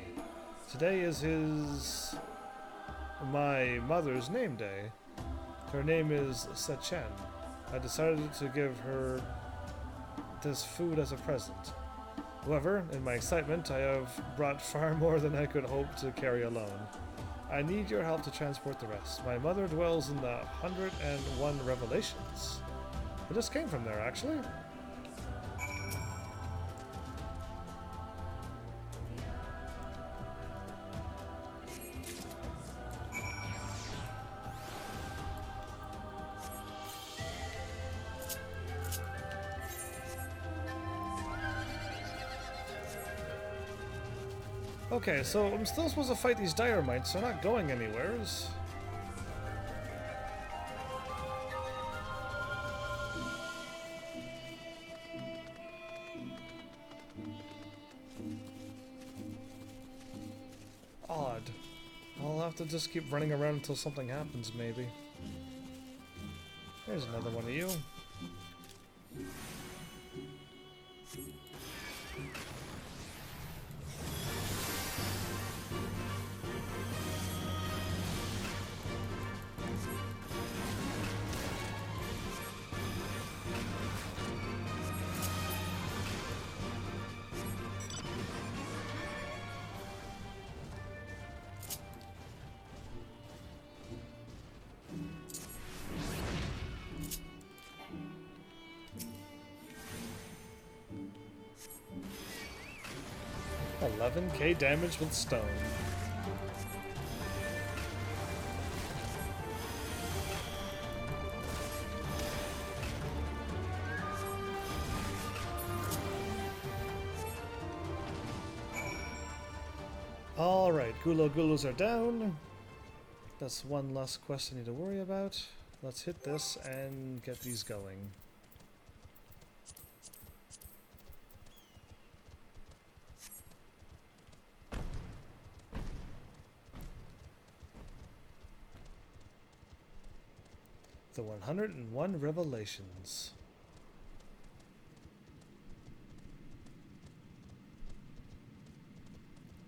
Today is my mother's name day. Her name is Sechen. I decided to give her this food as a present. However, in my excitement, I have brought far more than I could hope to carry alone. I need your help to transport the rest. My mother dwells in the 101 Revelations. I just came from there, actually. Okay, so I'm still supposed to fight these Diormites, they're not going anywheres. Odd. I'll have to just keep running around until something happens, maybe. There's another one of you. $11k damage with stone. Alright, Gulus are down. That's one less quest I need to worry about. Let's hit this and get these going. The 101 Revelations.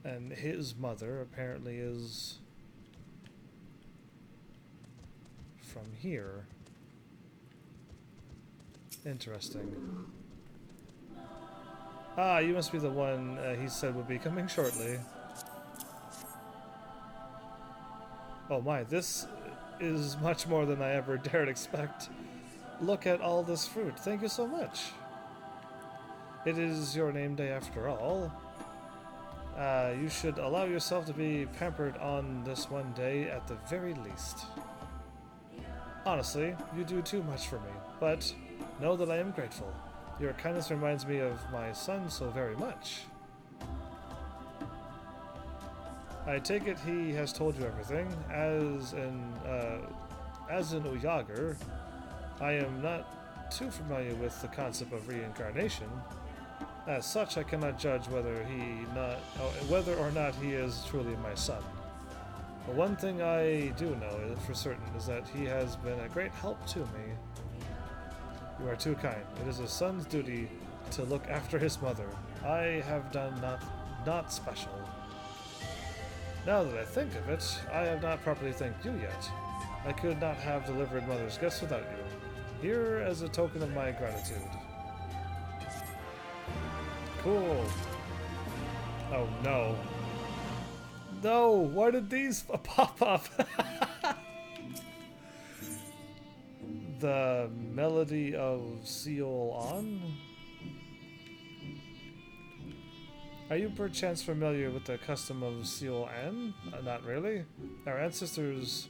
And his mother apparently is from here. Interesting. Ah, you must be the one he said would be coming shortly. Oh my, this is much more than I ever dared expect. Look at all this fruit. Thank you so much. It is your name day after all. You should allow yourself to be pampered on this one day at the very least. Honestly, you do too much for me, but know that I am grateful. Your kindness reminds me of my son so very much. I take it he has told you everything. As an Uyager, I am not too familiar with the concept of reincarnation. As such, I cannot judge whether or not he is truly my son. But one thing I do know for certain is that he has been a great help to me. You are too kind. It is a son's duty to look after his mother. I have done not special. Now that I think of it, I have not properly thanked you yet. I could not have delivered Mother's gifts without you. Here as a token of my gratitude. Cool. Oh no. No! Why did these pop up? The melody of Seal On? Are you perchance familiar with the custom of Seal An? Not really. Our ancestors,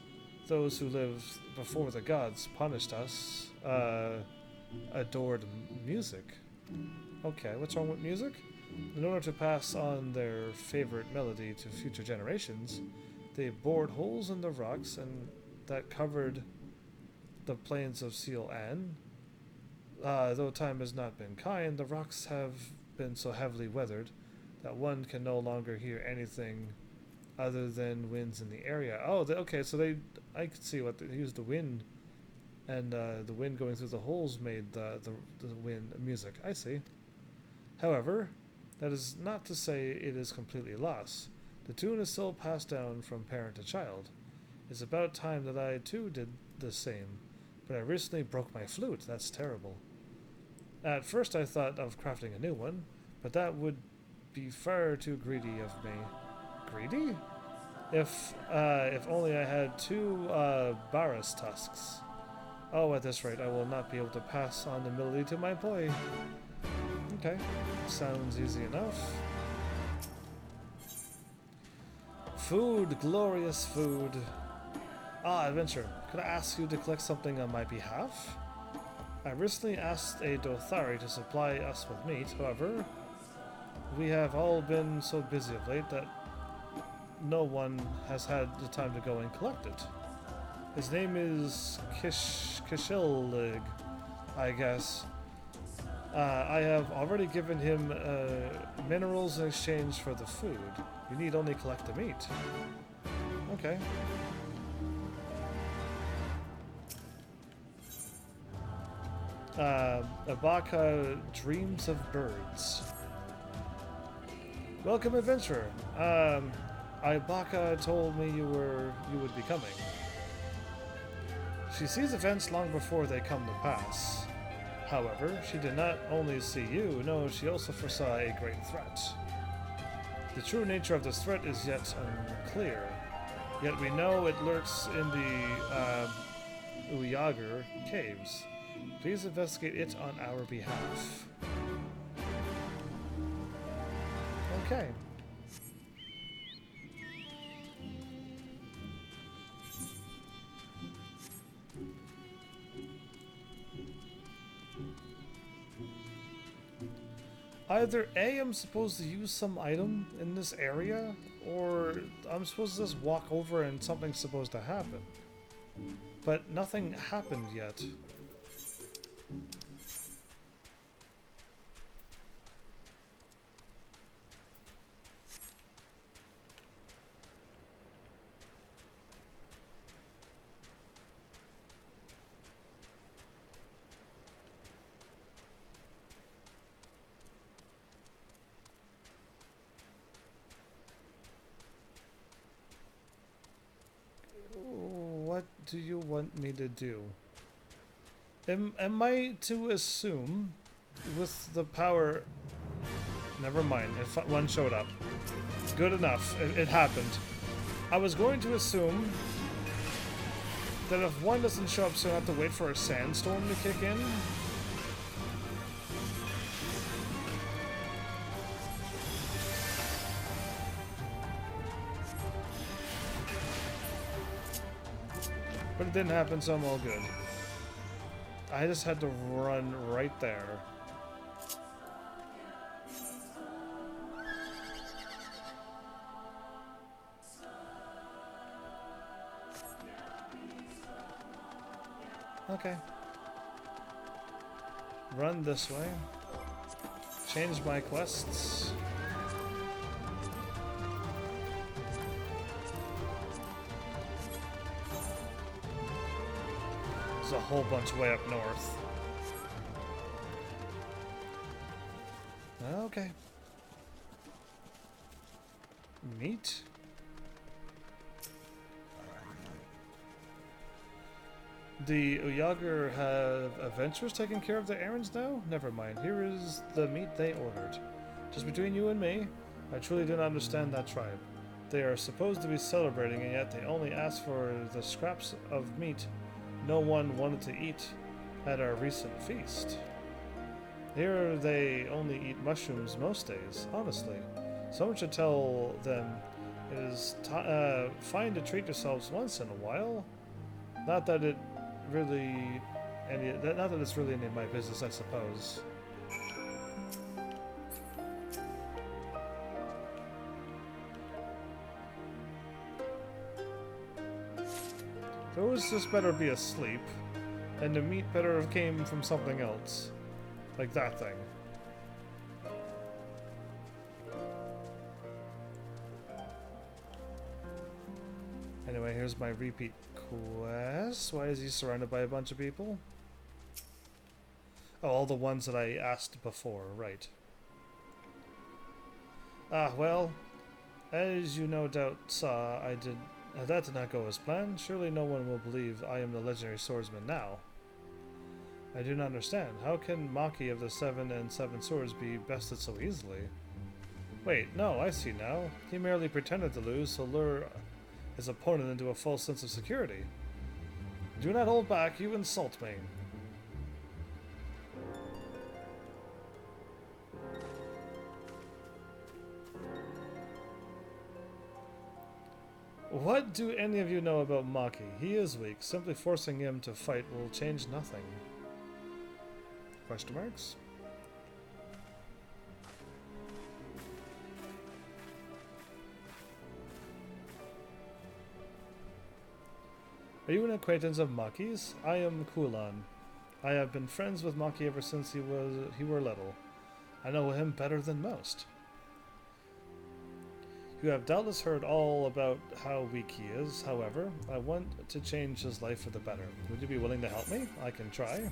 those who lived before the gods, punished us, adored music. Okay, what's wrong with music? In order to pass on their favorite melody to future generations, they bored holes in the rocks and that covered the plains of Seal An. Though time has not been kind, the rocks have been so heavily weathered that one can no longer hear anything other than winds in the area. Oh, okay, so I could see what they used the wind, and the wind going through the holes made the wind music. I see. However, that is not to say it is completely lost. The tune is still passed down from parent to child. It's about time that I too did the same, but I recently broke my flute. That's terrible. At first I thought of crafting a new one, but that would be far too greedy of me. Greedy? If only I had 2 Baras tusks. Oh, at this rate, I will not be able to pass on the melody to my boy. Okay, sounds easy enough. Food, glorious food. Adventure. Could I ask you to collect something on my behalf? I recently asked a Dothari to supply us with meat, however, we have all been so busy of late that no one has had the time to go and collect it. His name is Kishillig, I guess. I have already given him minerals in exchange for the food. You need only collect the meat. Okay. Abaka dreams of birds. Welcome, adventurer. Ibaka told me you would be coming. She sees events long before they come to pass. However, she did not only see you, no, she also foresaw a great threat. The true nature of this threat is yet unclear, yet we know it lurks in the Uyager caves. Please investigate it on our behalf. Okay. Either A, I'm supposed to use some item in this area, or I'm supposed to just walk over and something's supposed to happen. But nothing happened yet. What do you want me to do? Am I to assume with the power... Never mind, one showed up. Good enough, it happened. I was going to assume that if one doesn't show up soon, I have to wait for a sandstorm to kick in. But it didn't happen, so I'm all good. I just had to run right there. Okay. Run this way. Change my quests. There's a whole bunch way up north. Okay. Meat. The Uyager have adventurers taking care of their errands now? Never mind. Here is the meat they ordered. Just between you and me, I truly do not understand that tribe. They are supposed to be celebrating, and yet they only ask for the scraps of meat no one wanted to eat at our recent feast. Here they only eat mushrooms most days, honestly. Someone should tell them it is fine to treat yourselves once in a while. Not that it's really any of my business, I suppose. Those just better be asleep, and the meat better have came from something else. Like that thing. Anyway, here's my repeat quest. Why is he surrounded by a bunch of people? Oh, all the ones that I asked before, right. Ah, well, as you no doubt saw, that did not go as planned. Surely no one will believe I am the legendary swordsman now. I do not understand. How can Maki of the 7 and 7 swords be bested so easily? Wait, no, I see now. He merely pretended to lose to lure his opponent into a false sense of security. Do not hold back, you insult me. What do any of you know about Maki? He is weak. Simply forcing him to fight will change nothing. Question marks? Are you an acquaintance of Maki's? I am Kulan. I have been friends with Maki ever since he were little. I know him better than most. You have doubtless heard all about how weak he is. However, I want to change his life for the better. Would you be willing to help me? I can try.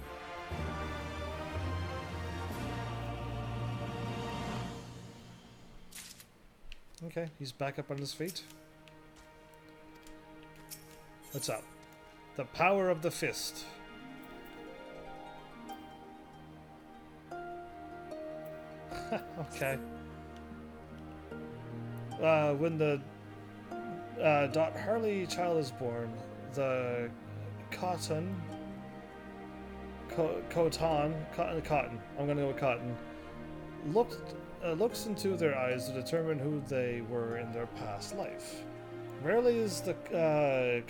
Okay, he's back up on his feet. What's up? The power of the fist. Okay. When the Harley child is born, the cotton, I'm gonna go with cotton, looks into their eyes to determine who they were in their past life. Rarely is the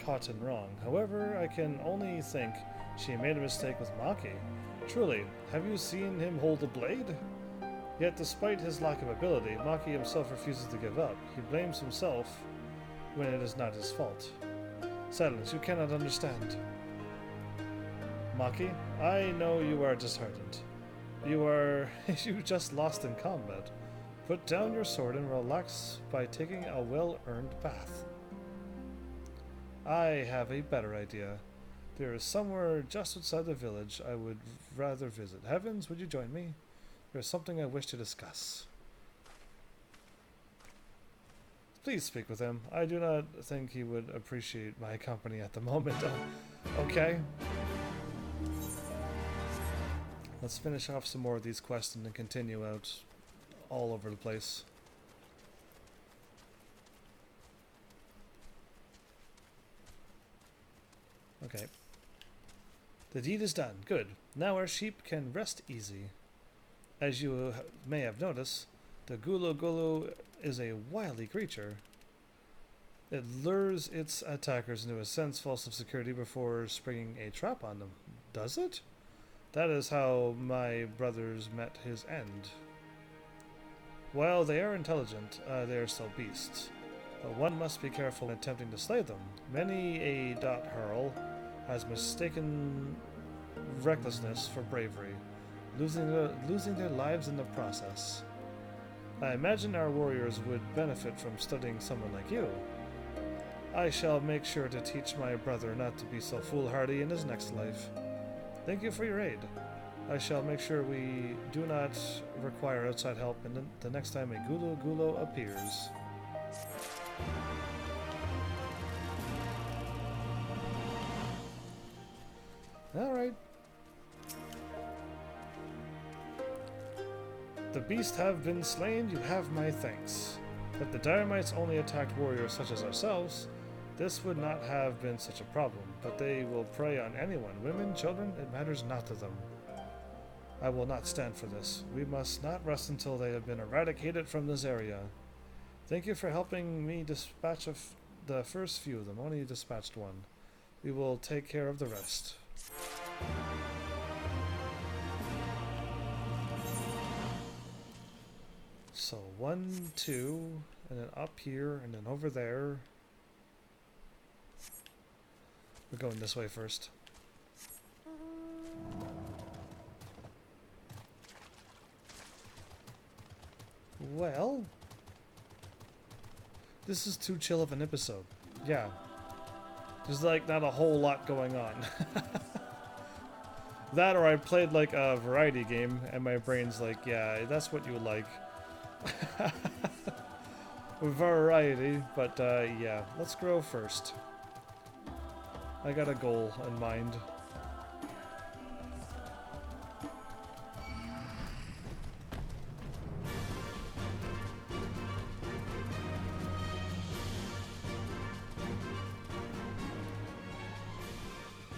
cotton wrong. However, I can only think she made a mistake with Maki. Truly, have you seen him hold a blade? Yet, despite his lack of ability, Maki himself refuses to give up. He blames himself when it is not his fault. Silence, you cannot understand. Maki, I know you are disheartened. You just lost in combat. Put down your sword and relax by taking a well-earned bath. I have a better idea. There is somewhere just outside the village I would rather visit. Heavens, would you join me? There's something I wish to discuss. Please speak with him. I do not think he would appreciate my company at the moment. Okay. Let's finish off some more of these quests and then continue out all over the place. Okay. The deed is done. Good. Now our sheep can rest easy. As you may have noticed, the Gulu Gulu is a wily creature. It lures its attackers into a false of security before springing a trap on them. Does it? That is how my brothers met his end. While they are intelligent, they are still beasts. But one must be careful in attempting to slay them. Many a Hurl has mistaken recklessness for bravery, losing their lives in the process. I imagine our warriors would benefit from studying someone like you. I shall make sure to teach my brother not to be so foolhardy in his next life. Thank you for your aid. I shall make sure we do not require outside help the next time a Gulo Gulo appears. Alright. The beasts have been slain, you have my thanks. If the Dynamites only attacked warriors such as ourselves, this would not have been such a problem, but they will prey on anyone, women, children, it matters not to them. I will not stand for this. We must not rest until they have been eradicated from this area. Thank you for helping me dispatch the first few of them. Only dispatched one. We will take care of the rest. So 1, 2, and then up here, and then over there. We're going this way first. Well, this is too chill of an episode. Yeah. There's like not a whole lot going on. That or I played like a variety game and my brain's like, yeah, that's what you like. Variety, but yeah, let's grow first. I got a goal in mind.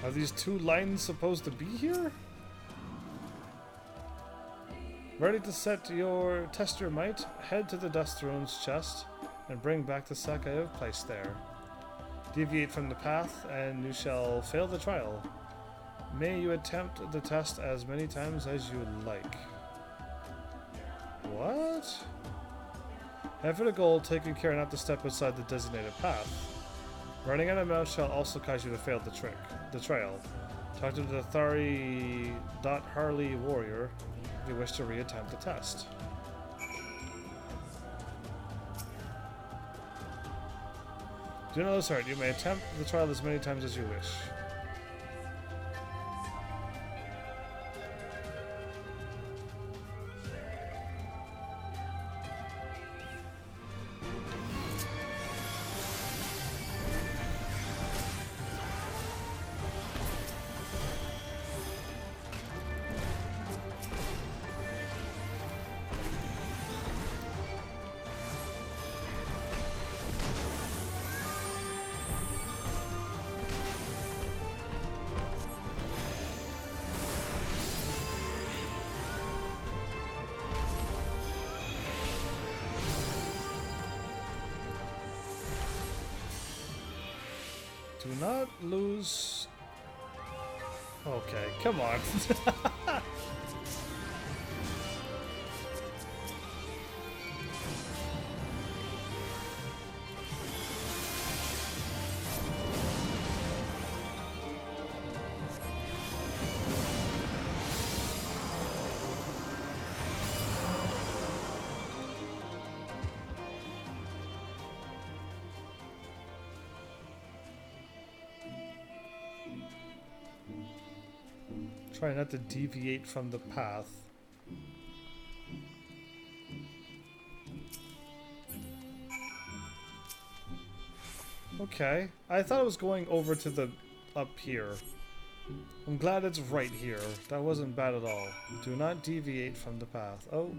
Are these two lines supposed to be here? Ready to test your might? Head to the Dust Throne's chest and bring back the sack I have placed there. Deviate from the path and you shall fail the trial. May you attempt the test as many times as you like. What? Head for the goal, taking care not to step outside the designated path. Running out of mouth shall also cause you to fail the trail. Talk to the Harley warrior if you wish to reattempt the test. Do not lose heart. You may attempt the trial as many times as you wish. Do not lose... Okay, come on. Try not to deviate from the path. Okay. I thought it was going over to the... up here. I'm glad it's right here. That wasn't bad at all. Do not deviate from the path. Oh.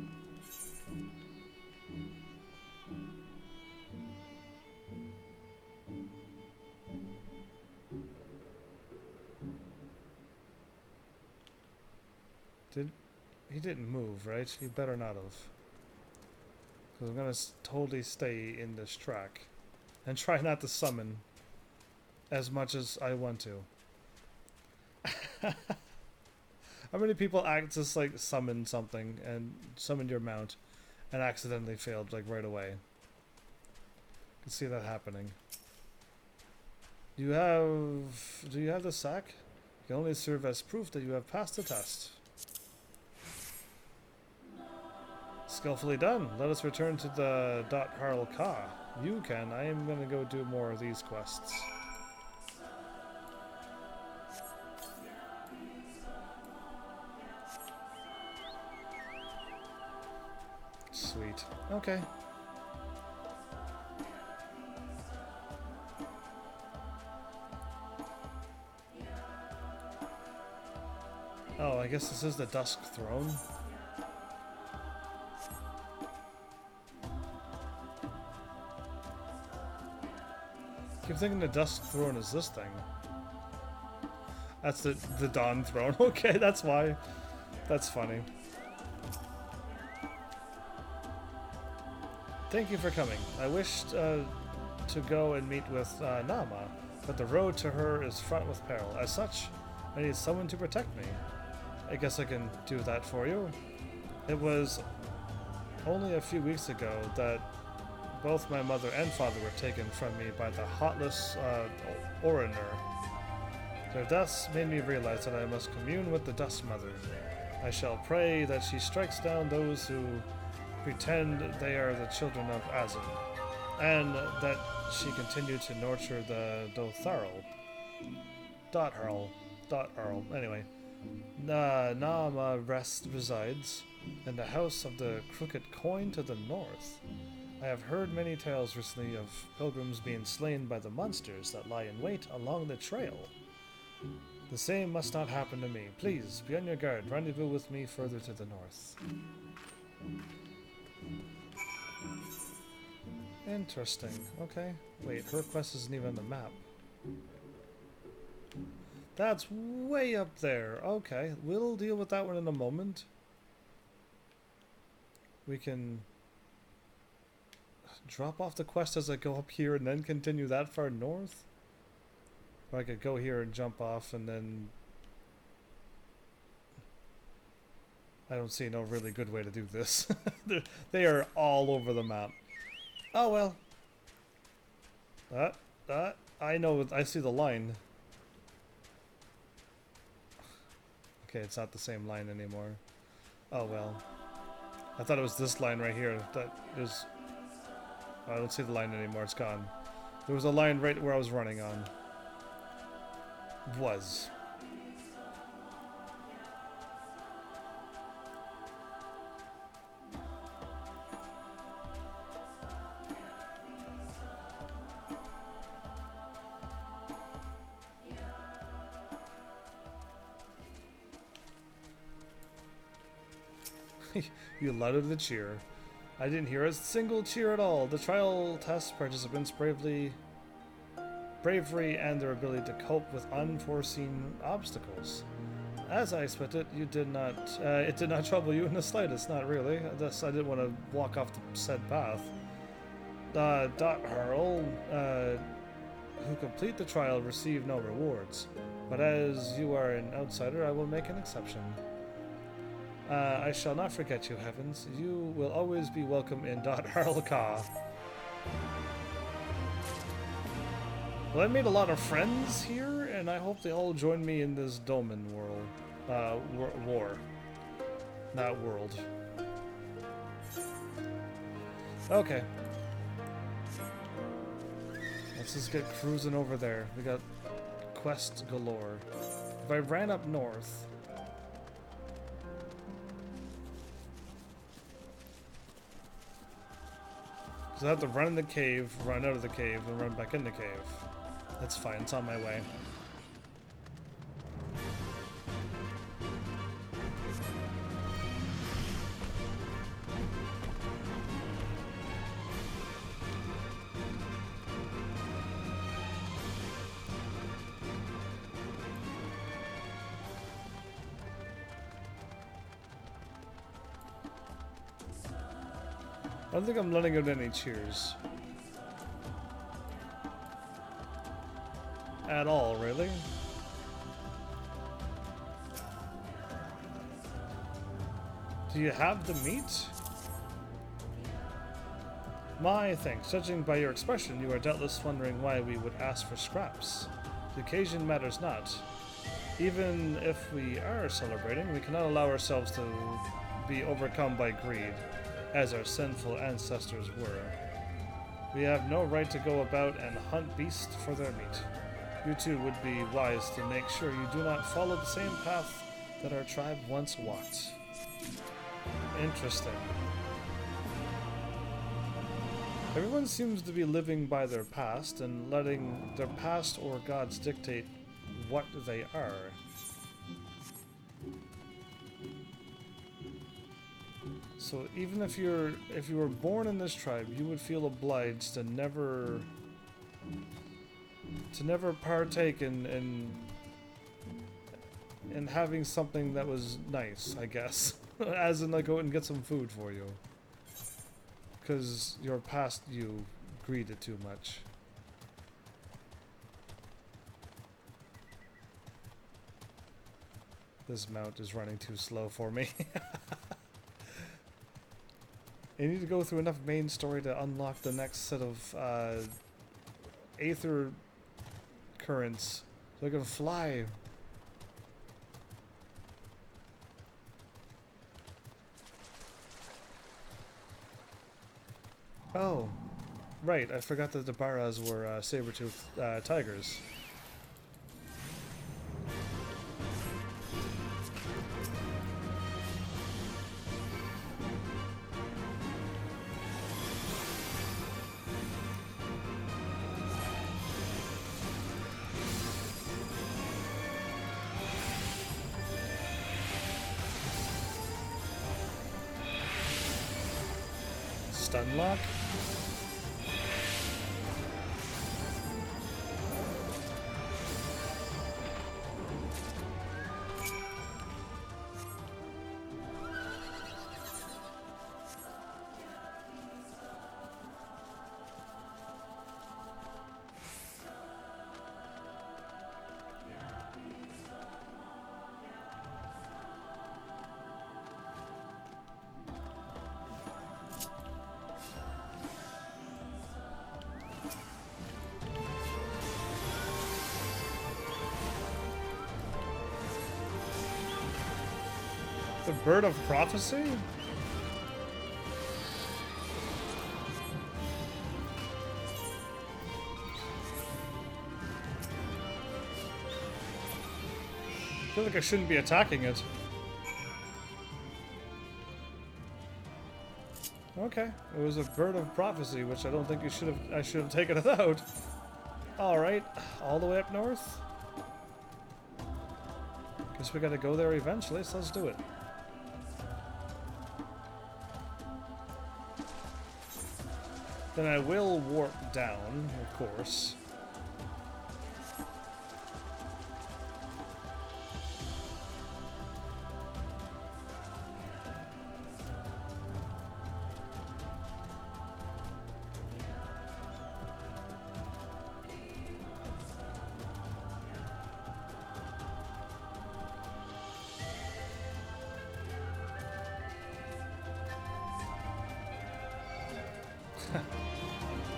He didn't move, right? He better not have. Because I'm going to totally stay in this track. And try not to summon as much as I want to. How many people just like summon something and summon your mount and accidentally failed like right away? I can see that happening. Do you have the sack? can only serve as proof that you have passed the test. Skillfully done. Let us return to the Harl Ka. You can. I am gonna go do more of these quests. Sweet. Okay. Oh, I guess this is the Dusk Throne. I keep thinking the Dusk Throne is this thing. That's the Dawn Throne. Okay, that's why. That's funny. Thank you for coming. I wished to go and meet with Nama, but the road to her is fraught with peril. As such, I need someone to protect me. I guess I can do that for you. It was only a few weeks ago that both my mother and father were taken from me by the Heartless Oraner. Their deaths made me realize that I must commune with the Dust Mother. I shall pray that she strikes down those who pretend they are the children of Azim, and that she continue to nurture the Dotharl. Dotharl. Anyway, Nama resides in the House of the Crooked Coin to the north. I have heard many tales recently of pilgrims being slain by the monsters that lie in wait along the trail. The same must not happen to me. Please, be on your guard. Rendezvous with me further to the north. Interesting. Okay. Wait, her quest isn't even on the map. That's way up there. Okay, we'll deal with that one in a moment. We can drop off the quest as I go up here and then continue that far north. Or I could go here and jump off and then... I don't see no really good way to do this. They are all over the map. Oh well. I know, I see the line. Okay, it's not the same line anymore. Oh well. I thought it was this line right here. That is... I don't see the line anymore, it's gone. There was a line right where I was running on. Was. You louded the cheer. I didn't hear a single cheer at all. The trial test participants bravery and their ability to cope with unforeseen obstacles. As I expected, it did not trouble you in the slightest, not really. I didn't want to walk off the said path. Harl, who complete the trial receive no rewards, but as you are an outsider, I will make an exception. I shall not forget you, Heavens. You will always be welcome in Harl Ka. Well, I made a lot of friends here, and I hope they all join me in this Doman war. Not world. Okay. Let's just get cruising over there. We got quest galore. If I ran up north... So I have to run in the cave, run out of the cave, and run back in the cave. That's fine, it's on my way. I don't think I'm letting out any cheers. At all, really? Do you have the meat? My thanks. Judging by your expression, you are doubtless wondering why we would ask for scraps. The occasion matters not. Even if we are celebrating, we cannot allow ourselves to be overcome by greed, as our sinful ancestors were. We have no right to go about and hunt beasts for their meat. You too would be wise to make sure you do not follow the same path that our tribe once walked. Interesting. Everyone seems to be living by their past and letting their past or gods dictate what they are. So even if you were born in this tribe, you would feel obliged to never partake in having something that was nice, I guess. As in, like, go and get some food for you. Because your past you greeted too much. This mount is running too slow for me. You need to go through enough main story to unlock the next set of aether currents so I can fly. Oh, right, I forgot that the Baras were saber-toothed tigers. Stunlock? The Bird of Prophecy? I feel like I shouldn't be attacking it. Okay, it was a Bird of Prophecy, which I don't think I should have taken it out. Alright, all the way up north? Guess we gotta go there eventually, so let's do it. Then I will warp down, of course.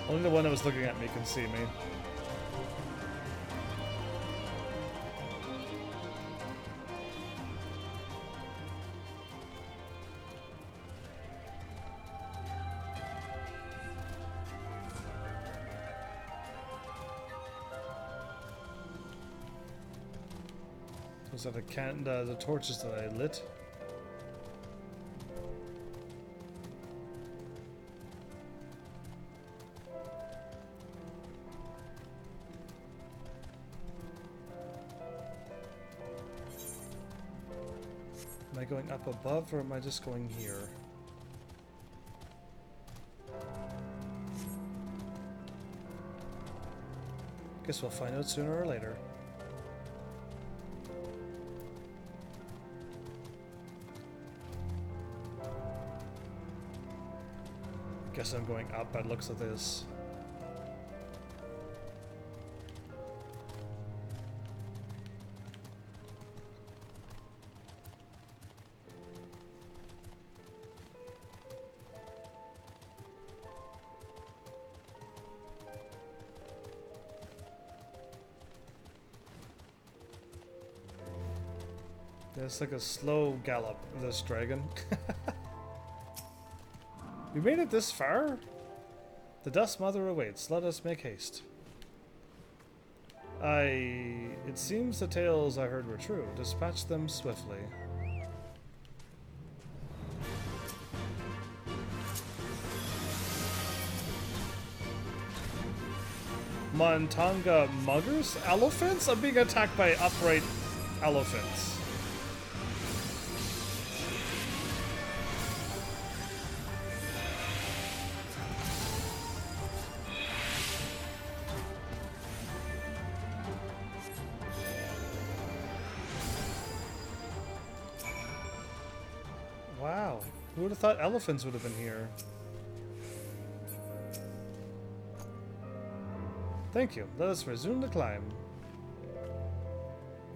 Only the one that was looking at me can see me. Was that the torches that I lit? Am I going up above, or am I just going here? Guess we'll find out sooner or later. Guess I'm going up by the looks of this. It's like a slow gallop, this dragon. We made it this far? The Dust Mother awaits. Let us make haste. It seems the tales I heard were true. Dispatch them swiftly. Montanga muggers? Elephants? I'm being attacked by upright elephants. Wow. Who would have thought elephants would have been here? Thank you. Let us resume the climb.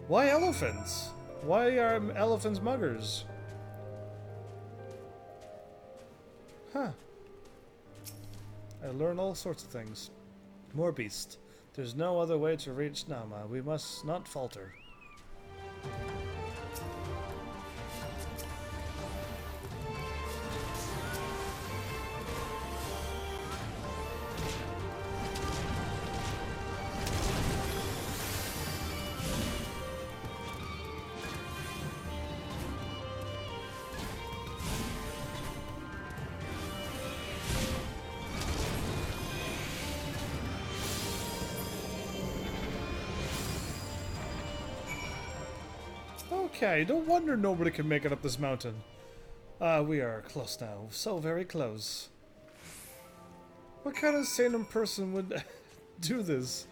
Why elephants? Why are elephants muggers? Huh. I learn all sorts of things. More beasts. There's no other way to reach Nama. We must not falter. Okay, no wonder nobody can make it up this mountain. We are close now. So very close. What kind of sane person would do this?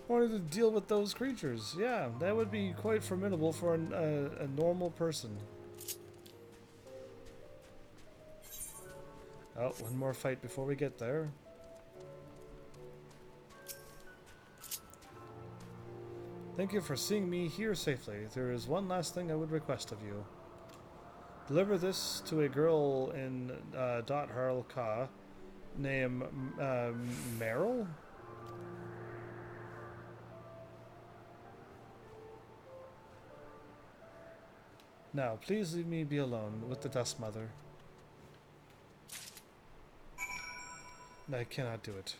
Wanted to deal with those creatures. Yeah, that would be quite formidable for a normal person. Oh, one more fight before we get there. Thank you for seeing me here safely. There is one last thing I would request of you. Deliver this to a girl in Dot Harl Ka named Meryl? Now, please leave me be alone with the Dust Mother. I cannot do it.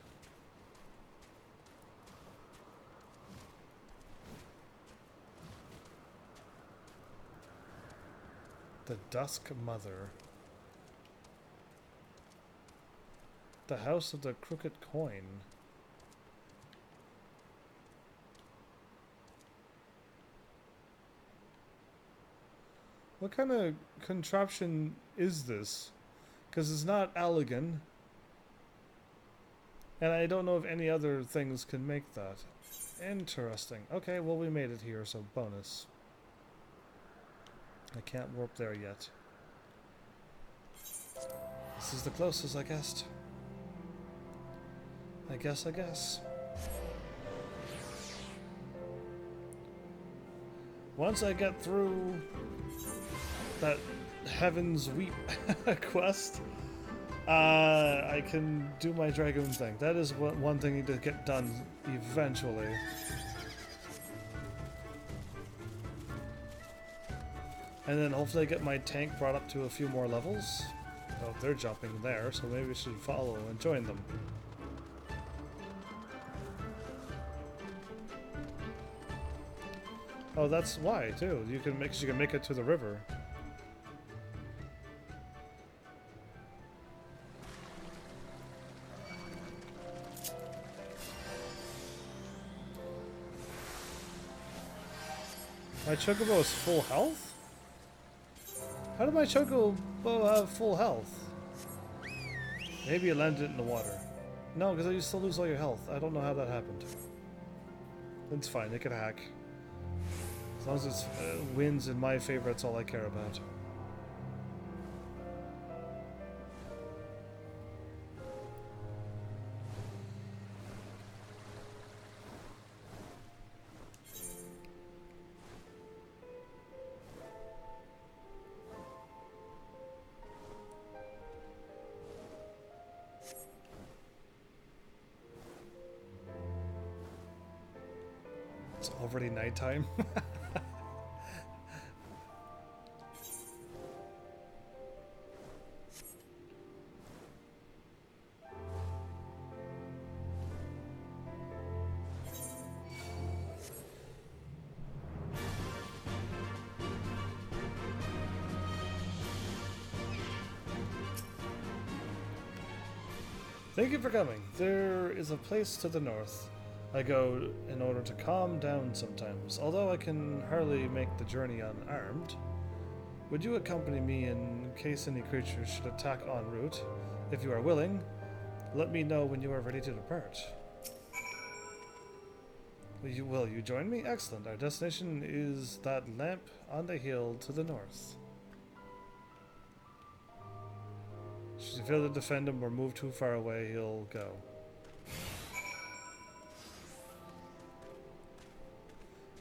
The Dusk Mother. The House of the Crooked Coin. What kind of contraption is this? Because it's not elegant. And I don't know if any other things can make that. Interesting. Okay, well we made it here, so bonus. I can't warp there yet. This is the closest, I guessed. I guess. Once I get through that Heaven's Weep quest, I can do my dragoon thing. That is one thing I need to get done eventually. And then hopefully I get my tank brought up to a few more levels. Oh, they're jumping there, so maybe we should follow and join them. Oh, that's why too. You can make it to the river. My chocobo is full health? How did my chocobo have full health? Maybe you landed it in the water. No, because you still lose all your health. I don't know how that happened. It's fine, it can hack. As long as it wins in my favor, that's all I care about. It's already nighttime. Thank you for coming. There is a place to the north I go in order to calm down sometimes, although I can hardly make the journey unarmed. Would you accompany me in case any creatures should attack en route? If you are willing, let me know when you are ready to depart. Will you join me? Excellent. Our destination is that lamp on the hill to the north. Should you fail to defend him or move too far away, he'll go.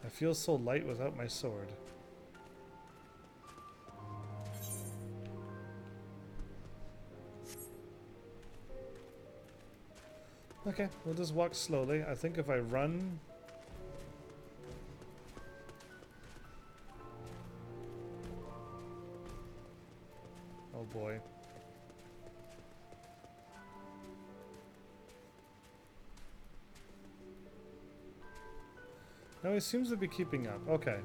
I feel so light without my sword. Okay, we'll just walk slowly. I think if I run... Oh boy. No, he seems to be keeping up. Okay.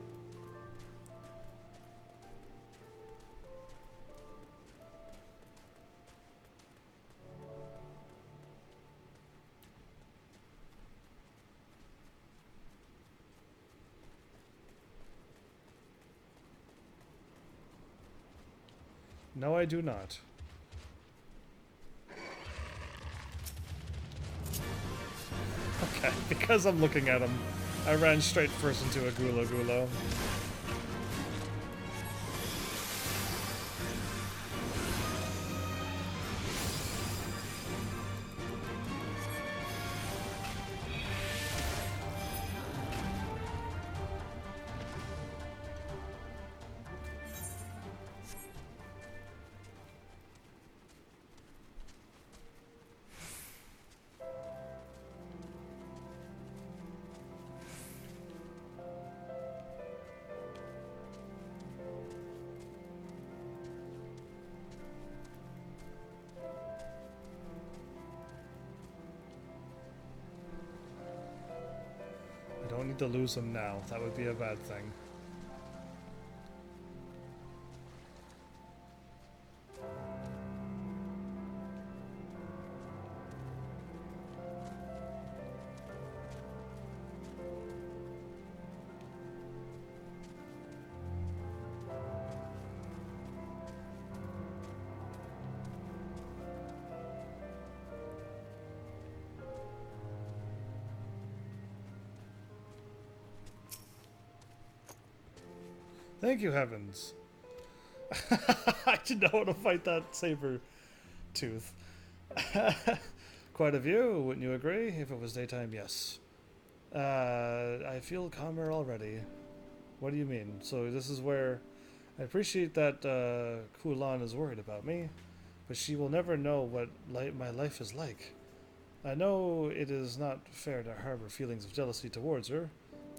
No, I do not. Okay, because I'm looking at him, I ran straight first into a Gulo Gulo. I don't need to lose him now. That would be a bad thing. Thank you, heavens. I did not want to fight that saber tooth. Quite a view, wouldn't you agree? If it was daytime, yes. I feel calmer already. What do you mean? So this is where... I appreciate that Kulan is worried about me, but she will never know what my life is like. I know it is not fair to harbor feelings of jealousy towards her,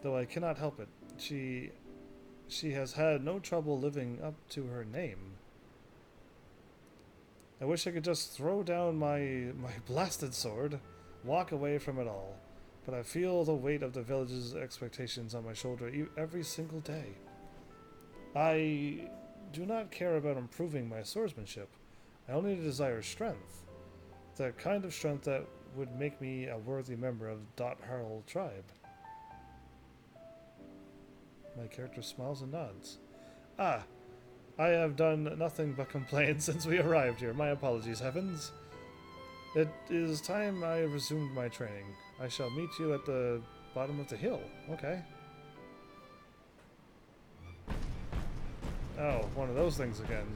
though I cannot help it. She has had no trouble living up to her name. I wish I could just throw down my blasted sword, walk away from it all, but I feel the weight of the village's expectations on my shoulder every single day. I do not care about improving my swordsmanship. I only desire strength. The kind of strength that would make me a worthy member of Dot Harl tribe. My character smiles and nods. Ah, I have done nothing but complain since we arrived here. My apologies, heavens. It is time I resumed my training. I shall meet you at the bottom of the hill. Okay. Oh, one of those things again.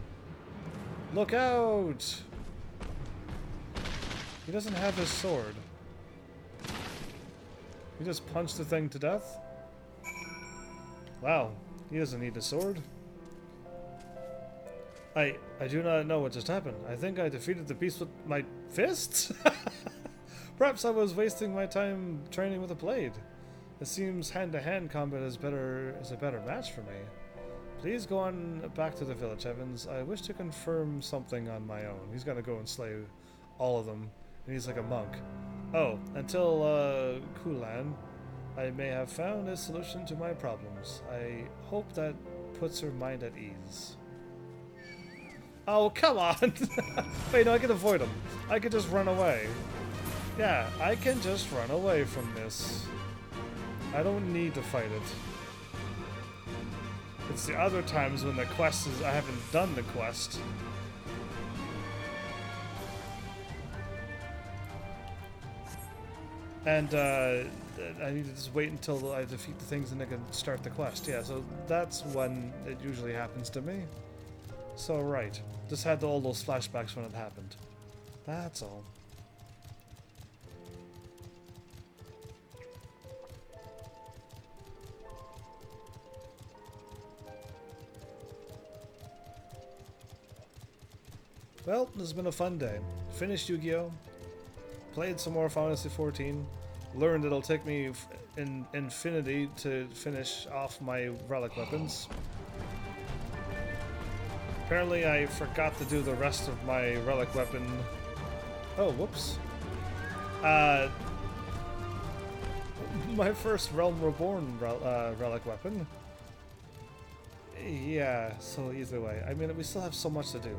Look out! He doesn't have his sword. He just punched the thing to death? Wow, he doesn't need a sword. I do not know what just happened. I think I defeated the beast with my fists? Perhaps I was wasting my time training with a blade. It seems hand-to-hand combat is a better match for me. Please go on back to the village, Evans. I wish to confirm something on my own. He's gonna go and slay all of them. And he's like a monk. Oh, until Kulan, I may have found a solution to my problems. I hope that puts her mind at ease. Oh, come on! Wait, no, I can avoid them. I can just run away. Yeah, I can just run away from this. I don't need to fight it. It's the other times when the quest is... I haven't done the quest. And, I need to just wait until I defeat the things and I can start the quest. Yeah, so that's when it usually happens to me. So, right. Just had all those flashbacks when it happened. That's all. Well, this has been a fun day. Finished Yu-Gi-Oh! Played some more Final Fantasy XIV. Learned it'll take me in infinity to finish off my relic weapons. Apparently I forgot to do the rest of my relic weapon. Oh, whoops. My first Realm Reborn relic weapon. Yeah, so either way. I mean, we still have so much to do.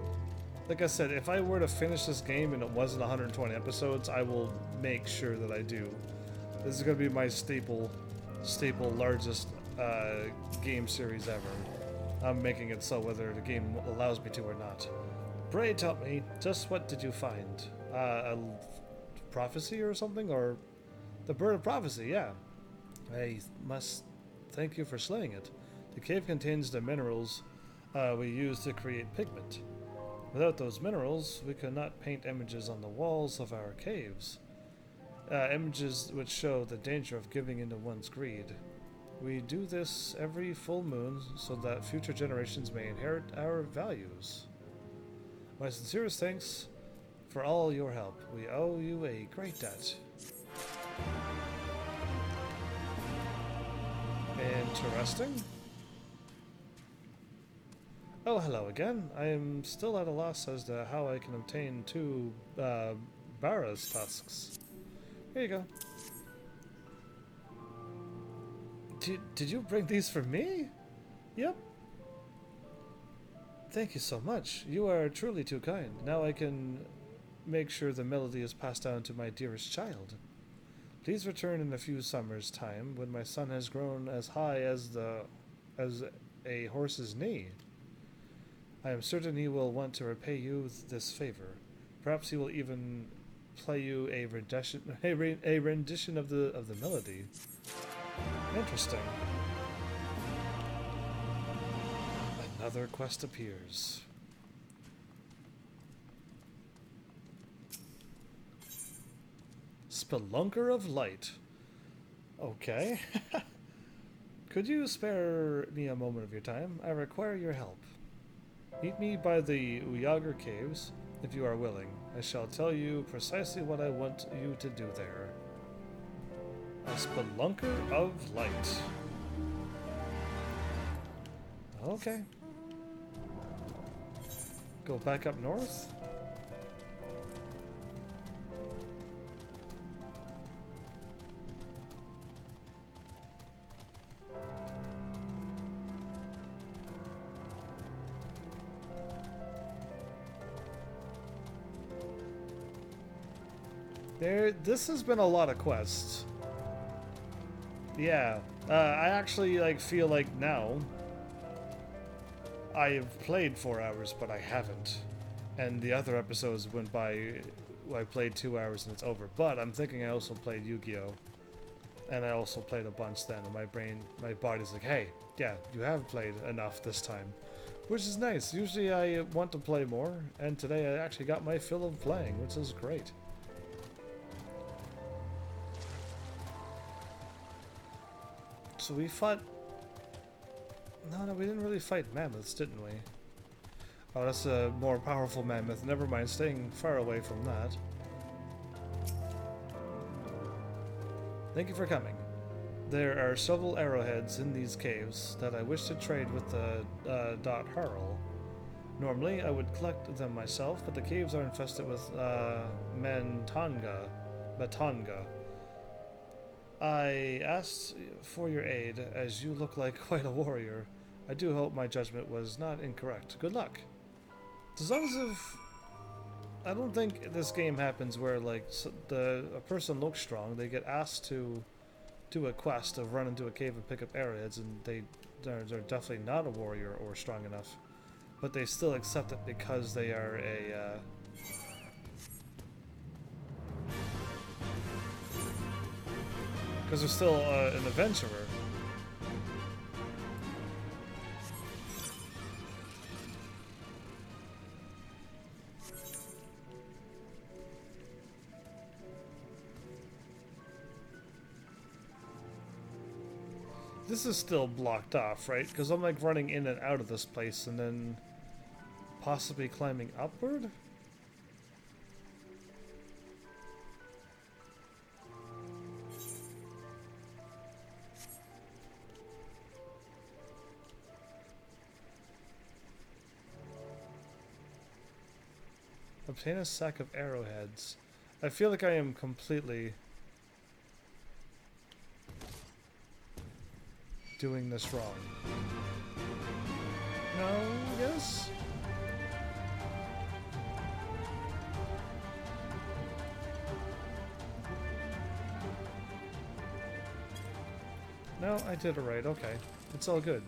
Like I said, if I were to finish this game and it wasn't 120 episodes, I will make sure that I do. This is going to be my staple largest game series ever. I'm making it so whether the game allows me to or not. Pray tell me, just what did you find? A prophecy or something? Or the Bird of Prophecy, yeah. I must thank you for slaying it. The cave contains the minerals we use to create pigment. Without those minerals, we could not paint images on the walls of our caves. Images which show the danger of giving into one's greed. We do this every full moon so that future generations may inherit our values. My sincerest thanks for all your help. We owe you a great debt. Interesting. Oh, hello again. I am still at a loss as to how I can obtain 2 Bara's tusks. Here you go. Did you bring these for me? Yep. Thank you so much. You are truly too kind. Now I can make sure the melody is passed down to my dearest child. Please return in a few summers' time when my son has grown as high as a horse's knee. I am certain he will want to repay you this favor. Perhaps he will even play you a rendition of the melody. Interesting. Another quest appears. Spelunker of Light. Okay. Could you spare me a moment of your time? I require your help. Meet me by the Uyager Caves, if you are willing. I shall tell you precisely what I want you to do there. A Spelunker of Light. Okay. Go back up north? This has been a lot of quests. Yeah, I actually feel like now I've played 4 hours, but I haven't. And the other episodes went by, I played 2 hours and it's over. But I'm thinking I also played Yu-Gi-Oh! And I also played a bunch then, and my body's like, hey, yeah, you have played enough this time. Which is nice. Usually I want to play more, and today I actually got my fill of playing, which is great. So we fought... No, we didn't really fight mammoths, didn't we? Oh, that's a more powerful mammoth. Never mind, staying far away from that. Thank you for coming. There are several arrowheads in these caves that I wish to trade with the Harl. Normally, I would collect them myself, but the caves are infested with Matanga. I asked for your aid, as you look like quite a warrior. I do hope my judgment was not incorrect. Good luck. As long as if I don't think this game happens where like a person looks strong, they get asked to do a quest of run into a cave and pick up arrowheads, and they're definitely not a warrior or strong enough, but they still accept it because they are a because they're still an adventurer. This is still blocked off, right? Because I'm like running in and out of this place and then possibly climbing upward? Obtain a sack of arrowheads. I feel like I am completely doing this wrong. No, yes? No, I did it right. Okay. It's all good.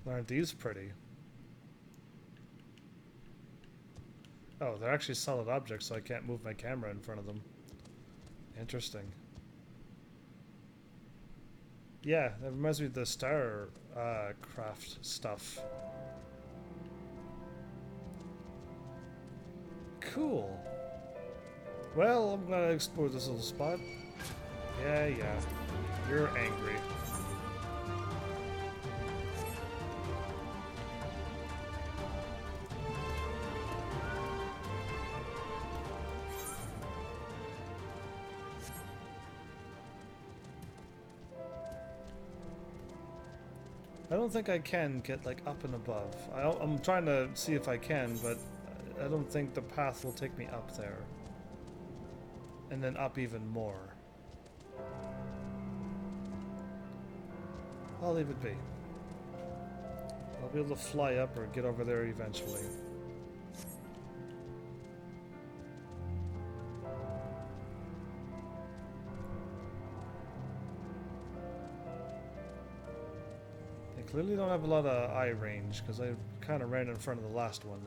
Aren't these pretty? Oh, they're actually solid objects, so I can't move my camera in front of them. Interesting. Yeah, that reminds me of the star craft stuff. Cool. Well, I'm gonna explore this little spot. Yeah. You're angry. I don't think I can get like up and above. I'm trying to see if I can, but I don't think the path will take me up there. And then up even more. I'll leave it be. I'll be able to fly up or get over there eventually. Clearly don't have a lot of eye range because I kind of ran in front of the last one.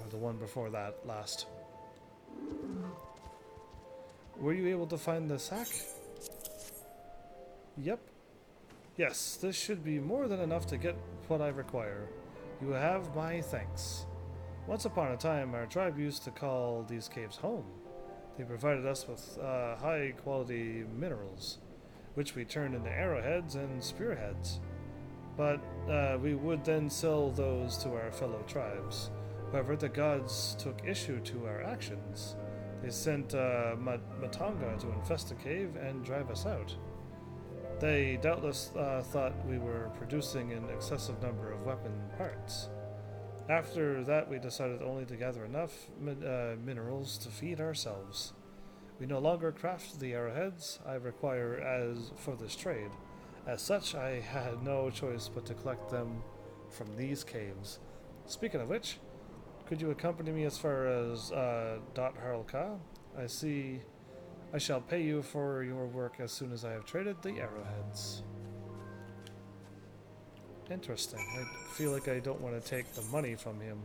Or the one before that, last. Were you able to find the sack? Yep. Yes, this should be more than enough to get what I require. You have my thanks. Once upon a time, our tribe used to call these caves home. They provided us with high-quality minerals, which we turned into arrowheads and spearheads. But we would then sell those to our fellow tribes. However, the gods took issue to our actions. They sent Matanga to infest the cave and drive us out. They doubtless thought we were producing an excessive number of weapon parts. After that, we decided only to gather enough minerals to feed ourselves. We no longer craft the arrowheads I require as for this trade. As such, I had no choice but to collect them from these caves. Speaking of which, could you accompany me as far as Dot Harlka? I see I shall pay you for your work as soon as I have traded the arrowheads. Interesting. I feel like I don't want to take the money from him.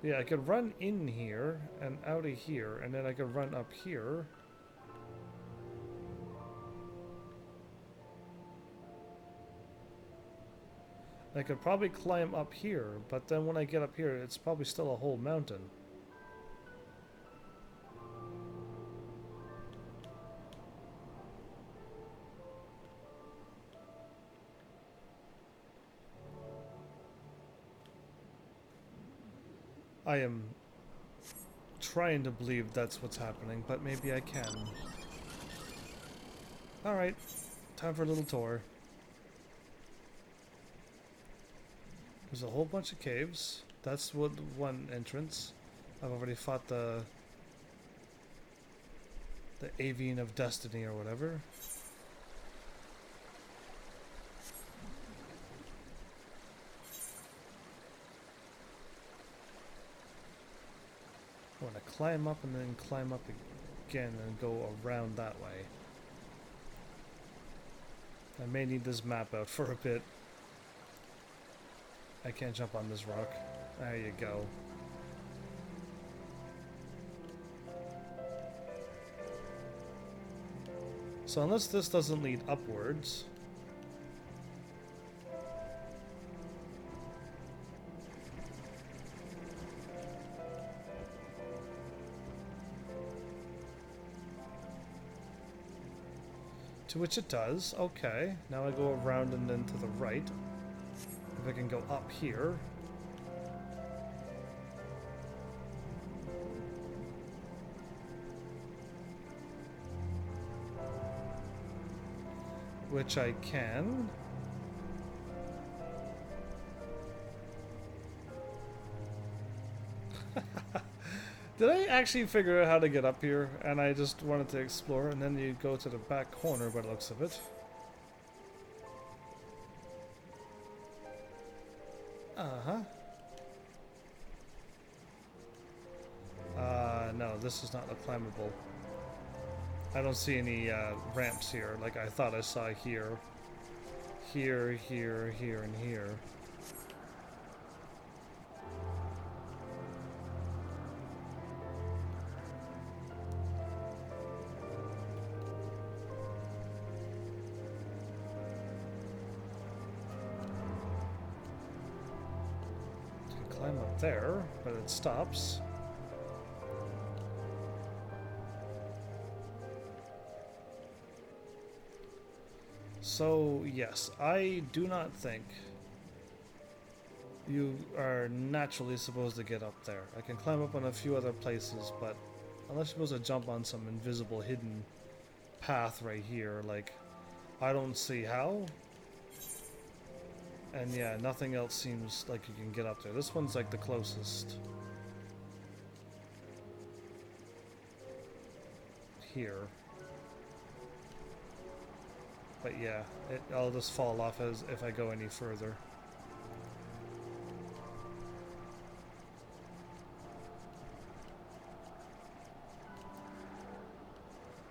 Yeah, I could run in here and out of here, and then I could run up here. I could probably climb up here, but then when I get up here, it's probably still a whole mountain. I am trying to believe that's what's happening, but maybe I can. Alright, time for a little tour. There's a whole bunch of caves. That's what one entrance. I've already fought the Avian of Destiny or whatever. I want to climb up and then climb up again and go around that way. I may need this map out for a bit. I can't jump on this rock. There you go. So unless this doesn't lead upwards... To which it does. Okay. Now I go around and then to the right. If I can go up here. Which I can. Did I actually figure out how to get up here? And I just wanted to explore, and then you go to the back corner by the looks of it. Uh-huh. No, this is not climbable. I don't see any ramps here, like I thought I saw here. Here, here, here, and here. Climb up there, but it stops. So, yes, I do not think you are naturally supposed to get up there. I can climb up on a few other places, but unless you're supposed to jump on some invisible hidden path right here, like, I don't see how. And yeah, nothing else seems like you can get up there. This one's like the closest. Here. But yeah, I'll just fall off as if I go any further.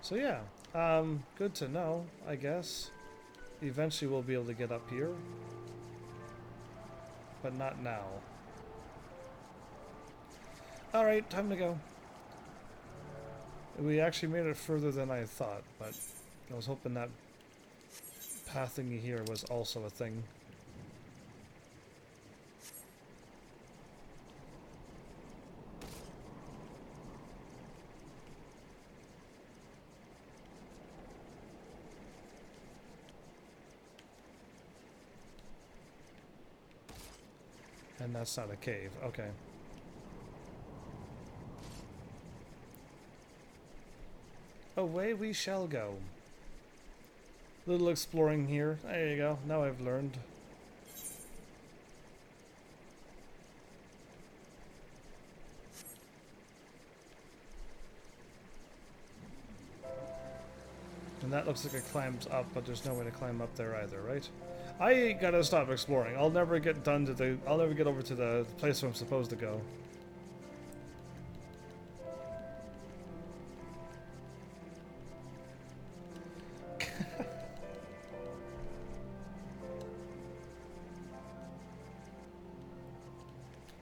So yeah, good to know, I guess. Eventually we'll be able to get up here. But not now. Alright, time to go. We actually made it further than I thought, but I was hoping that path thingy here was also a thing. And that's not a cave. Okay. Away we shall go. Little exploring here. There you go. Now I've learned. And that looks like it climbs up, but there's no way to climb up there either, right? I gotta stop exploring. I'll never get done to the... I'll never get over to the place where I'm supposed to go.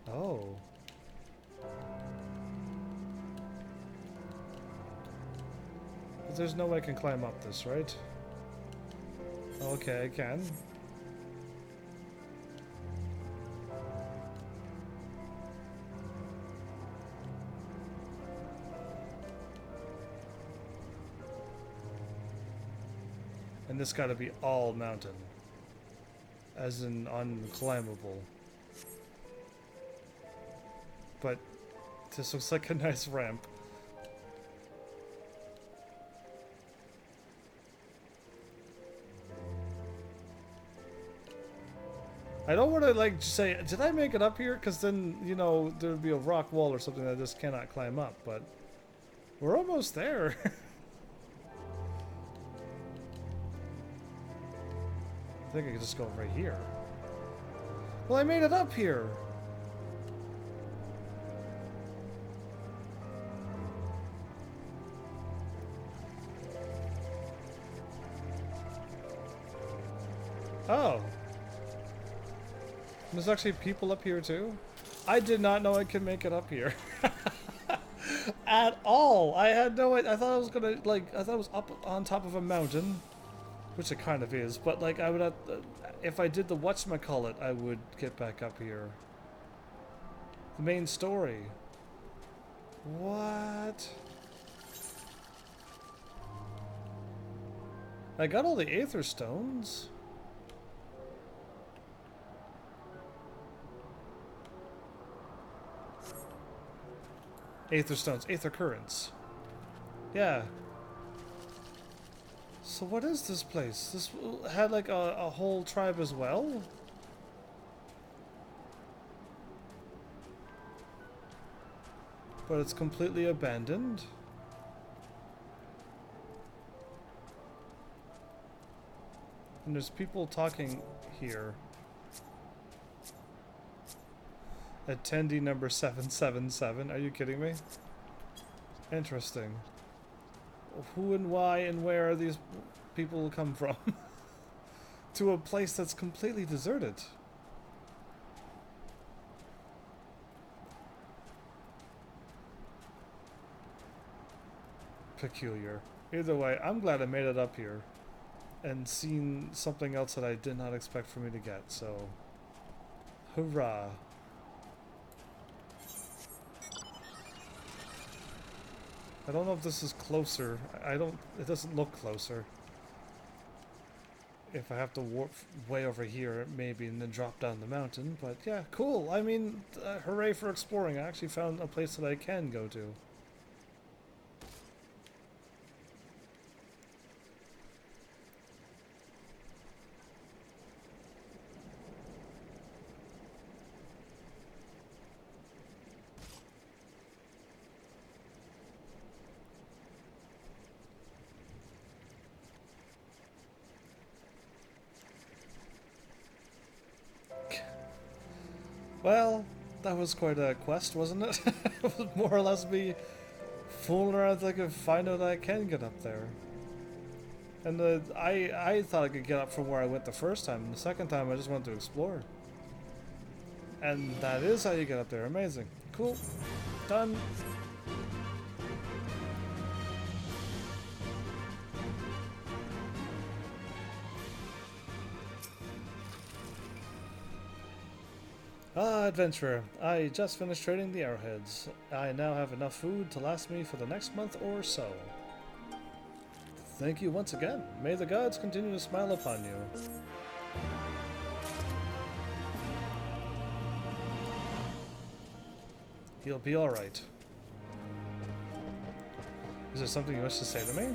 Oh. But there's no way I can climb up this, right? Okay, I can. And this gotta be all mountain. As in unclimbable. But this looks like a nice ramp. I don't want to like say, did I make it up here? Because then, you know, there would be a rock wall or something that I just cannot climb up, but we're almost there. I think I could just go right here. Well, I made it up here. Oh. There's actually people up here too? I did not know I could make it up here. At all. I had no idea. I thought I was gonna, like, I thought it was up on top of a mountain. Which it kind of is, but like I would have, if I did the whatchamacallit, I would get back up here. The main story. What? I got all the Aether Stones. Aether Stones, Aether Currents. Yeah. So what is this place? This had like a whole tribe as well? But it's completely abandoned? And there's people talking here. Attendee number 777. Are you kidding me? Interesting. Who and why and where are these people come from? To a place that's completely deserted. Peculiar. Either way, I'm glad I made it up here and seen something else that I did not expect for me to get, so hurrah. I don't know if this is closer. It doesn't look closer. If I have to warp way over here, maybe, and then drop down the mountain. But yeah, cool. I mean, hooray for exploring. I actually found a place that I can go to. Well, that was quite a quest, wasn't it? It was more or less me fooling around so I could find out I can get up there. And I thought I could get up from where I went the first time. The second time I just wanted to explore. And that is how you get up there. Amazing. Cool. Done. Ah, adventurer. I just finished trading the arrowheads. I now have enough food to last me for the next month or so. Thank you once again. May the gods continue to smile upon you. He'll be alright. Is there something you wish to say to me?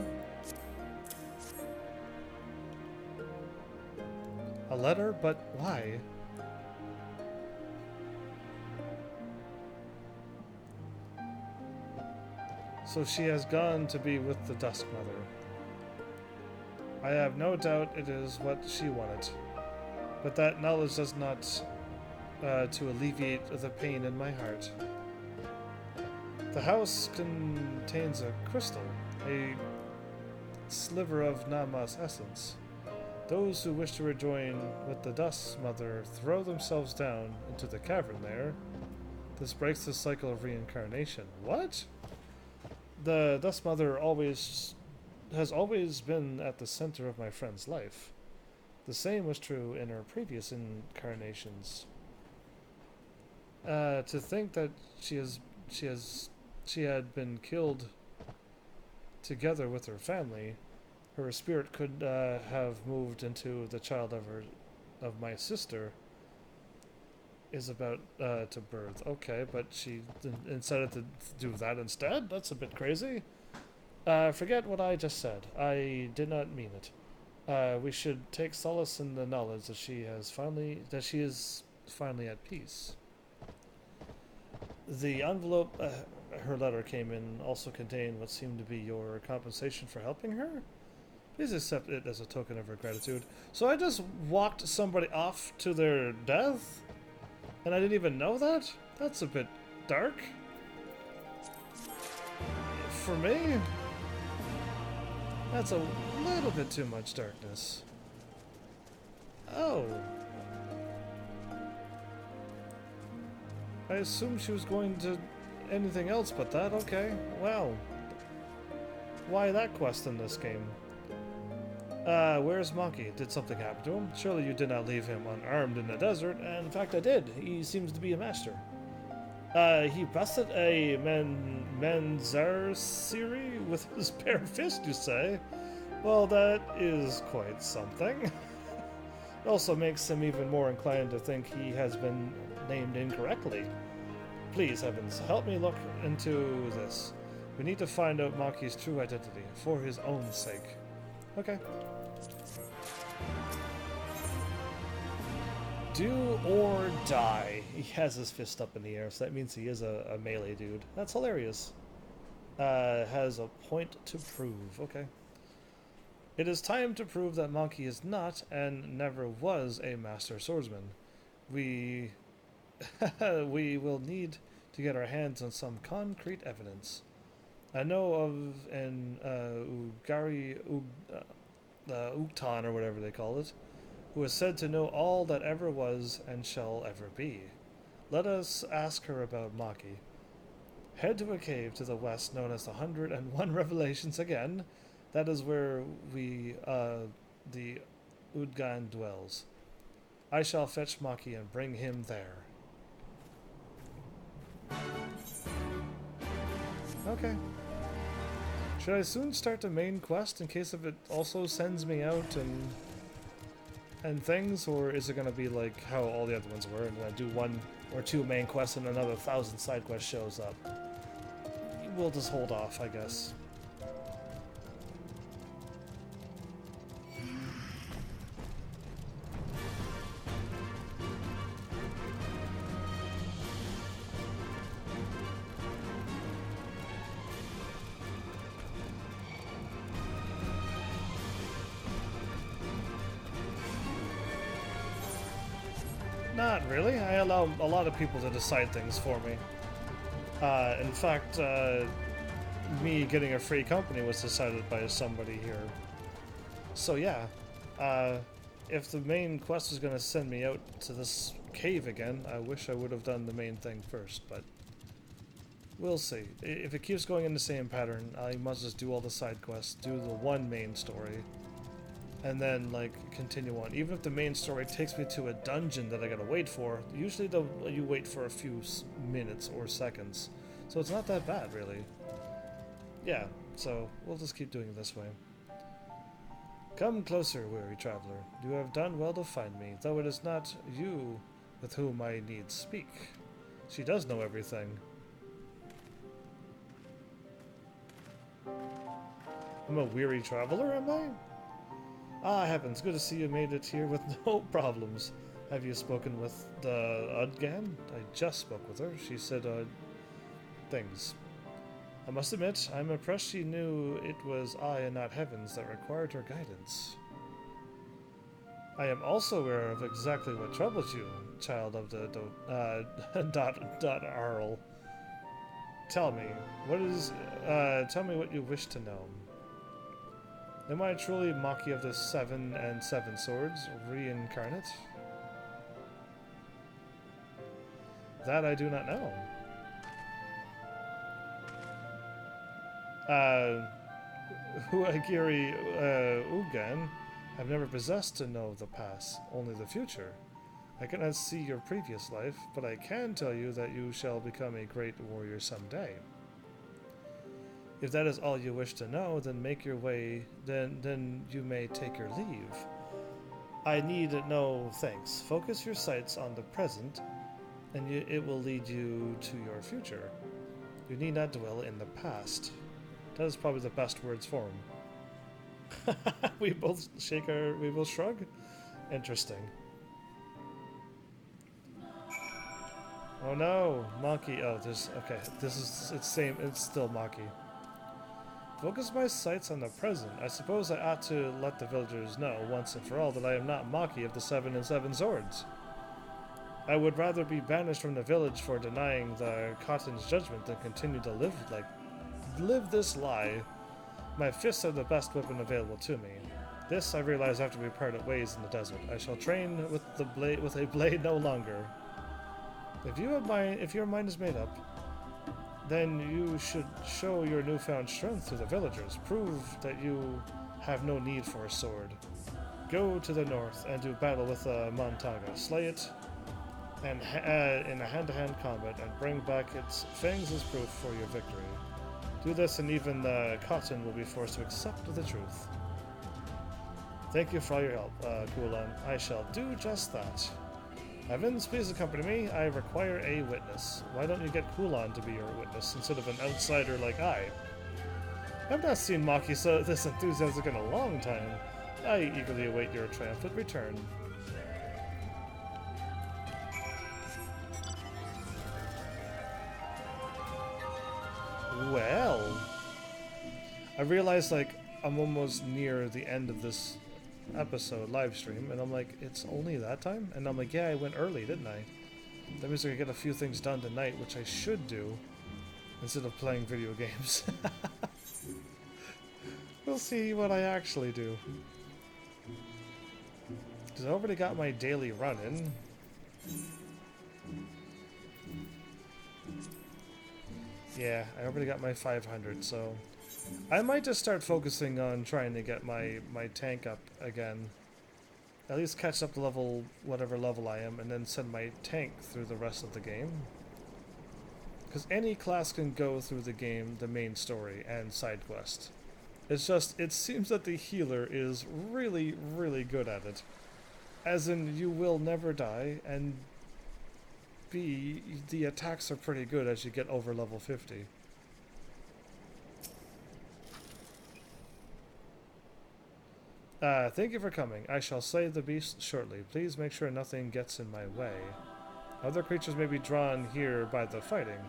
A letter? But why? So she has gone to be with the Dusk Mother. I have no doubt it is what she wanted. But that knowledge does not to alleviate the pain in my heart. The house contains a crystal, a sliver of Nama's essence. Those who wish to rejoin with the Dusk Mother throw themselves down into the cavern there. This breaks the cycle of reincarnation. What? The Dusk Mother has always been at the center of my friend's life. The same was true in her previous incarnations. To think that she had been killed together with her family, her spirit could have moved into the child of my sister. Is about to birth. Okay, but she decided to do that instead? That's a bit crazy. Forget what I just said. I did not mean it. We should take solace in the knowledge that she is finally at peace. The envelope her letter came in also contained what seemed to be your compensation for helping her. Please accept it as a token of her gratitude. So I just walked somebody off to their death? And I didn't even know that? That's a bit dark. For me? That's a little bit too much darkness. Oh. I assumed she was going to anything else but that. Okay, wow. Why that quest in this game? Where's Monkey? Did something happen to him? Surely you did not leave him unarmed in the desert, and in fact I did. He seems to be a master. He busted a Manzarsiri with his bare fist, you say? Well, that is quite something. It also makes him even more inclined to think he has been named incorrectly. Please, heavens, help me look into this. We need to find out Maki's true identity, for his own sake. Okay. Do or die. He has his fist up in the air, so that means he is a melee dude. That's hilarious. Has a point to prove. Okay. It is time to prove that Monkey is not and never was a master swordsman. We will need to get our hands on some concrete evidence. I know of an Uktan or whatever they call it, who is said to know all that ever was and shall ever be. Let us ask her about Maki. Head to a cave to the west known as the 101 Revelations again. That is where the Udgan dwells. I shall fetch Maki and bring him there. Okay. Should I soon start the main quest in case if it also sends me out and things, or is it going to be like how all the other ones were, and I do 1 or 2 main quests and another 1,000 side quest shows up? We'll just hold off, I guess. Not really. I allow a lot of people to decide things for me. In fact, me getting a free company was decided by somebody here. So yeah, if the main quest is going to send me out to this cave again, I wish I would have done the main thing first, but we'll see. If it keeps going in the same pattern, I must just do all the side quests, do the one main story, and then like continue on. Even if the main story takes me to a dungeon that I gotta wait for, usually you wait for a few minutes or seconds, so it's not that bad really. Yeah, so we'll just keep doing it this way. Come closer, weary traveler. You have done well to find me, though it is not you with whom I need speak. She does know everything. I'm a weary traveler, am I? Ah, heavens, good to see you made it here with no problems. Have you spoken with the Udgan? I just spoke with her. She said, things. I must admit, I'm impressed she knew it was I and not heavens that required her guidance. I am also aware of exactly what troubles you, child of the Arl. Tell me what you wish to know. Am I truly Maki of the 7 and 7 swords, reincarnate? That I do not know. Huagiri Ugan have never possessed to know the past, only the future. I cannot see your previous life, but I can tell you that you shall become a great warrior someday. If that is all you wish to know, then make your way, then you may take your leave. I need no thanks. Focus your sights on the present, and it will lead you to your future. You need not dwell in the past. That is probably the best words for him. We both shrug? Interesting. Oh no, Maki. Oh, okay. It's still Maki. Focus my sights on the present. I suppose I ought to let the villagers know once and for all that I am not Maki of the 7 and 7 swords. I would rather be banished from the village for denying the Cotton's judgment than continue to live this lie. My fists are the best weapon available to me. This I realize after we parted ways in the desert. I shall train with a blade no longer. If your mind is made up, then you should show your newfound strength to the villagers. Prove that you have no need for a sword. Go to the north and do battle with Montaga. Slay it and in a hand-to-hand combat and bring back its fangs as proof for your victory. Do this and even Cotton will be forced to accept the truth. Thank you for all your help, Kulan. I shall do just that. Evans, please accompany me. I require a witness. Why don't you get Kulan to be your witness instead of an outsider like I? I've not seen Maki this enthusiastic in a long time. I eagerly await your triumphant return. Well, I realized I'm almost near the end of this episode live stream, and I'm like, it's only that time? And I'm like, yeah, I went early, didn't I? That means I can get a few things done tonight, which I should do instead of playing video games. We'll see what I actually do. Because I already got my daily run in. Yeah, I already got my 500, so I might just start focusing on trying to get my tank up again. At least catch up to whatever level I am, and then send my tank through the rest of the game. Because any class can go through the game, the main story, and side quest. It's just, it seems that the healer is really, really good at it. As in, you will never die, and B, the attacks are pretty good as you get over level 50. Thank you for coming. I shall slay the beast shortly. Please make sure nothing gets in my way. Other creatures may be drawn here by the fighting.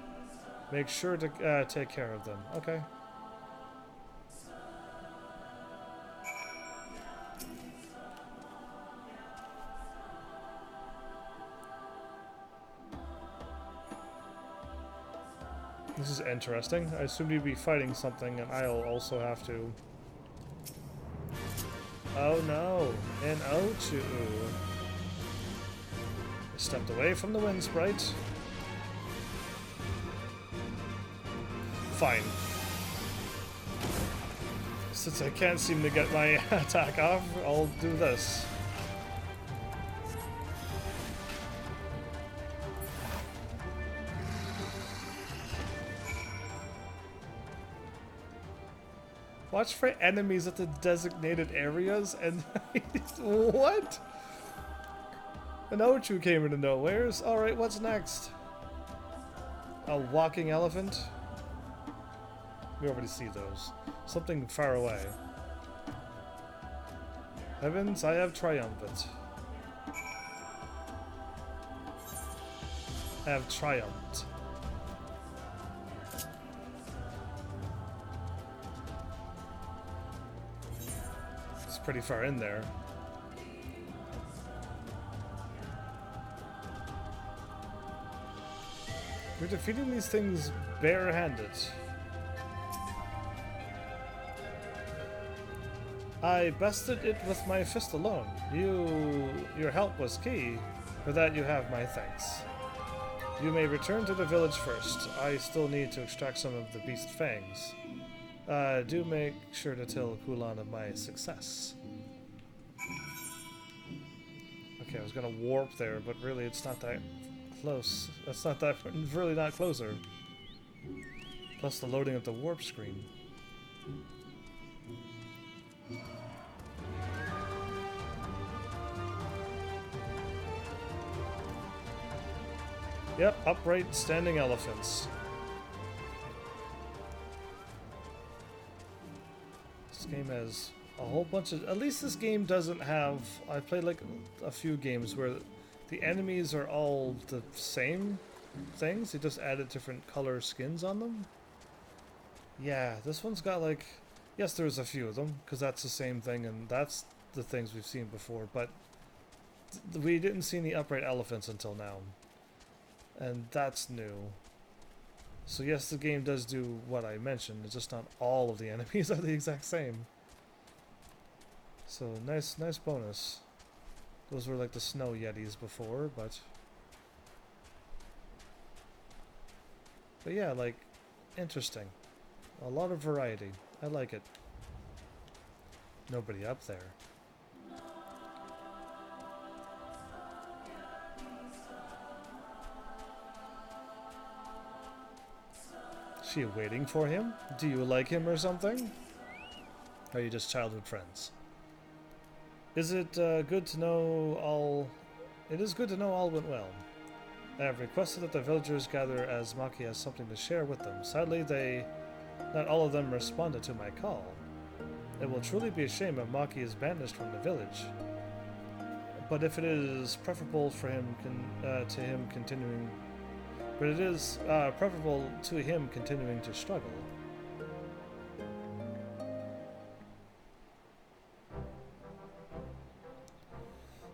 Make sure to take care of them. Okay. This is interesting. I assume you'd be fighting something and I'll also have to... Oh no, an Ochu. I stepped away from the wind sprite. Fine. Since I can't seem to get my attack off, I'll do this. Watch for enemies at the designated areas and... What? An Ochu came into nowheres. Alright, what's next? A walking elephant? We already see those. Something far away. Heavens, I have triumphant. I have triumphed. Pretty far in there. We're defeating these things barehanded. I bested it with my fist alone. Your help was key. For that you have my thanks. You may return to the village first. I still need to extract some of the beast's fangs. Do make sure to tell Kulan of my success. Okay, I was gonna warp there, but really it's not that close. That's not that, really not closer. Plus the loading of the warp screen. Yep, upright standing elephants. This game has a whole bunch of... At least this game doesn't have... I've played like a few games where the enemies are all the same things. They just added different color skins on them. Yeah, this one's got like... Yes, there's a few of them, because that's the same thing, and that's the things we've seen before, but we didn't see any upright elephants until now. And that's new. So yes, the game does do what I mentioned, it's just not all of the enemies are the exact same. So nice bonus. Those were like the snow yetis before, but yeah, like, interesting. A lot of variety. I like it. Nobody up there. Is she waiting for him? Do you like him or something? Or are you just childhood friends? Is it good to know all... It is good to know all went well. I have requested that the villagers gather as Maki has something to share with them. Sadly, not all of them responded to my call. It will truly be a shame if Maki is banished from the village. But if it is preferable for him to him continuing... But it is preferable to him continuing to struggle.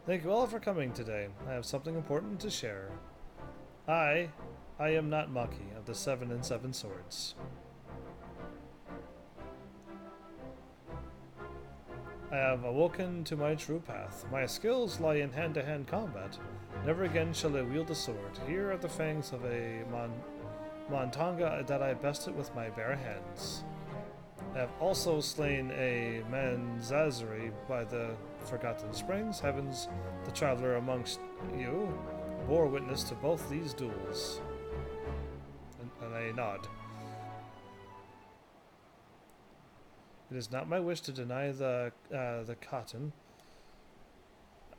Thank you all for coming today. I have something important to share. I am not Maki of the 7 and 7 Swords. I have awoken to my true path. My skills lie in hand-to-hand combat. Never again shall I wield a sword. Here are the fangs of a Montanga that I bested with my bare hands. I have also slain a Manzazuri by the Forgotten Springs. Heavens, the traveler amongst you bore witness to both these duels. And I nod. It is not my wish to deny the cotton,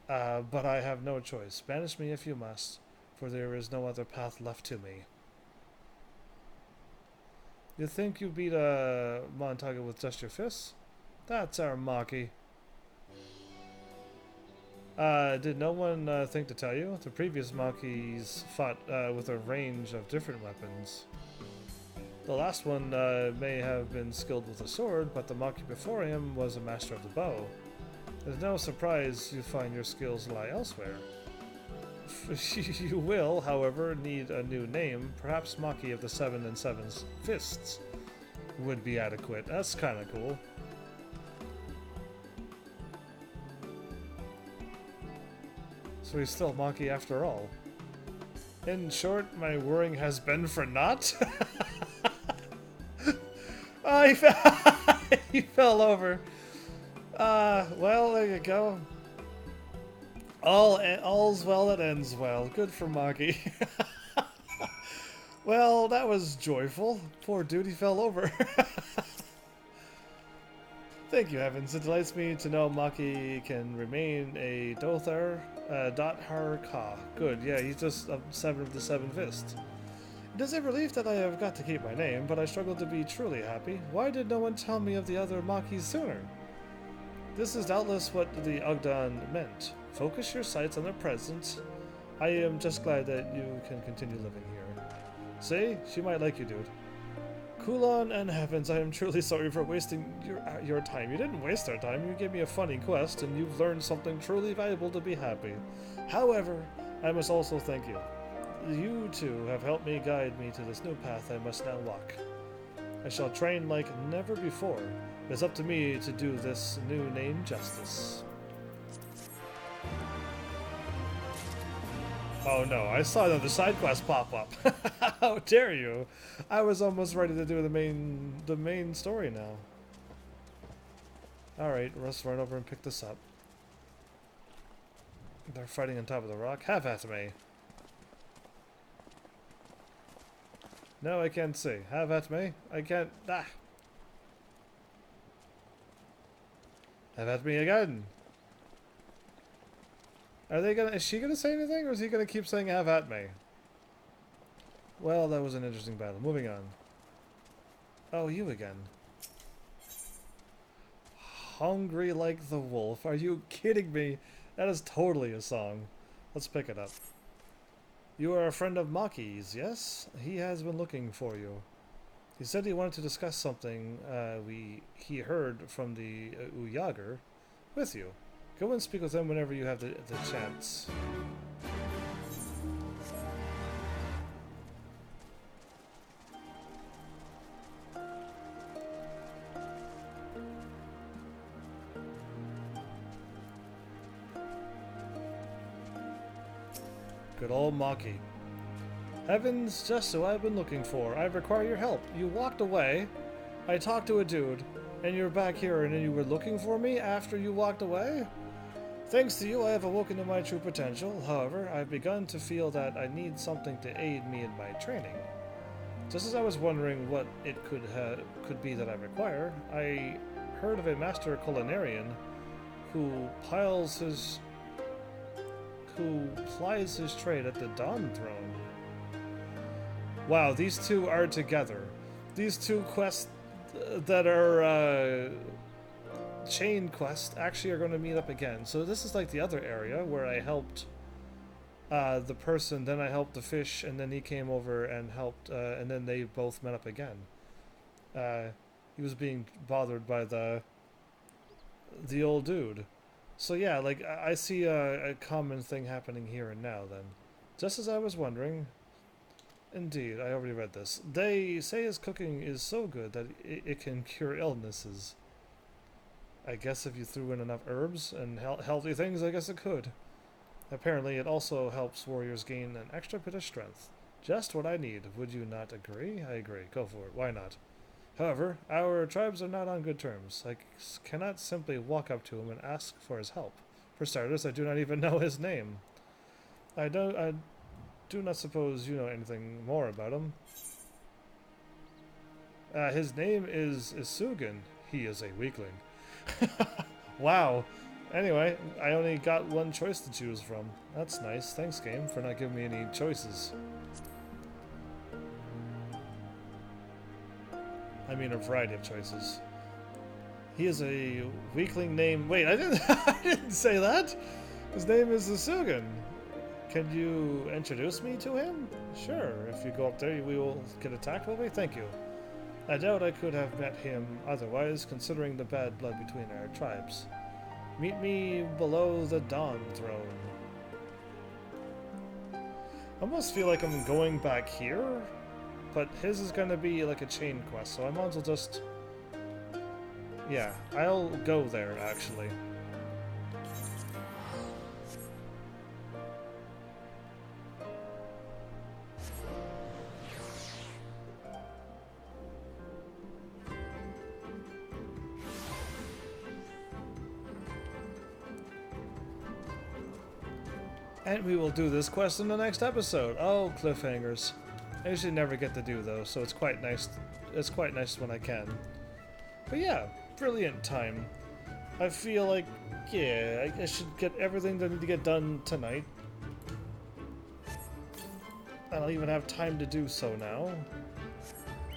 but I have no choice. Banish me if you must, for there is no other path left to me. You think you beat a Montaga with just your fists? That's our Maki. Did no one think to tell you? The previous Makis fought with a range of different weapons. The last one may have been skilled with a sword, but the Maki before him was a master of the bow. There's no surprise you find your skills lie elsewhere. You will, however, need a new name. Perhaps Maki of the 7 and 7 Fists would be adequate. That's kind of cool. So he's still Maki after all. In short, my worrying has been for naught. Oh, he fell over. Well, there you go. All's well that ends well. Good for Maki. Well, that was joyful. Poor dude, he fell over. Thank you, Heavens. It delights me to know Maki can remain a Dothar Dothar Ka. Good, yeah, he's just a 7 of the 7 Fists. It is a relief that I have got to keep my name, but I struggle to be truly happy. Why did no one tell me of the other Makis sooner? This is doubtless what the Ogden meant. Focus your sights on the present. I am just glad that you can continue living here. See? She might like you, dude. Kulon and Heavens, I am truly sorry for wasting your time. You didn't waste our time. You gave me a funny quest, and you've learned something truly valuable to be happy. However, I must also thank you. You two have helped me guide me to this new path I must now walk. I shall train like never before. It is up to me to do this new name justice. Oh no, I saw another side quest pop up. How dare you? I was almost ready to do the main story now. Alright, let's run over and pick this up. They're fighting on top of the rock. Have at me. No, I can't see. Have at me. I can't. Ah. Have at me again. Are they gonna? Is she gonna say anything, or is he gonna keep saying "have at me"? Well, that was an interesting battle. Moving on. Oh, you again. Hungry like the wolf. Are you kidding me? That is totally a song. Let's pick it up. You are a friend of Maki's, yes? He has been looking for you. He said he wanted to discuss something he heard from the Uyager with you. Go and speak with him whenever you have the chance. Good old Maki. Heavens, just who I've been looking for. I require your help. You walked away. I talked to a dude, and you're back here, and then you were looking for me after you walked away? Thanks to you, I have awoken to my true potential. However, I've begun to feel that I need something to aid me in my training. Just as I was wondering what it could be that I require, I heard of a master culinarian who plies his trade at the Dawn Throne. Wow, these two are together. These two quests that are chain quests actually are going to meet up again. So this is like the other area where I helped the person, then I helped the fish, and then he came over and helped, and then they both met up again. He was being bothered by the old dude. So yeah, like, I see a common thing happening here and now then. Just as I was wondering. Indeed, I already read this. They say his cooking is so good that it can cure illnesses. I guess if you threw in enough herbs and healthy things, I guess it could. Apparently, it also helps warriors gain an extra bit of strength. Just what I need. Would you not agree? I agree. Go for it. Why not? However, our tribes are not on good terms. I cannot simply walk up to him and ask for his help. For starters, I do not even know his name. I do not suppose you know anything more about him. His name is Isugen. He is a weakling. Wow. Anyway, I only got one choice to choose from. That's nice. Thanks, game, for not giving me any choices. I mean, a variety of choices. He is a weakling named... Wait, I didn't say that! His name is Isugen. Can you introduce me to him? Sure, if you go up there, we will get attacked, will we? Thank you. I doubt I could have met him otherwise, considering the bad blood between our tribes. Meet me below the Dawn Throne. I almost feel like I'm going back here, but his is going to be like a chain quest, so I might as well just... Yeah, I'll go there, actually. And we will do this quest in the next episode. Oh, cliffhangers. I usually never get to do those, so it's quite nice. It's quite nice when I can. But yeah, brilliant time. I feel like, yeah, I should get everything that I need to get done tonight. And I'll even have time to do so now.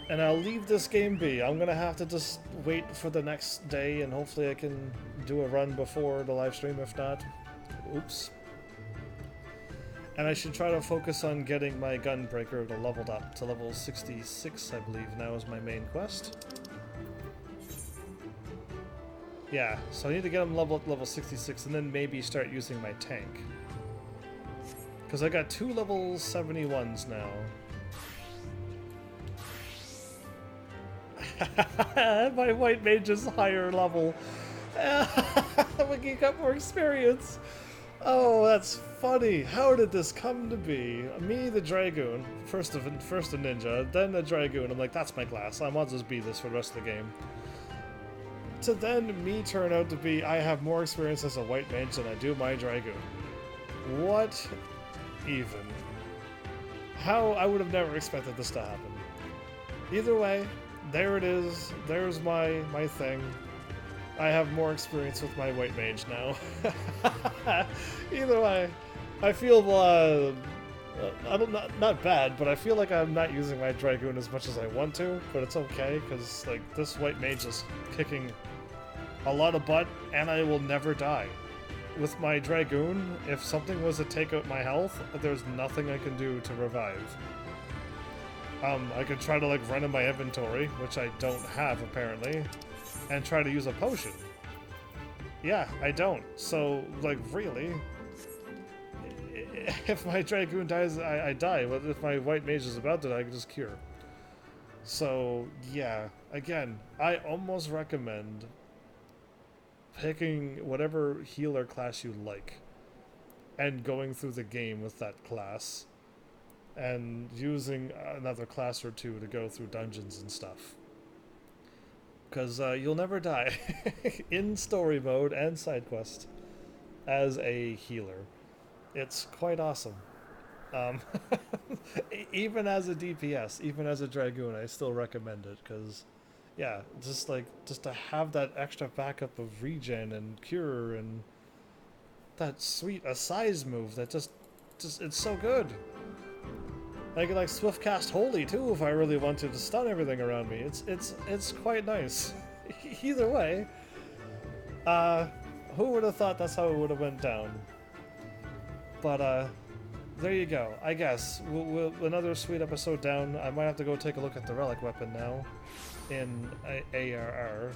And I'll leave this game be. I'm gonna have to just wait for the next day, and hopefully I can do a run before the live stream. If not, oops. And I should try to focus on getting my Gunbreaker leveled up to level 66, I believe now is my main quest. Yeah, so I need to get him leveled up to level 66 and then maybe start using my tank. Because I got 2 level 71s now. My white mage is higher level. We got more experience. Oh, that's funny. How did this come to be? Me, the Dragoon, first a ninja, then the Dragoon. I'm like, that's my class. I might just be this for the rest of the game. To then me turn out to be, I have more experience as a white mage than I do my Dragoon. What even? How? I would have never expected this to happen. Either way, there it is. There's my thing. I have more experience with my white mage now. Either way, I feel not bad, but I feel like I'm not using my Dragoon as much as I want to. But it's okay because like this white mage is kicking a lot of butt, and I will never die. With my Dragoon, if something was to take out my health, there's nothing I can do to revive. I could try to like run in my inventory, which I don't have apparently, and try to use a potion. Yeah, I don't. So, like, really? If my Dragoon dies, I die. But if my White Mage is about to die, I can just cure. So, yeah. Again, I almost recommend picking whatever healer class you like and going through the game with that class and using another class or two to go through dungeons and stuff. Because you'll never die in story mode and side quest as a healer. It's quite awesome. Even as a DPS, even as a Dragoon, I still recommend it because, yeah, just to have that extra backup of regen and cure and that sweet Assize move that just it's so good. I can like swift cast Holy too if I really wanted to stun everything around me. It's quite nice. Either way, who would have thought that's how it would have went down? But there you go. I guess we'll another sweet episode down. I might have to go take a look at the relic weapon now in ARR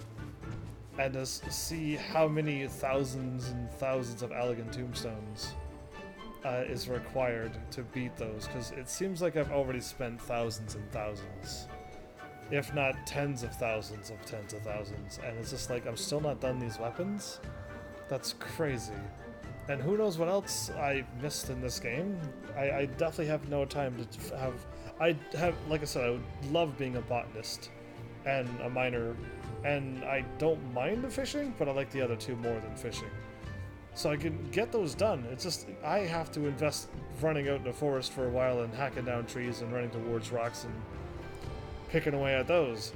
and just see how many thousands and thousands of elegant tombstones is required to beat those, because it seems like I've already spent thousands and thousands, if not tens of thousands, and it's just like I'm still not done these weapons. That's crazy. And who knows what else I missed in this game. I definitely have no time to have, like I said, I would love being a botanist and a miner, and I don't mind the fishing, but I like the other two more than fishing. So I can get those done. It's just, I have to invest running out in the forest for a while and hacking down trees and running towards rocks and picking away at those.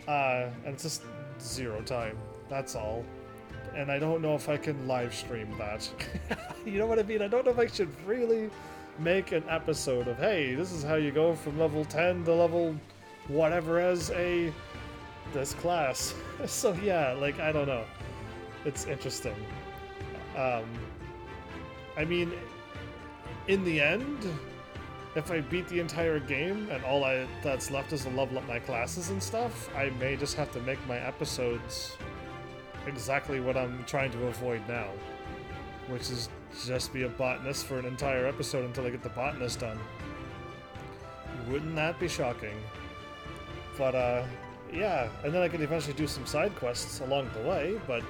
And it's just zero time. That's all. And I don't know if I can live stream that. You know what I mean? I don't know if I should really make an episode of, hey, this is how you go from level 10 to level whatever as this class. So yeah, like, I don't know. It's interesting. I mean, in the end, if I beat the entire game and all that's left is to level up my classes and stuff, I may just have to make my episodes exactly what I'm trying to avoid now, which is just be a botanist for an entire episode until I get the botanist done. Wouldn't that be shocking? But yeah, and then I could eventually do some side quests along the way, but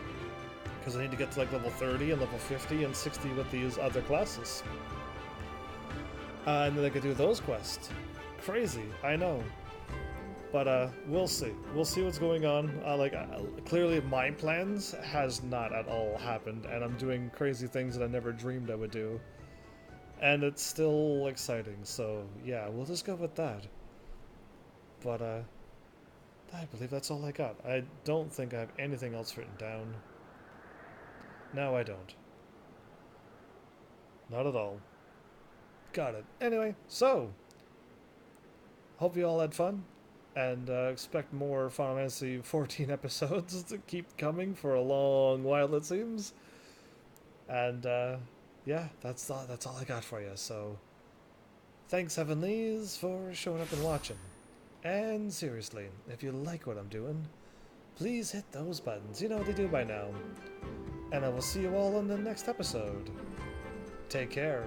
because I need to get to like level 30 and level 50 and 60 with these other classes. And then I could do those quests. Crazy, I know. But we'll see. We'll see what's going on. Clearly my plans has not at all happened, and I'm doing crazy things that I never dreamed I would do. And it's still exciting, so yeah, we'll just go with that. But I believe that's all I got. I don't think I have anything else written down. No, I don't. Not at all. Got it. Anyway, so hope you all had fun. And expect more Final Fantasy 14 episodes to keep coming for a long while, it seems. And yeah, that's all I got for you. So thanks, Heavenlies, for showing up and watching. And seriously, if you like what I'm doing, please hit those buttons. You know what they do by now. And I will see you all in the next episode. Take care.